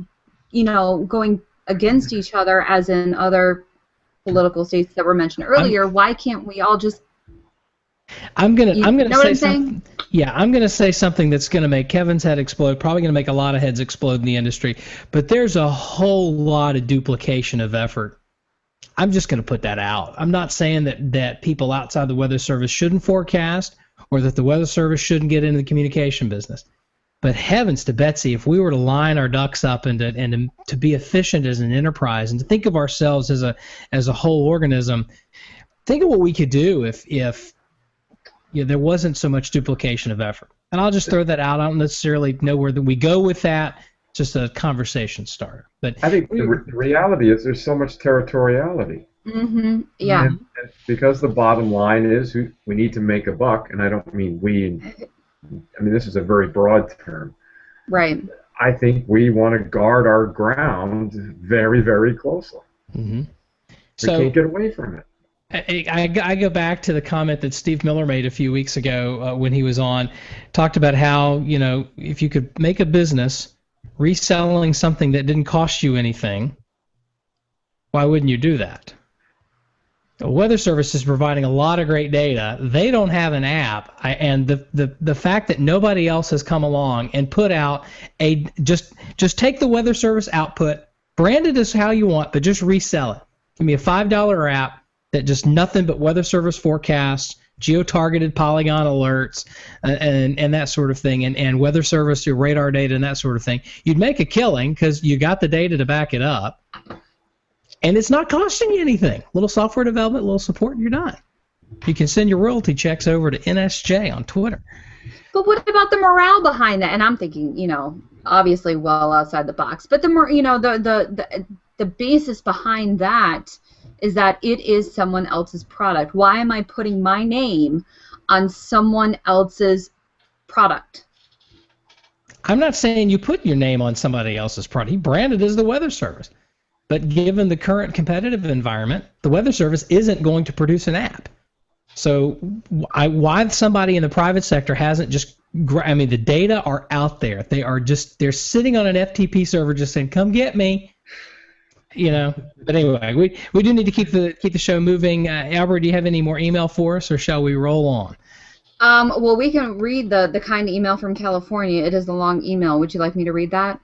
[SPEAKER 1] going against each other as in other political states that were mentioned earlier. Why can't we all just?
[SPEAKER 5] I'm gonna say
[SPEAKER 1] something.
[SPEAKER 5] Yeah, I'm gonna say something that's gonna make Kevin's head explode. Probably gonna make a lot of heads explode in the industry. But there's a whole lot of duplication of effort. I'm just gonna put that out. I'm not saying that people outside the Weather Service shouldn't forecast or that the Weather Service shouldn't get into the communication business. But heavens to Betsy, if we were to line our ducks up and to be efficient as an enterprise and to think of ourselves as a whole organism, think of what we could do if there wasn't so much duplication of effort. And I'll just throw that out. I don't necessarily know where we go with that. Just a conversation starter. But
[SPEAKER 3] I think the reality is there's so much territoriality.
[SPEAKER 1] Mm-hmm. Yeah.
[SPEAKER 3] And because the bottom line is we need to make a buck, and I don't mean we. I mean, this is a very broad term.
[SPEAKER 1] Right.
[SPEAKER 3] I think we want to guard our ground very, very closely.
[SPEAKER 5] Mm-hmm.
[SPEAKER 3] We can't get away from it.
[SPEAKER 5] I go back to the comment that Steve Miller made a few weeks ago when he was on, talked about how, if you could make a business reselling something that didn't cost you anything, why wouldn't you do that? The Weather Service is providing a lot of great data. They don't have an app, and the fact that nobody else has come along and put out just take the Weather Service output, brand it as how you want, but just resell it. Give me a $5 app that just nothing but Weather Service forecasts, geo-targeted polygon alerts, and that sort of thing, and Weather Service, your radar data, and that sort of thing. You'd make a killing because you got the data to back it up. And it's not costing you anything. Little software development, little support, and you're done. You can send your royalty checks over to NSJ on Twitter.
[SPEAKER 1] But what about the morale behind that? And I'm thinking, obviously well outside the box. But the basis behind that is that it is someone else's product. Why am I putting my name on someone else's product?
[SPEAKER 5] I'm not saying you put your name on somebody else's product. He branded as the Weather Service. But given the current competitive environment, the Weather Service isn't going to produce an app. So why somebody in the private sector hasn't just the data are out there. They're sitting on an FTP server just saying, come get me. But anyway, we do need to keep the show moving. Albert, do you have any more email for us, or shall we roll on?
[SPEAKER 1] Well, we can read the kind email from California. It is a long email. Would you like me to read that?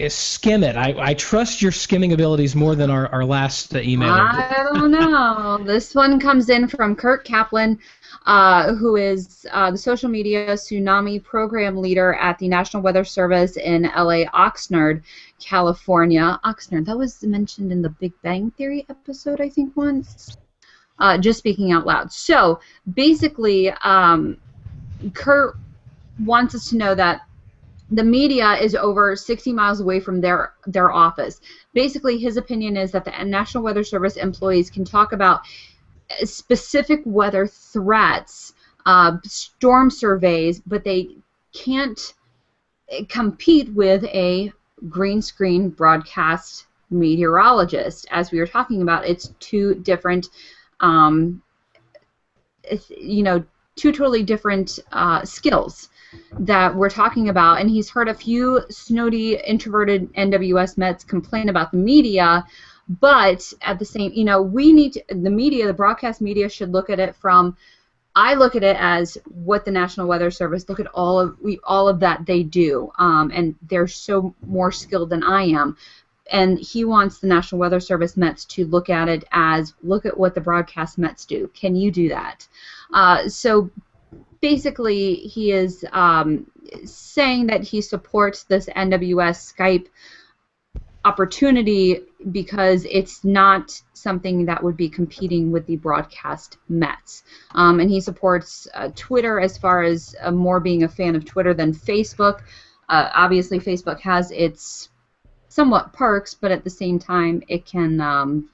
[SPEAKER 5] Skim it. I trust your skimming abilities more than our last email.
[SPEAKER 1] I don't know. This one comes in from Kurt Kaplan, who is the social media tsunami program leader at the National Weather Service in LA Oxnard, California. Oxnard, that was mentioned in the Big Bang Theory episode, I think, once. Just speaking out loud. So basically, Kurt wants us to know that the media is over 60 miles away from their office. Basically, his opinion is that the National Weather Service employees can talk about specific weather threats, storm surveys, but they can't compete with a green screen broadcast meteorologist. As we were talking about, it's two different two totally different skills that we're talking about. And he's heard a few snooty, introverted NWS Mets complain about the media, but at the same, we need to, the broadcast media should look at it from, I look at it as what the National Weather Service, look at all of that they do, and they're so more skilled than I am. And he wants the National Weather Service Mets to look at it as, look at what the broadcast Mets do. Can you do that? So basically, he is saying that he supports this NWS Skype opportunity because it's not something that would be competing with the broadcast Mets. And he supports Twitter as far as more being a fan of Twitter than Facebook. Obviously, Facebook has its somewhat perks, but at the same time, it can,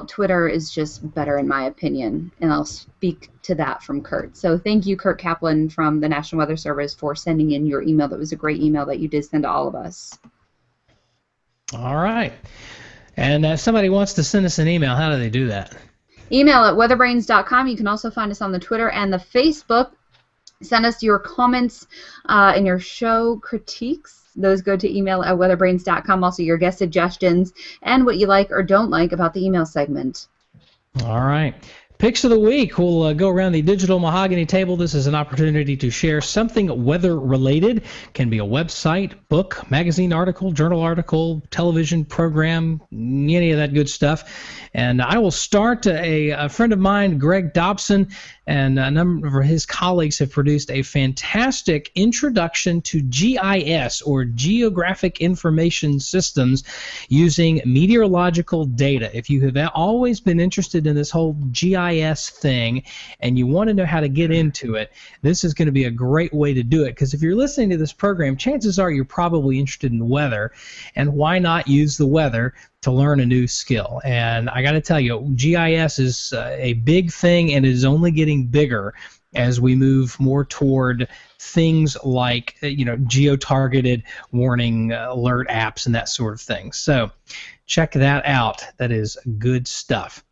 [SPEAKER 1] Twitter is just better in my opinion, and I'll speak to that from Kurt. So thank you, Kurt Kaplan from the National Weather Service, for sending in your email. That was a great email that you did send to all of us.
[SPEAKER 5] All right. And if somebody wants to send us an email, how do they do that?
[SPEAKER 1] Email at weatherbrains.com. You can also find us on the Twitter and the Facebook. Send us your comments and your show critiques. Those go to email at weatherbrains.com. Also, your guest suggestions and what you like or don't like about the email segment.
[SPEAKER 5] All right. Picks of the week. We'll go around the digital mahogany table. This is an opportunity to share something weather-related. Can be a website, book, magazine article, journal article, television program, any of that good stuff. And I will start. A friend of mine, Greg Dobson, and a number of his colleagues have produced a fantastic introduction to GIS, or Geographic Information Systems, using meteorological data. If you have always been interested in this whole GIS thing and you want to know how to get into it, this is going to be a great way to do it, because if you're listening to this program, chances are you're probably interested in the weather, and why not use the weather to learn a new skill? And I got to tell you, GIS is a big thing, and it is only getting bigger as we move more toward things like geo-targeted warning alert apps and that sort of thing. So check that out. That is good stuff.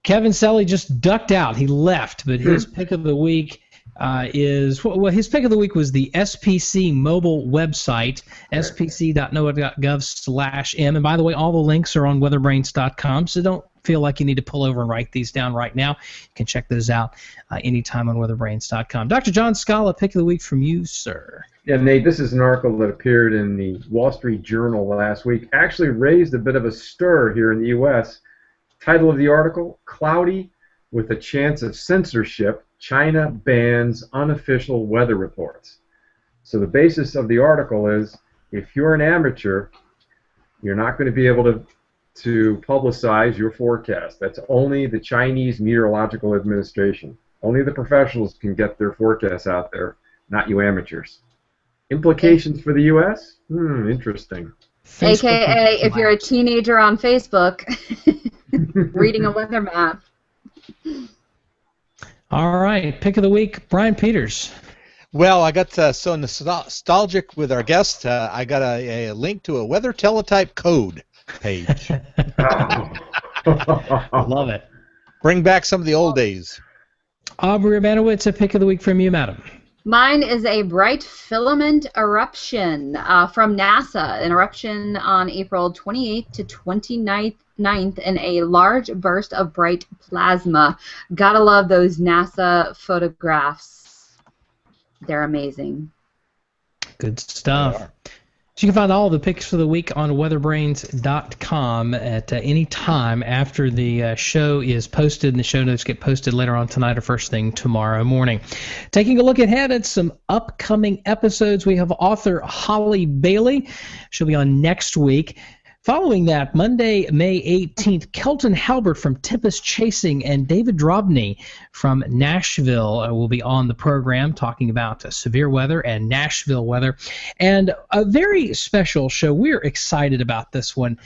[SPEAKER 5] Kevin Selly just ducked out. He left, but his pick of the week his pick of the week was the SPC mobile website, spc.noaa.gov/m. And by the way, all the links are on weatherbrains.com, so don't feel like you need to pull over and write these down right now. You can check those out anytime on weatherbrains.com. Dr. John Scala, pick of the week from you, sir.
[SPEAKER 3] Yeah, Nate, this is an article that appeared in the Wall Street Journal last week. Actually raised a bit of a stir here in the U.S. Title of the article, Cloudy with a Chance of Censorship, China Bans Unofficial Weather Reports. So the basis of the article is, if you're an amateur, you're not going to be able to publicize your forecast. That's only the Chinese Meteorological Administration. Only the professionals can get their forecasts out there, not you amateurs. Implications for the U.S.? Interesting.
[SPEAKER 1] AKA, if you're a teenager on Facebook reading a weather map.
[SPEAKER 5] All right, pick of the week, Brian Peters.
[SPEAKER 7] Well, I got so nostalgic with our guest. I got a link to a weather teletype code page.
[SPEAKER 5] Love it.
[SPEAKER 7] Bring back some of the old days.
[SPEAKER 5] Aubrey Rabanowitz, a pick of the week from you, madam.
[SPEAKER 1] Mine is a bright filament eruption from NASA, an eruption on April 28th to 29th in a large burst of bright plasma. Gotta love those NASA photographs. They're amazing.
[SPEAKER 5] Good stuff. So you can find all the picks for the week on weatherbrains.com at any time after the show is posted, and the show notes get posted later on tonight or first thing tomorrow morning. Taking a look ahead at some upcoming episodes, we have author Holly Bailey. She'll be on next week. Following that, Monday, May 18th, Kelton Halbert from Tempest Chasing and David Drobny from Nashville will be on the program talking about severe weather and Nashville weather. And a very special show. We're excited about this one.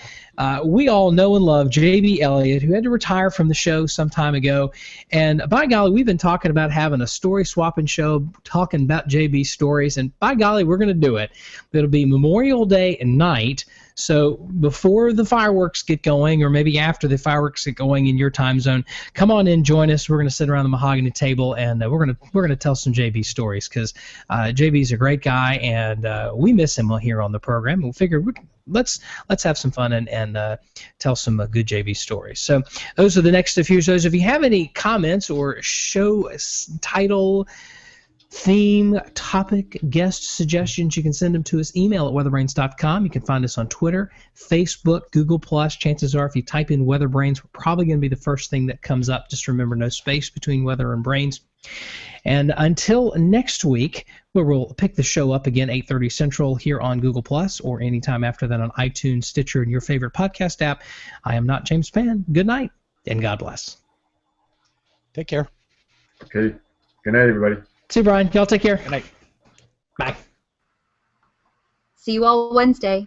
[SPEAKER 5] We all know and love J.B. Elliott, who had to retire from the show some time ago. And by golly, we've been talking about having a story swapping show, talking about J.B. stories. And by golly, we're going to do it. It'll be Memorial Day night. So before the fireworks get going, or maybe after the fireworks get going in your time zone, come on in, join us. We're going to sit around the mahogany table, and we're going to tell some JB stories, because JB's a great guy, and we miss him here on the program. We figured let's have some fun and tell some good JB stories. So those are the next few shows. If you have any comments or show title, theme, topic, guest suggestions, you can send them to us. Email at weatherbrains.com. You can find us on Twitter, Facebook, Google+. Chances are if you type in WeatherBrains, we're probably going to be the first thing that comes up. Just remember, no space between weather and brains. And until next week, where we'll pick the show up again, 8:30 Central here on Google+, or anytime after that on iTunes, Stitcher, and your favorite podcast app, I am not James Spann. Good night, and God bless.
[SPEAKER 7] Take care.
[SPEAKER 3] Okay. Good night, everybody.
[SPEAKER 5] See you, Brian. Y'all take care.
[SPEAKER 7] Good night.
[SPEAKER 5] Bye.
[SPEAKER 1] See you all Wednesday.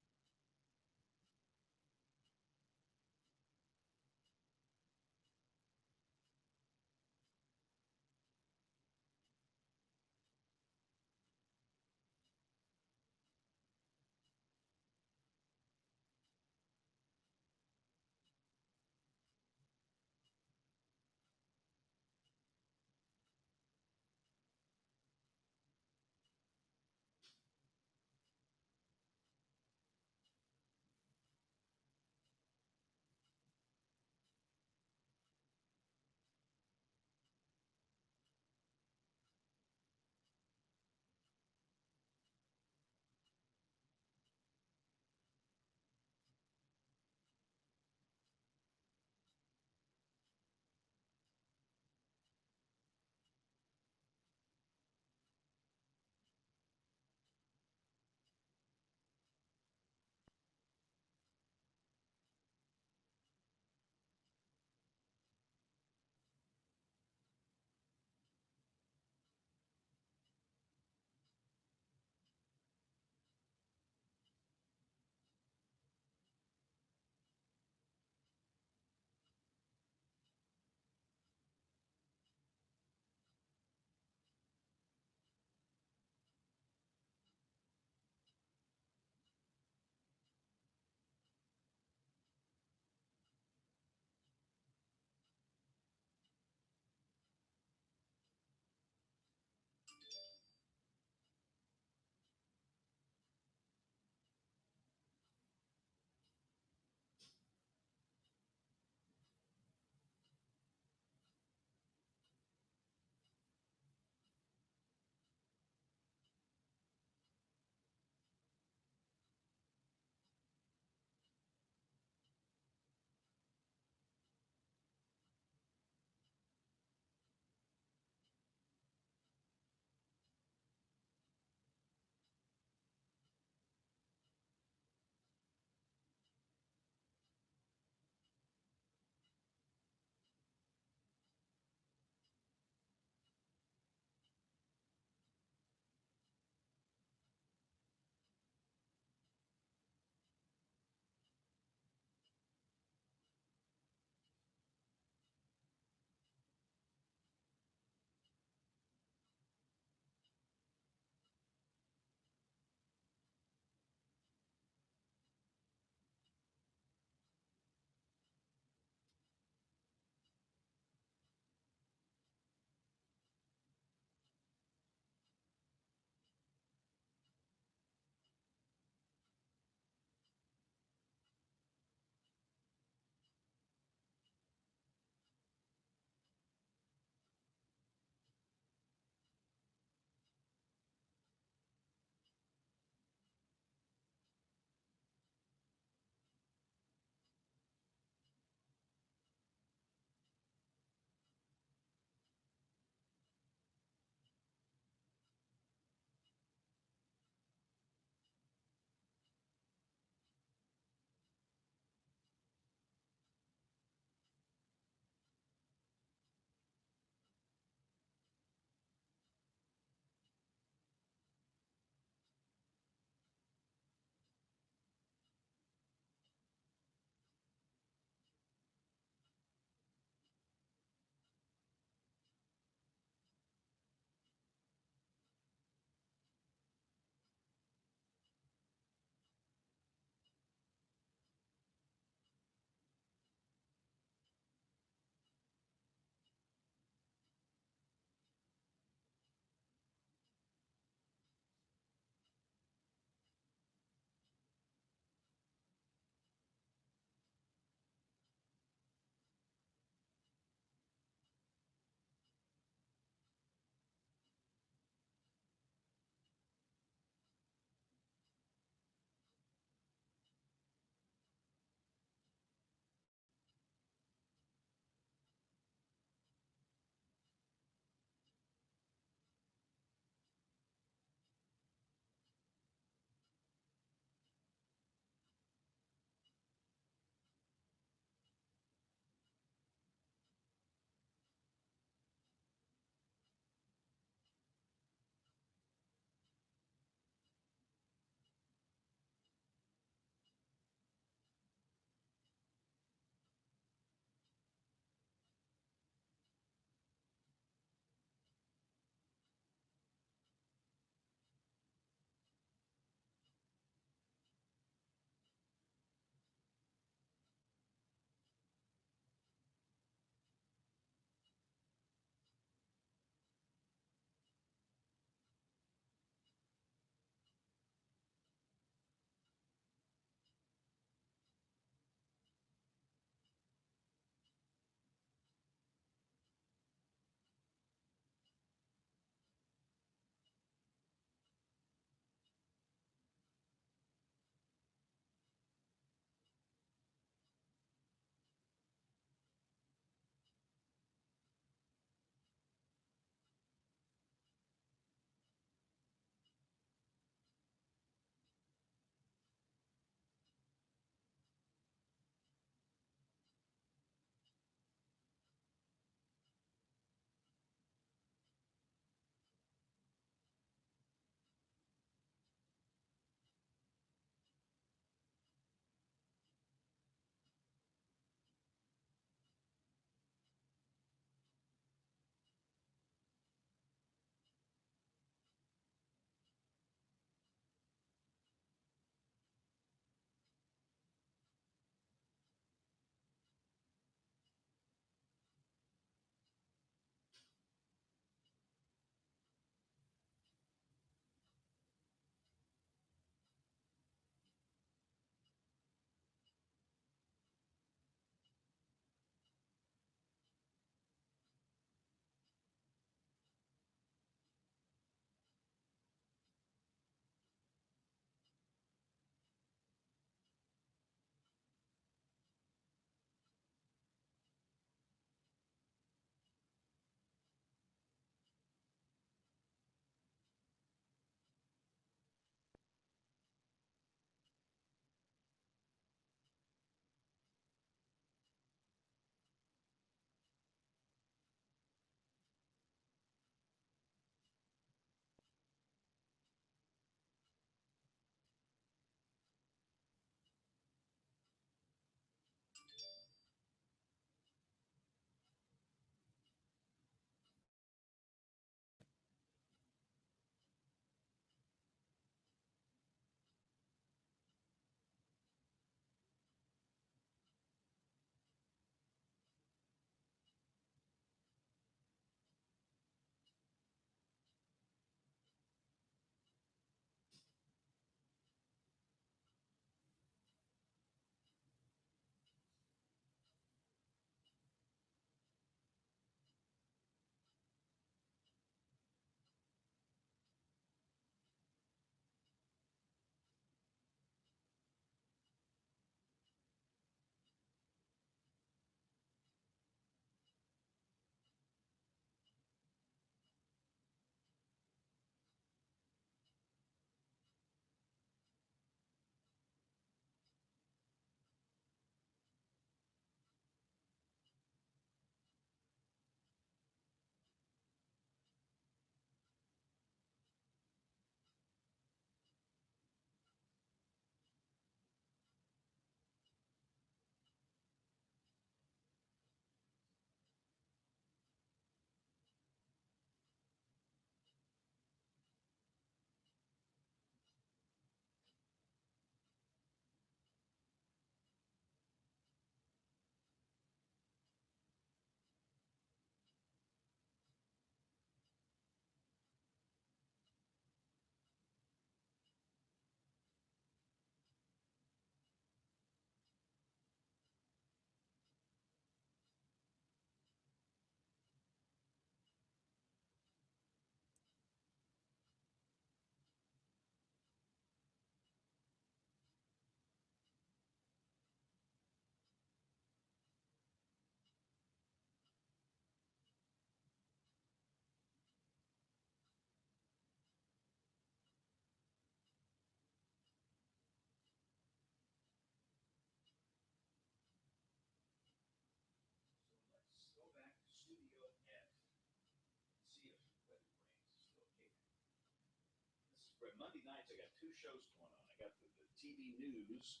[SPEAKER 2] Monday nights, I got two shows going on. I got the TV news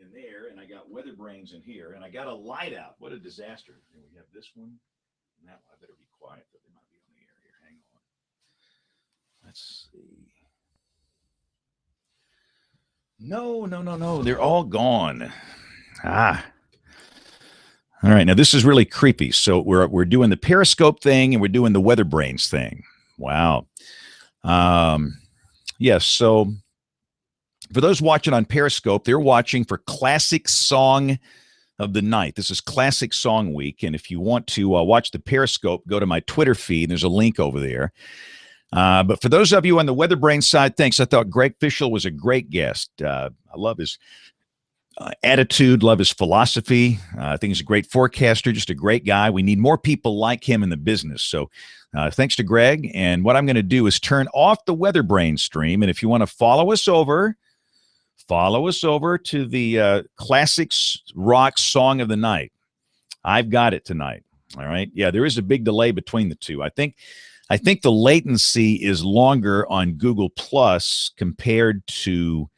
[SPEAKER 2] in there, and I got WeatherBrains in here, and I got a light out. What a disaster. And we have this one and that one. I better be quiet, though. They might be on the air here. Hang on. Let's see. No. They're all gone. Ah. All right. Now, this is really creepy. So we're doing the Periscope thing, and we're doing the WeatherBrains thing. Wow. Yes, so for those watching on Periscope, they're watching for Classic Song of the Night. This is Classic Song Week, and if you want to watch the Periscope, go to my Twitter feed. There's a link over there. But for those of you on the WeatherBrains side, thanks. I thought Greg Fishell was a great guest. I love his attitude, love his philosophy. I think he's a great forecaster, just a great guy. We need more people like him in the business. So thanks to Greg. And what I'm going to do is turn off the WeatherBrains stream. And if you want to follow us over to the Classics Rock Song of the Night. I've got it tonight. All right. Yeah, there is a big delay between the two. I think the latency is longer on Google Plus compared to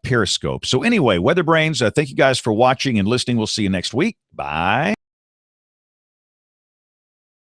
[SPEAKER 2] Periscope. So anyway, WeatherBrains, thank you guys for watching and listening. We'll see you next week. Bye.